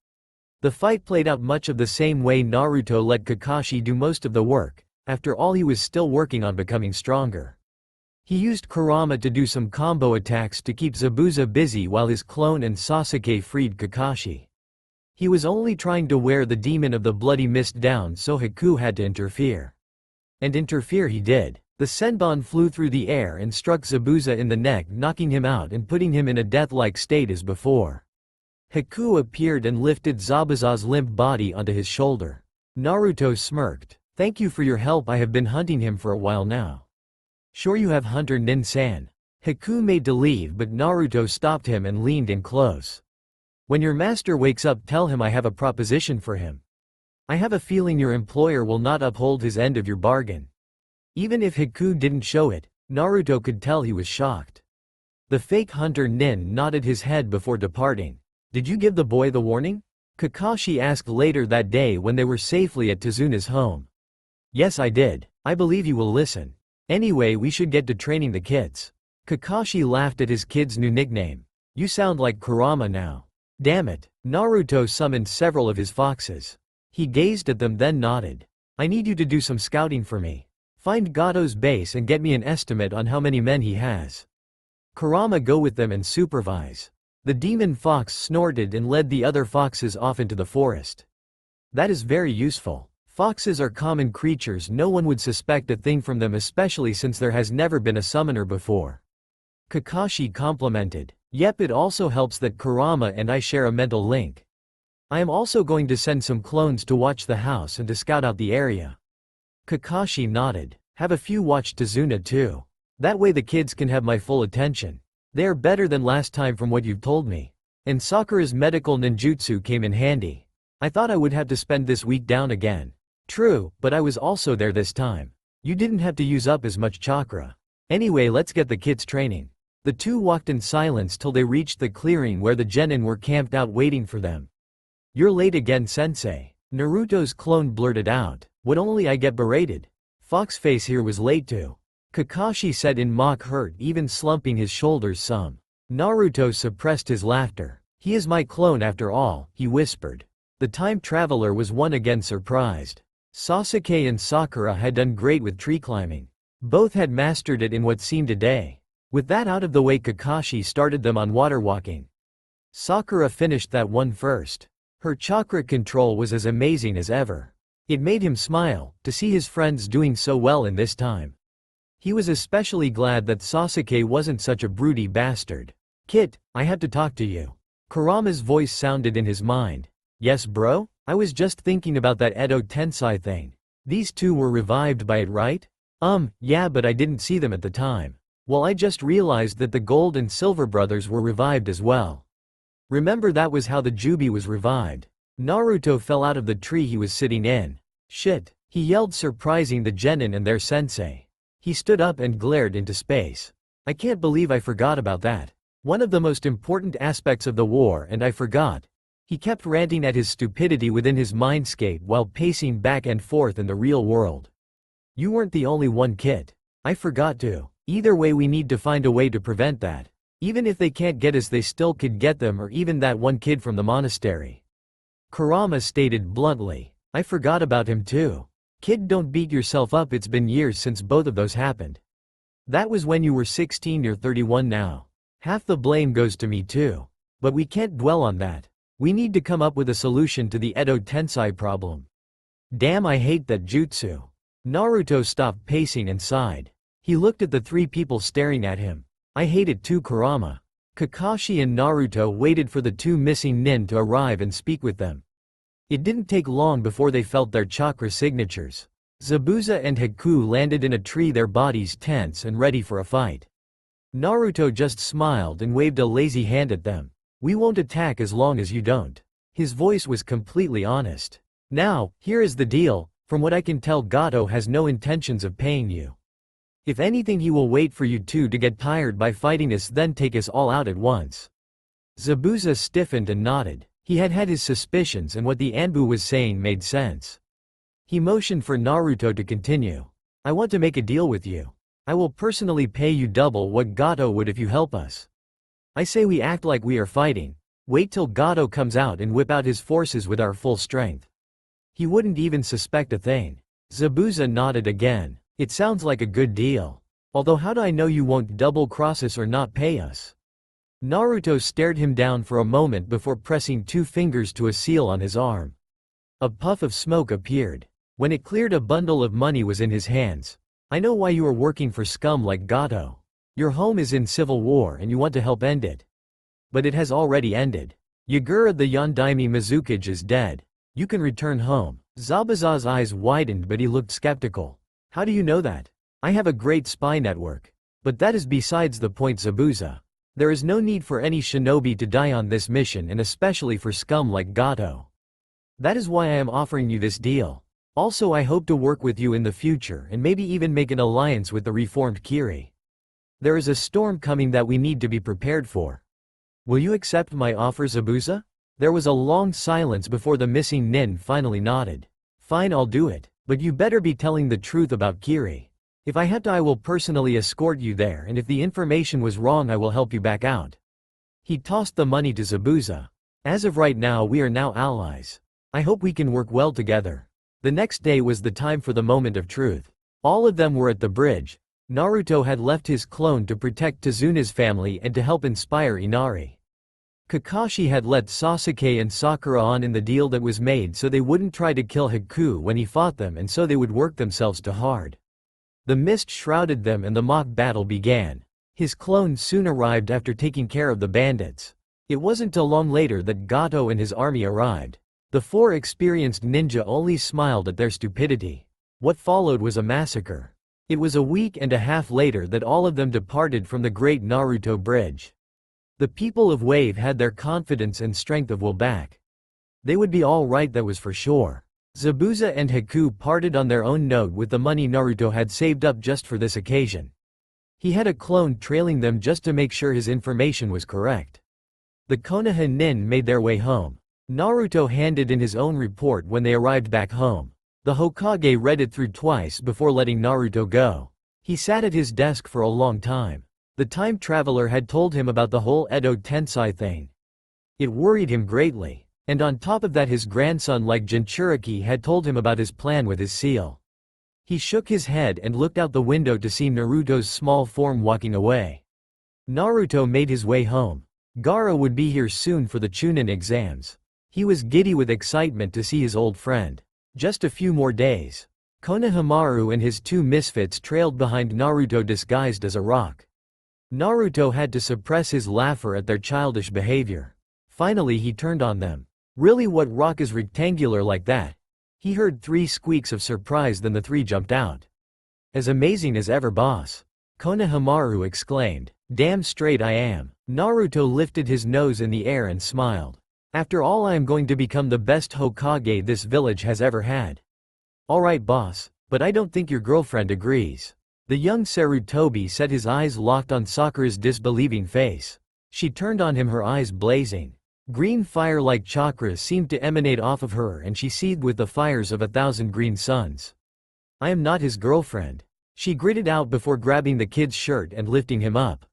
The fight played out much of the same way. Naruto let Kakashi do most of the work. After all, he was still working on becoming stronger. He used Kurama to do some combo attacks to keep Zabuza busy while his clone and Sasuke freed Kakashi. He was only trying to wear the demon of the bloody mist down, so Haku had to interfere. And interfere he did. The Senbon flew through the air and struck Zabuza in the neck, knocking him out and putting him in a death-like state as before. Haku appeared and lifted Zabuza's limp body onto his shoulder. Naruto smirked. Thank you for your help, I have been hunting him for a while now. Sure you have, Hunter Nin-san. Haku made to leave, but Naruto stopped him and leaned in close. When your master wakes up, tell him I have a proposition for him. I have a feeling your employer will not uphold his end of your bargain. Even if Haku didn't show it, Naruto could tell he was shocked. The fake Hunter Nin nodded his head before departing. Did you give the boy the warning? Kakashi asked later that day when they were safely at Tsunade's home. Yes, I did. I believe you will listen. Anyway, we should get to training the kids. Kakashi laughed at his kid's new nickname. You sound like Kurama now. Damn it. Naruto summoned several of his foxes. He gazed at them then nodded. I need you to do some scouting for me. Find Gato's base and get me an estimate on how many men he has. Kurama, go with them and supervise. The demon fox snorted and led the other foxes off into the forest. That is very useful. Foxes are common creatures, no one would suspect a thing from them, especially since there has never been a summoner before. Kakashi complimented. Yep, it also helps that Kurama and I share a mental link. I am also going to send some clones to watch the house and to scout out the area. Kakashi nodded. Have a few watch Tsunade too. That way the kids can have my full attention. They are better than last time from what you've told me. And Sakura's medical ninjutsu came in handy. I thought I would have to spend this week down again. True, but I was also there this time. You didn't have to use up as much chakra. Anyway, let's get the kids training. The two walked in silence till they reached the clearing where the genin were camped out waiting for them. You're late again, sensei. Naruto's clone blurted out. Would only I get berated. Foxface here was late too. Kakashi said in mock hurt, even slumping his shoulders some. Naruto suppressed his laughter. He is my clone after all, he whispered. The time traveler was one again surprised. Sasuke and Sakura had done great with tree climbing. Both had mastered it in what seemed a day. With that out of the way, Kakashi started them on water walking. Sakura finished that one first. Her chakra control was as amazing as ever. It made him smile, to see his friends doing so well in this time. He was especially glad that Sasuke wasn't such a broody bastard. Kit, I have to talk to you. Kurama's voice sounded in his mind. Yes bro? I was just thinking about that Edo Tensei thing. These two were revived by it, right? Yeah, but I didn't see them at the time. Well, I just realized that the Gold and Silver brothers were revived as well. Remember, that was how the Jubi was revived. Naruto fell out of the tree he was sitting in. Shit, he yelled, surprising the genin and their sensei. He stood up and glared into space. I can't believe I forgot about that. One of the most important aspects of the war, and I forgot. He kept ranting at his stupidity within his mindscape while pacing back and forth in the real world. You weren't the only one, Kit. I forgot too. Either way, we need to find a way to prevent that. Even if they can't get us, they still could get them, or even that one kid from the monastery. Kurama stated bluntly. I forgot about him too. Kid, don't beat yourself up, it's been years since both of those happened. That was when you were 16, you're 31 now. Half the blame goes to me too. But we can't dwell on that. We need to come up with a solution to the Edo Tensei problem. Damn, I hate that jutsu. Naruto stopped pacing and sighed. He looked at the three people staring at him. I hate it too, Kurama. Kakashi and Naruto waited for the two missing nin to arrive and speak with them. It didn't take long before they felt their chakra signatures. Zabuza and Haku landed in a tree, their bodies tense and ready for a fight. Naruto just smiled and waved a lazy hand at them. We won't attack as long as you don't. His voice was completely honest. Now, here is the deal. From what I can tell, Gato has no intentions of paying you. If anything, he will wait for you two to get tired by fighting us, then take us all out at once. Zabuza stiffened and nodded. He had had his suspicions, and what the Anbu was saying made sense. He motioned for Naruto to continue. I want to make a deal with you. I will personally pay you double what Gato would if you help us. I say we act like we are fighting. Wait till Gato comes out and whip out his forces with our full strength. He wouldn't even suspect a thing. Zabuza nodded again. It sounds like a good deal. Although how do I know you won't double-cross us or not pay us? Naruto stared him down for a moment before pressing two fingers to a seal on his arm. A puff of smoke appeared. When it cleared, a bundle of money was in his hands. I know why you are working for scum like Gato. Your home is in civil war and you want to help end it. But it has already ended. Yagura the Yondaime Mizukage is dead. You can return home. Zabuza's eyes widened, but he looked skeptical. How do you know that? I have a great spy network. But that is besides the point, Zabuza. There is no need for any shinobi to die on this mission, and especially for scum like Gato. That is why I am offering you this deal. Also, I hope to work with you in the future and maybe even make an alliance with the reformed Kiri. There is a storm coming that we need to be prepared for. Will you accept my offer, Zabuza? There was a long silence before the missing nin finally nodded. Fine, I'll do it. But you better be telling the truth about Kiri. If I have to, I will personally escort you there, and if the information was wrong, I will help you back out. He tossed the money to Zabuza. As of right now, we are now allies. I hope we can work well together. The next day was the time for the moment of truth. All of them were at the bridge. Naruto had left his clone to protect Tsunade's family and to help inspire Inari. Kakashi had let Sasuke and Sakura on in the deal that was made so they wouldn't try to kill Haku when he fought them, and so they would work themselves too hard. The mist shrouded them and the mock battle began. His clone soon arrived after taking care of the bandits. It wasn't too long later that Gato and his army arrived. The four experienced ninja only smiled at their stupidity. What followed was a massacre. It was a week and a half later that all of them departed from the Great Naruto Bridge. The people of Wave had their confidence and strength of will back. They would be all right, that was for sure. Zabuza and Haku parted on their own note with the money Naruto had saved up just for this occasion. He had a clone trailing them just to make sure his information was correct. The Konoha nin made their way home. Naruto handed in his own report when they arrived back home. The Hokage read it through twice before letting Naruto go. He sat at his desk for a long time. The time traveler had told him about the whole Edo Tensei thing. It worried him greatly. And on top of that, his grandson like Jinchuriki had told him about his plan with his seal. He shook his head and looked out the window to see Naruto's small form walking away. Naruto made his way home. Gaara would be here soon for the Chunin exams. He was giddy with excitement to see his old friend. Just a few more days. Konohamaru and his two misfits trailed behind Naruto disguised as a rock. Naruto had to suppress his laughter at their childish behavior. Finally he turned on them. Really, what rock is rectangular like that? He heard three squeaks of surprise, then the three jumped out. As amazing as ever, boss. Konohamaru exclaimed. Damn straight I am. Naruto lifted his nose in the air and smiled. After all, I am going to become the best Hokage this village has ever had. Alright boss, but I don't think your girlfriend agrees. The young Sarutobi said, his eyes locked on Sakura's disbelieving face. She turned on him, her eyes blazing. Green fire-like chakra seemed to emanate off of her, and she seethed with the fires of 1,000 green suns. I am not his girlfriend. She gritted out before grabbing the kid's shirt and lifting him up.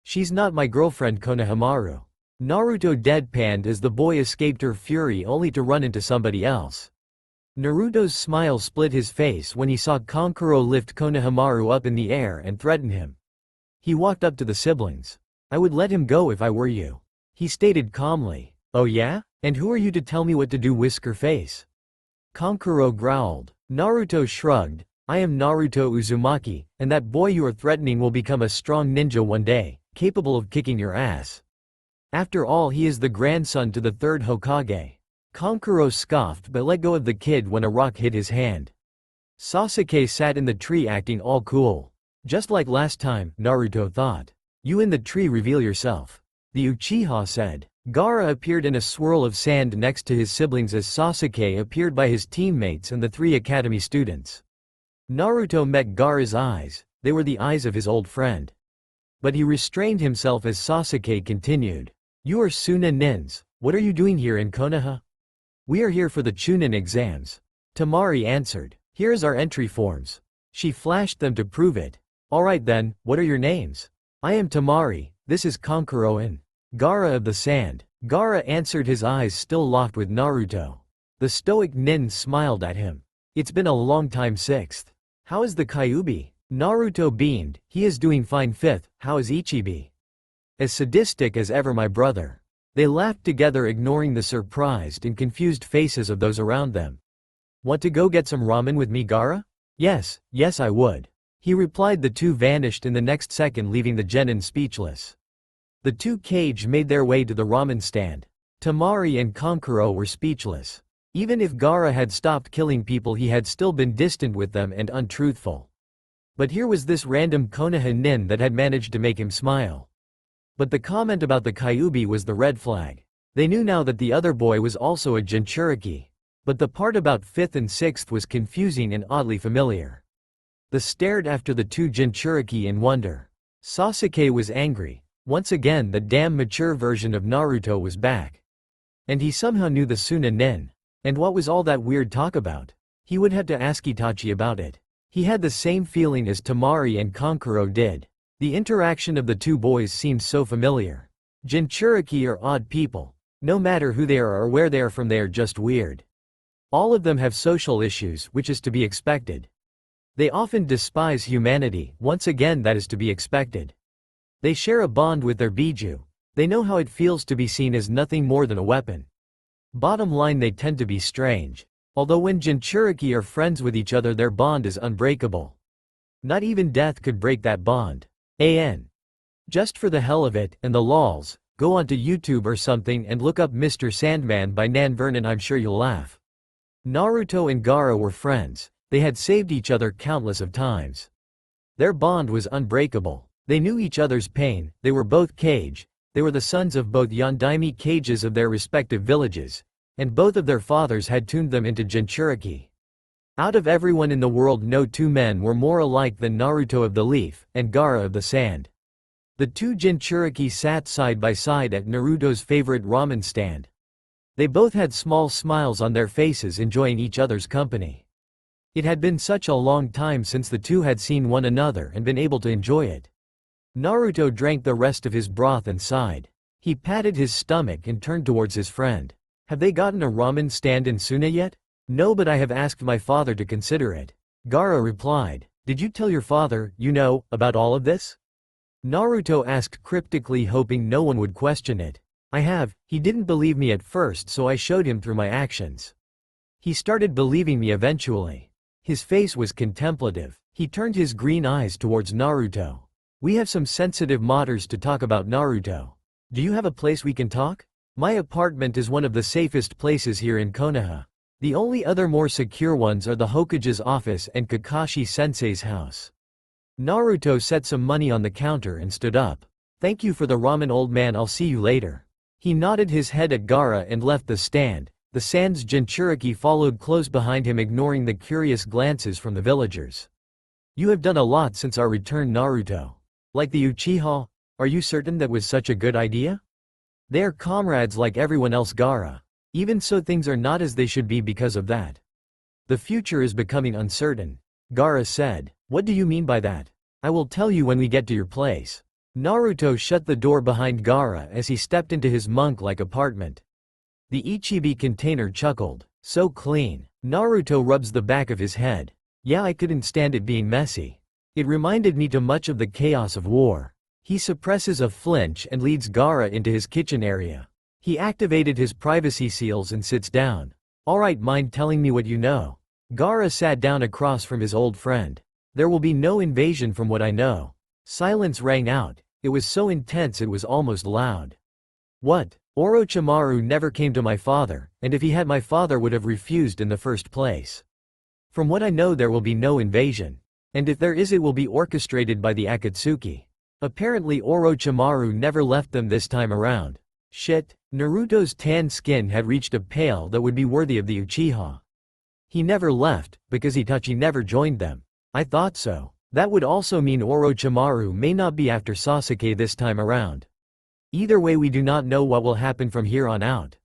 She's not my girlfriend, Konohamaru. Naruto deadpanned as the boy escaped her fury only to run into somebody else. Naruto's smile split his face when he saw Kankuro lift Konohamaru up in the air and threaten him. He walked up to the siblings. I would let him go if I were you. He stated calmly. Oh yeah? And who are you to tell me what to do, Whisker Face? Kankuro growled. Naruto shrugged. I am Naruto Uzumaki, and that boy you are threatening will become a strong ninja one day, capable of kicking your ass. After all, he is the grandson to the third Hokage. Kankuro scoffed but let go of the kid when a rock hit his hand. Sasuke sat in the tree acting all cool. Just like last time, Naruto thought. You in the tree, reveal yourself. The Uchiha said. Gaara appeared in a swirl of sand next to his siblings as Sasuke appeared by his teammates and the 3 academy students. Naruto met Gaara's eyes. They were the eyes of his old friend. But he restrained himself as Sasuke continued. You are Tsunade. What are you doing here in Konoha? We are here for the Chunin exams. Temari answered. Here is our entry forms. She flashed them to prove it. Alright then, what are your names? I am Temari, this is Kankuro and Gaara of the Sand. Gaara answered, his eyes still locked with Naruto. The stoic nin smiled at him. It's been a long time. 6th. How is the Kyuubi? Naruto beamed. He is doing fine. 5th. How is Ichibi? As sadistic as ever, my brother. They laughed together, ignoring the surprised and confused faces of those around them. Want to go get some ramen with me, Gaara? Yes, I would. He replied. The two vanished in the next second, leaving the genin speechless. The 2 Kage made their way to the ramen stand. Temari and Kankuro were speechless. Even if Gaara had stopped killing people, he had still been distant with them and untruthful. But here was this random Konoha nin that had managed to make him smile. But the comment about the Kyuubi was the red flag. They knew now that the other boy was also a Jinchuriki. But the part about 5th and 6th was confusing and oddly familiar. They stared after the 2 Jinchuriki in wonder. Sasuke was angry. Once again, the damn mature version of Naruto was back. And he somehow knew the Tsunade. And what was all that weird talk about? He would have to ask Itachi about it. He had the same feeling as Temari and Kankuro did. The interaction of the 2 boys seemed so familiar. Jinchuriki are odd people. No matter who they are or where they are from, they are just weird. All of them have social issues, which is to be expected. They often despise humanity, once again that is to be expected. They share a bond with their Biju. They know how it feels to be seen as nothing more than a weapon. Bottom line, they tend to be strange. Although when Jinchuriki are friends with each other, their bond is unbreakable. Not even death could break that bond. Just for the hell of it, and the lols, go onto YouTube or something and look up Mr. Sandman by Nan Vernon, I'm sure you'll laugh. Naruto and Gaara were friends. They had saved each other countless of times. Their bond was unbreakable. They knew each other's pain. They were both Kage. They were the sons of both Yondaime Kages of their respective villages, and both of their fathers had tuned them into Jinchuriki. Out of everyone in the world, no 2 men were more alike than Naruto of the Leaf and Gaara of the Sand. The 2 Jinchuriki sat side by side at Naruto's favorite ramen stand. They both had small smiles on their faces, enjoying each other's company. It had been such a long time since the 2 had seen one another and been able to enjoy it. Naruto drank the rest of his broth and sighed. He patted his stomach and turned towards his friend. Have they gotten a ramen stand in Suna yet? No, but I have asked my father to consider it. Gaara replied. Did you tell your father, about all of this? Naruto asked cryptically, hoping no one would question it. I have. He didn't believe me at first, so I showed him through my actions. He started believing me eventually. His face was contemplative. He turned his green eyes towards Naruto. We have some sensitive matters to talk about, Naruto. Do you have a place we can talk? My apartment is one of the safest places here in Konoha. The only other more secure ones are the Hokage's office and Kakashi sensei's house. Naruto set some money on the counter and stood up. Thank you for the ramen, old man, I'll see you later. He nodded his head at Gaara and left the stand. The Sand's Jinchuriki followed close behind him, ignoring the curious glances from the villagers. You have done a lot since our return, Naruto. Like the Uchiha? Are you certain that was such a good idea? They are comrades like everyone else, Gaara. Even so, things are not as they should be because of that. The future is becoming uncertain. Gaara said. What do you mean by that? I will tell you when we get to your place. Naruto shut the door behind Gaara as he stepped into his monk-like apartment. The Ichibi container chuckled. So clean. Naruto rubs the back of his head. Yeah, I couldn't stand it being messy. It reminded me too much of the chaos of war. He suppresses a flinch and leads Gaara into his kitchen area. He activated his privacy seals and sits down. Alright, mind telling me what you know? Gaara sat down across from his old friend. There will be no invasion from what I know. Silence rang out. It was so intense it was almost loud. What? Orochimaru never came to my father, and if he had, my father would have refused in the first place. From what I know, there will be no invasion. And if there is, it will be orchestrated by the Akatsuki. Apparently Orochimaru never left them this time around. Shit, Naruto's tan skin had reached a pale that would be worthy of the Uchiha. He never left, because Itachi never joined them. I thought so. That would also mean Orochimaru may not be after Sasuke this time around. Either way, we do not know what will happen from here on out.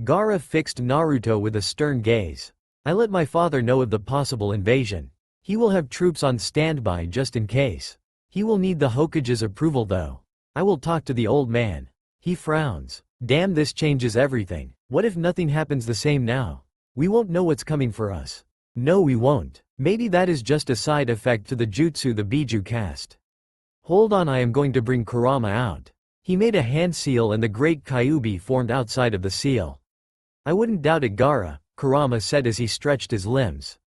Gaara fixed Naruto with a stern gaze. I let my father know of the possible invasion. He will have troops on standby just in case. He will need the Hokage's approval though. I will talk to the old man. He frowns. Damn, this changes everything. What if nothing happens the same now? We won't know what's coming for us. No, we won't. Maybe that is just a side effect to the jutsu the Biju cast. Hold on, I am going to bring Kurama out. He made a hand seal and the great Kyuubi formed outside of the seal. I wouldn't doubt it, Gaara, Kurama said as he stretched his limbs.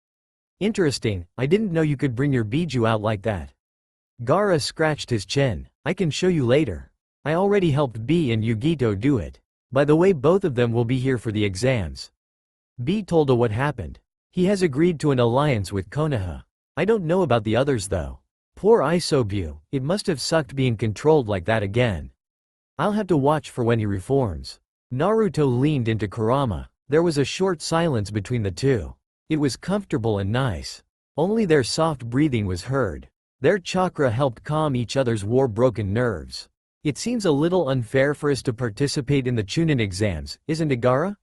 Interesting, I didn't know you could bring your Biju out like that. Gaara scratched his chin. I can show you later. I already helped B and Yugito do it. By the way, both of them will be here for the exams. B told A what happened. He has agreed to an alliance with Konoha. I don't know about the others though. Poor Isobu, it must have sucked being controlled like that again. I'll have to watch for when he reforms. Naruto leaned into Kurama. There was a short silence between the two. It was comfortable and nice. Only their soft breathing was heard. Their chakra helped calm each other's war-broken nerves. It seems a little unfair for us to participate in the Chunin exams, isn't it, Gaara?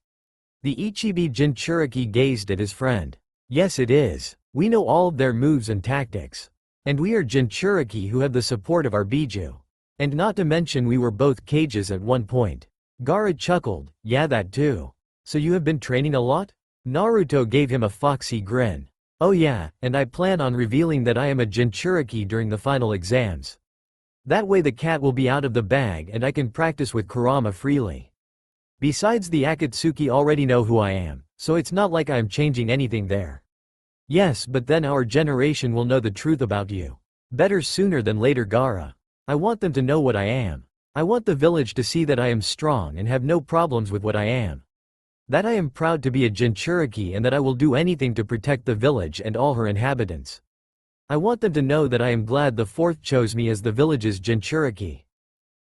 The Ichibi Jinchuriki gazed at his friend. Yes, it is. We know all of their moves and tactics. And we are Jinchuriki who have the support of our Biju. And not to mention we were both Kages at one point. Gaara chuckled. Yeah, that too. So you have been training a lot? Naruto gave him a foxy grin. Oh yeah, and I plan on revealing that I am a Jinchuriki during the final exams. That way the cat will be out of the bag and I can practice with Kurama freely. Besides, the Akatsuki already know who I am, so it's not like I am changing anything there. Yes, but then our generation will know the truth about you. Better sooner than later, Gaara. I want them to know what I am. I want the village to see that I am strong and have no problems with what I am. That I am proud to be a Jinchuriki and that I will do anything to protect the village and all her inhabitants. I want them to know that I am glad the fourth chose me as the village's Jinchuriki.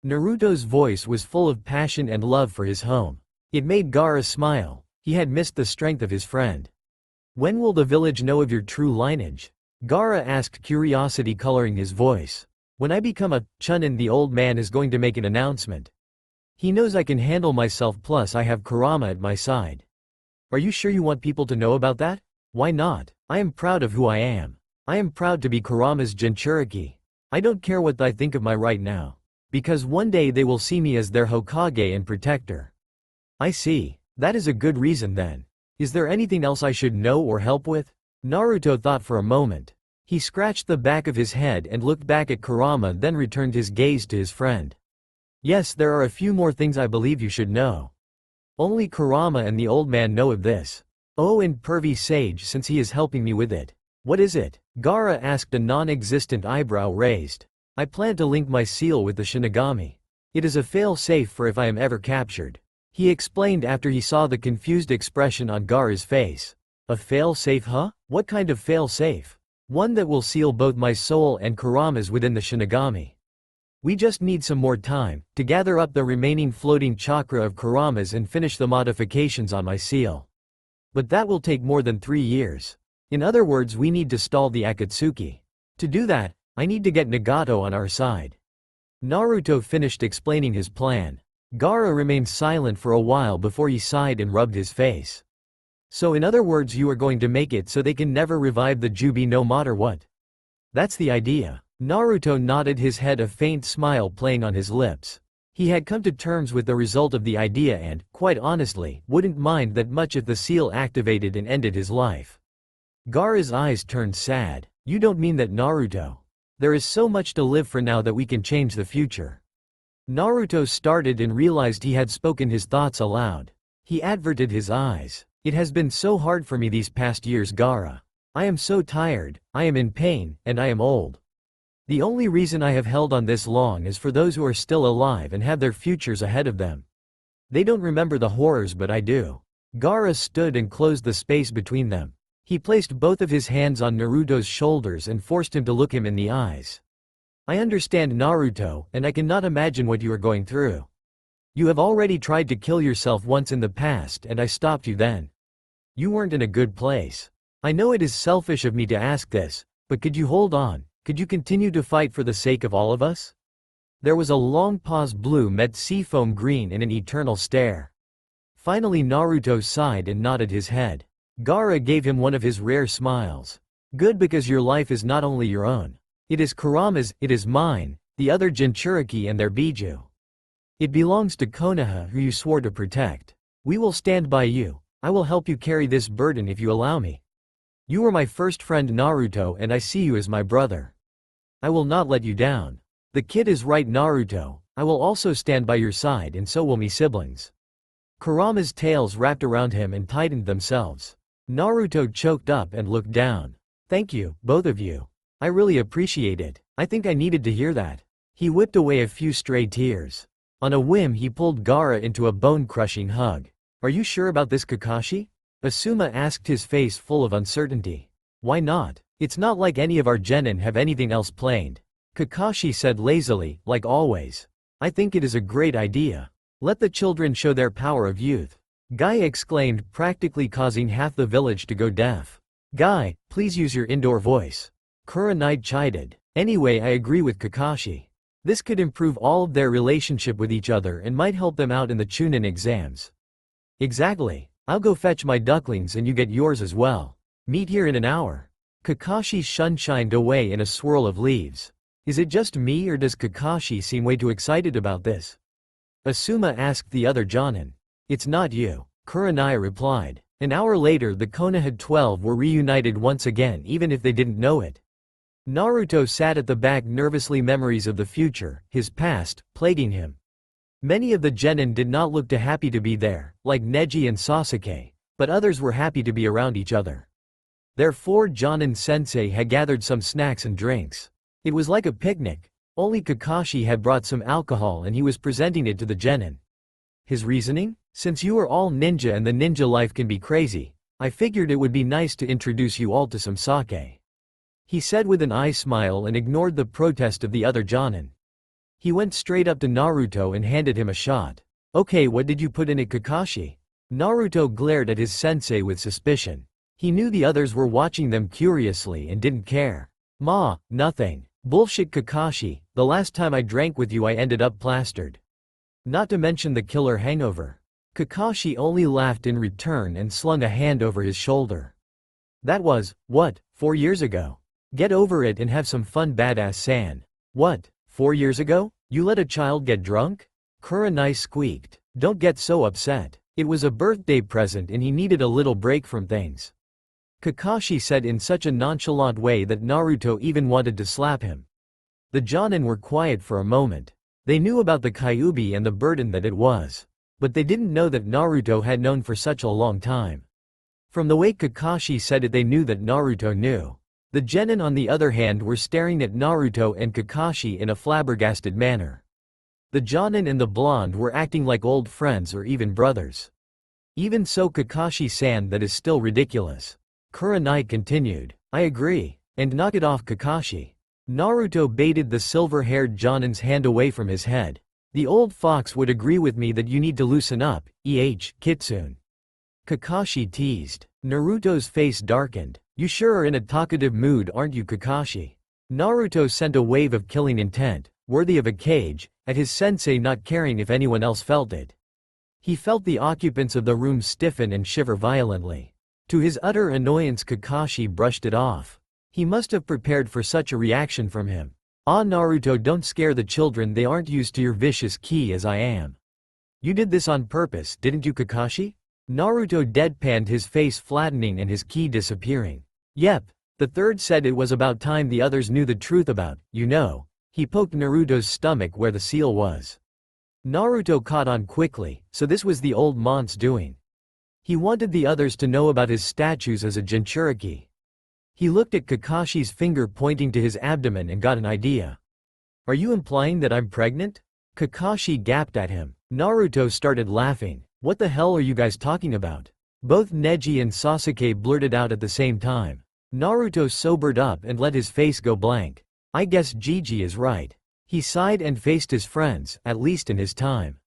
Naruto's voice was full of passion and love for his home. It made Gaara smile. He had missed the strength of his friend. When will the village know of your true lineage? Gaara asked, curiosity coloring his voice. When I become a Chunin, the old man is going to make an announcement. He knows I can handle myself, plus I have Kurama at my side. Are you sure you want people to know about that? Why not? I am proud of who I am. I am proud to be Kurama's Jinchuriki. I don't care what they think of my right now. Because one day they will see me as their Hokage and protector. I see. That is a good reason then. Is there anything else I should know or help with? Naruto thought for a moment. He scratched the back of his head and looked back at Kurama, then returned his gaze to his friend. Yes, there are a few more things I believe you should know. Only Kurama and the old man know of this. Oh, and Pervy Sage, since he is helping me with it. What is it? Gaara asked, a non-existent eyebrow raised. I plan to link my seal with the Shinigami. It is a fail-safe for if I am ever captured. He explained after he saw the confused expression on Gaara's face. A fail-safe, huh? What kind of fail-safe? One that will seal both my soul and Kurama's within the Shinigami. We just need some more time to gather up the remaining floating chakra of Kurama's and finish the modifications on my seal. But that will take more than 3 years. In other words, we need to stall the Akatsuki. To do that, I need to get Nagato on our side. Naruto finished explaining his plan. Gaara remained silent for a while before he sighed and rubbed his face. So in other words, you are going to make it so they can never revive the Jubi no matter what? That's the idea. Naruto nodded his head, a faint smile playing on his lips. He had come to terms with the result of the idea and, quite honestly, wouldn't mind that much if the seal activated and ended his life. Gaara's eyes turned sad. You don't mean that, Naruto? There is so much to live for now that we can change the future. Naruto started and realized he had spoken his thoughts aloud. He averted his eyes. It has been so hard for me these past years, Gaara. I am so tired, I am in pain, and I am old. The only reason I have held on this long is for those who are still alive and have their futures ahead of them. They don't remember the horrors, but I do. Gaara stood and closed the space between them. He placed both of his hands on Naruto's shoulders and forced him to look him in the eyes. I understand, Naruto, and I cannot imagine what you are going through. You have already tried to kill yourself once in the past and I stopped you then. You weren't in a good place. I know it is selfish of me to ask this, but could you hold on? Could you continue to fight for the sake of all of us? There was a long pause. Blue met seafoam green in an eternal stare. Finally Naruto sighed and nodded his head. Gaara gave him one of his rare smiles. Good, because your life is not only your own. It is Kurama's, it is mine, the other Jinchuriki and their Biju. It belongs to Konoha, who you swore to protect. We will stand by you. I will help you carry this burden if you allow me. You were my first friend, Naruto, and I see you as my brother. I will not let you down. The kid is right, Naruto. I will also stand by your side, and so will me siblings. Kurama's tails wrapped around him and tightened themselves. Naruto choked up and looked down. Thank you, both of you. I really appreciate it. I think I needed to hear that. He whipped away a few stray tears. On a whim he pulled Gaara into a bone-crushing hug. Are you sure about this, Kakashi? Asuma asked, his face full of uncertainty. Why not? It's not like any of our genin have anything else planned. Kakashi said lazily, like always. I think it is a great idea. Let the children show their power of youth. Guy exclaimed, practically causing half the village to go deaf. Guy, please use your indoor voice. Kurenai chided. Anyway, I agree with Kakashi. This could improve all of their relationship with each other and might help them out in the Chunin exams. Exactly. I'll go fetch my ducklings and you get yours as well. Meet here in an hour. Kakashi shunshined away in a swirl of leaves. Is it just me, or does Kakashi seem way too excited about this? Asuma asked the other Jonin. It's not you, Kurenai replied. An hour later the Konoha 12 were reunited once again, even if they didn't know it. Naruto sat at the back, nervously, memories of the future, his past, plaguing him. Many of the genin did not look too happy to be there, like Neji and Sasuke, but others were happy to be around each other. Their 4 Jonin sensei had gathered some snacks and drinks. It was like a picnic, only Kakashi had brought some alcohol and he was presenting it to the genin. His reasoning? Since you are all ninja and the ninja life can be crazy, I figured it would be nice to introduce you all to some sake. He said with an eye smile and ignored the protest of the other Jonin. He went straight up to Naruto and handed him a shot. Okay, what did you put in it, Kakashi? Naruto glared at his sensei with suspicion. He knew the others were watching them curiously and didn't care. Ma, nothing. Bullshit, Kakashi, the last time I drank with you I ended up plastered. Not to mention the killer hangover. Kakashi only laughed in return and slung a hand over his shoulder. That was, what, 4 years ago? Get over it and have some fun, badass san. What, 4 years ago? You let a child get drunk? Kurenai squeaked. Don't get so upset. It was a birthday present and he needed a little break from things. Kakashi said in such a nonchalant way that Naruto even wanted to slap him. The Jonin were quiet for a moment. They knew about the Kyuubi and the burden that it was. But they didn't know that Naruto had known for such a long time. From the way Kakashi said it, they knew that Naruto knew. The genin on the other hand were staring at Naruto and Kakashi in a flabbergasted manner. The Jonin and the blonde were acting like old friends or even brothers. Even so, Kakashi-san, that is still ridiculous. Kurenai continued. I agree. And knock it off, Kakashi. Naruto baited the silver-haired Jonin's hand away from his head. The old fox would agree with me that you need to loosen up, Kitsune. Kakashi teased. Naruto's face darkened. You sure are in a talkative mood, aren't you, Kakashi? Naruto sent a wave of killing intent, worthy of a cage, at his sensei, not caring if anyone else felt it. He felt the occupants of the room stiffen and shiver violently. To his utter annoyance, Kakashi brushed it off. He must have prepared for such a reaction from him. Ah, Naruto, don't scare the children, they aren't used to your vicious ki as I am. You did this on purpose, didn't you, Kakashi? Naruto deadpanned, his face flattening and his ki disappearing. Yep. The third said it was about time the others knew the truth about, you know. He poked Naruto's stomach where the seal was. Naruto caught on quickly, so this was the old mont's doing. He wanted the others to know about his statues as a Jinchuriki. He looked at Kakashi's finger pointing to his abdomen and got an idea. Are you implying that I'm pregnant? Kakashi gaped at him. Naruto started laughing. What the hell are you guys talking about? Both Neji and Sasuke blurted out at the same time. Naruto sobered up and let his face go blank. I guess Gigi is right. He sighed and faced his friends, at least in his time.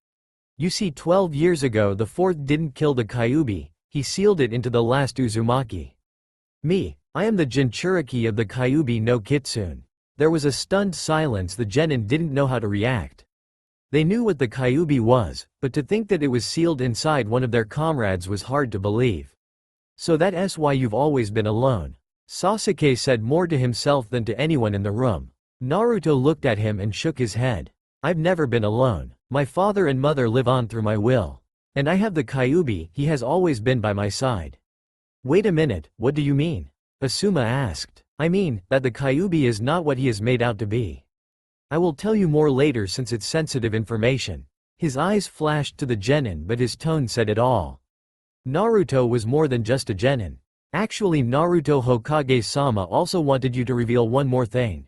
You see, 12 years ago the fourth didn't kill the Kyuubi, he sealed it into the last Uzumaki. Me, I am the Jinchuriki of the Kyuubi no Kitsune. There was a stunned silence. The genin didn't know how to react. They knew what the Kyuubi was, but to think that it was sealed inside one of their comrades was hard to believe. So that's why you've always been alone. Sasuke said more to himself than to anyone in the room. Naruto looked at him and shook his head. I've never been alone. My father and mother live on through my will. And I have the Kyuubi, he has always been by my side. Wait a minute, what do you mean? Asuma asked. I mean, that the Kyuubi is not what he is made out to be. I will tell you more later since it's sensitive information. His eyes flashed to the genin but his tone said it all. Naruto was more than just a genin. Actually, Naruto Hokage-sama also wanted you to reveal one more thing.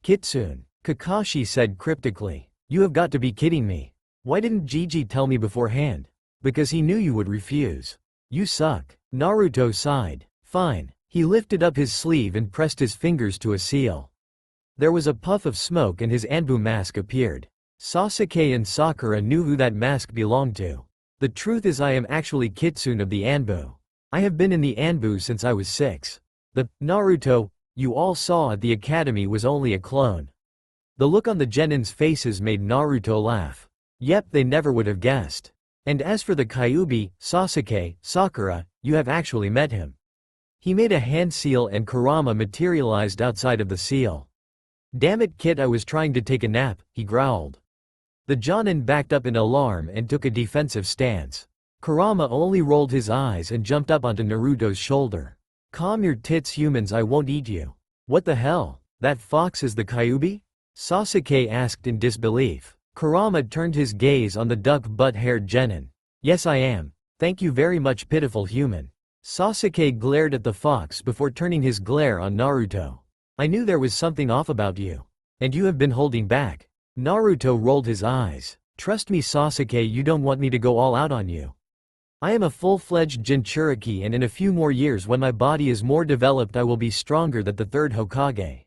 Kitsune, Kakashi said cryptically. You have got to be kidding me. Why didn't Gigi tell me beforehand? Because he knew you would refuse. You suck. Naruto sighed. Fine. He lifted up his sleeve and pressed his fingers to a seal. There was a puff of smoke and his Anbu mask appeared. Sasuke and Sakura knew who that mask belonged to. The truth is I am actually Kitsune of the Anbu. I have been in the Anbu since I was 6. The Naruto you all saw at the academy was only a clone. The look on the genin's faces made Naruto laugh. Yep, they never would have guessed. And as for the Kyuubi, Sasuke, Sakura, you have actually met him. He made a hand seal and Kurama materialized outside of the seal. Damn it kid, I was trying to take a nap, he growled. The Jonin backed up in alarm and took a defensive stance. Kurama only rolled his eyes and jumped up onto Naruto's shoulder. Calm your tits humans, I won't eat you. What the hell? That fox is the Kyuubi? Sasuke asked in disbelief. Kurama turned his gaze on the duck butt-haired genin. Yes I am. Thank you very much pitiful human. Sasuke glared at the fox before turning his glare on Naruto. I knew there was something off about you. And you have been holding back. Naruto rolled his eyes. Trust me Sasuke, you don't want me to go all out on you. I am a full-fledged Jinchuriki and in a few more years when my body is more developed I will be stronger than the third Hokage.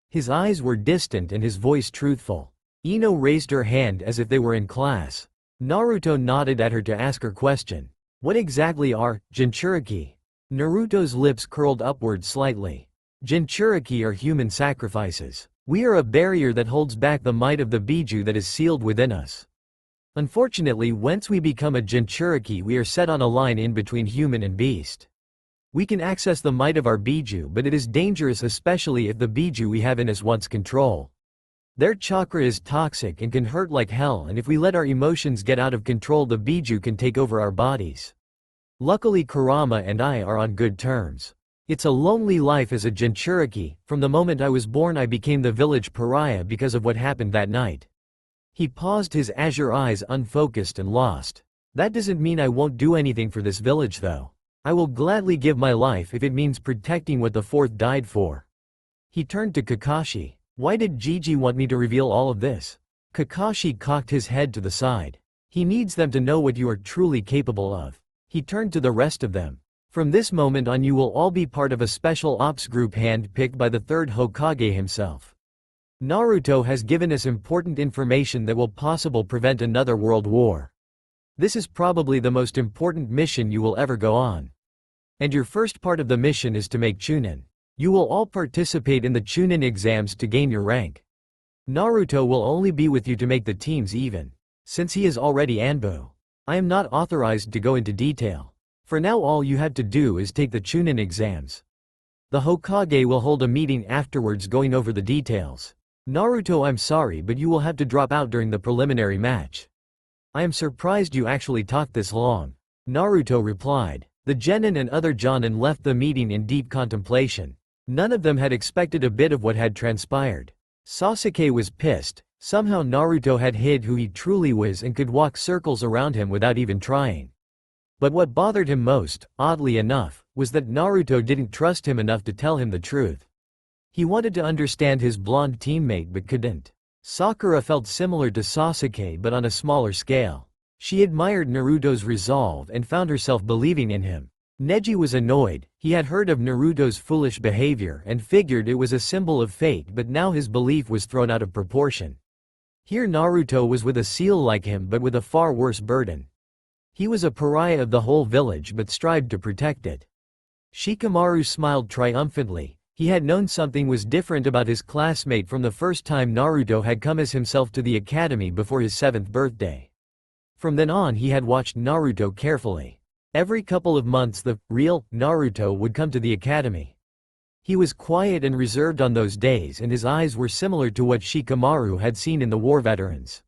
His eyes were distant and his voice truthful. Ino raised her hand as if they were in class. Naruto nodded at her to ask her question. What exactly are Jinchuriki? Naruto's lips curled upward slightly. Jinchuriki are human sacrifices. We are a barrier that holds back the might of the Biju that is sealed within us. Unfortunately, once we become a Jinchuriki we are set on a line in between human and beast. We can access the might of our Biju but it is dangerous especially if the Biju we have in us wants control. Their chakra is toxic and can hurt like hell and if we let our emotions get out of control the Biju can take over our bodies. Luckily Kurama and I are on good terms. It's a lonely life as a Jinchuriki. From the moment I was born I became the village pariah because of what happened that night. He paused, his azure eyes unfocused and lost. That doesn't mean I won't do anything for this village though. I will gladly give my life if it means protecting what the fourth died for. He turned to Kakashi. Why did Gigi want me to reveal all of this? Kakashi cocked his head to the side. He needs them to know what you are truly capable of. He turned to the rest of them. From this moment on you will all be part of a special ops group hand-picked by the third Hokage himself. Naruto has given us important information that will possibly prevent another world war. This is probably the most important mission you will ever go on. And your first part of the mission is to make Chunin. You will all participate in the Chunin exams to gain your rank. Naruto will only be with you to make the teams even. Since he is already Anbu. I am not authorized to go into detail. For now all you have to do is take the Chunin exams. The Hokage will hold a meeting afterwards going over the details. Naruto, I'm sorry but you will have to drop out during the preliminary match. I am surprised you actually talked this long. Naruto replied. The genin and other jonin left the meeting in deep contemplation. None of them had expected a bit of what had transpired. Sasuke was pissed. Somehow Naruto had hid who he truly was and could walk circles around him without even trying. But what bothered him most, oddly enough, was that Naruto didn't trust him enough to tell him the truth. He wanted to understand his blonde teammate but couldn't. Sakura felt similar to Sasuke but on a smaller scale. She admired Naruto's resolve and found herself believing in him. Neji was annoyed. He had heard of Naruto's foolish behavior and figured it was a symbol of fate, but now his belief was thrown out of proportion. Here Naruto was with a seal like him but with a far worse burden. He was a pariah of the whole village but strived to protect it. Shikamaru smiled triumphantly. He had known something was different about his classmate from the first time Naruto had come as himself to the academy before his 7th birthday. From then on he had watched Naruto carefully. Every couple of months the real Naruto would come to the academy. He was quiet and reserved on those days and his eyes were similar to what Shikamaru had seen in the war veterans.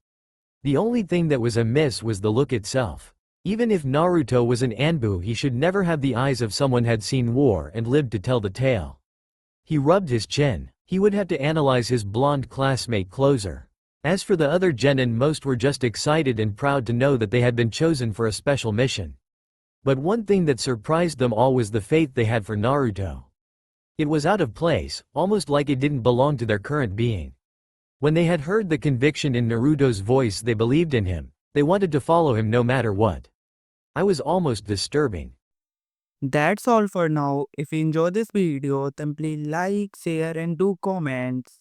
The only thing that was amiss was the look itself. Even if Naruto was an Anbu, he should never have the eyes of someone had seen war and lived to tell the tale. He rubbed his chin. He would have to analyze his blonde classmate closer. As for the other genin, most were just excited and proud to know that they had been chosen for a special mission. But one thing that surprised them all was the faith they had for Naruto. It was out of place, almost like it didn't belong to their current being. When they had heard the conviction in Naruto's voice, they believed in him. They wanted to follow him no matter what. I was almost disturbing. That's all for now. If you enjoy this video, then please like, share and do comments.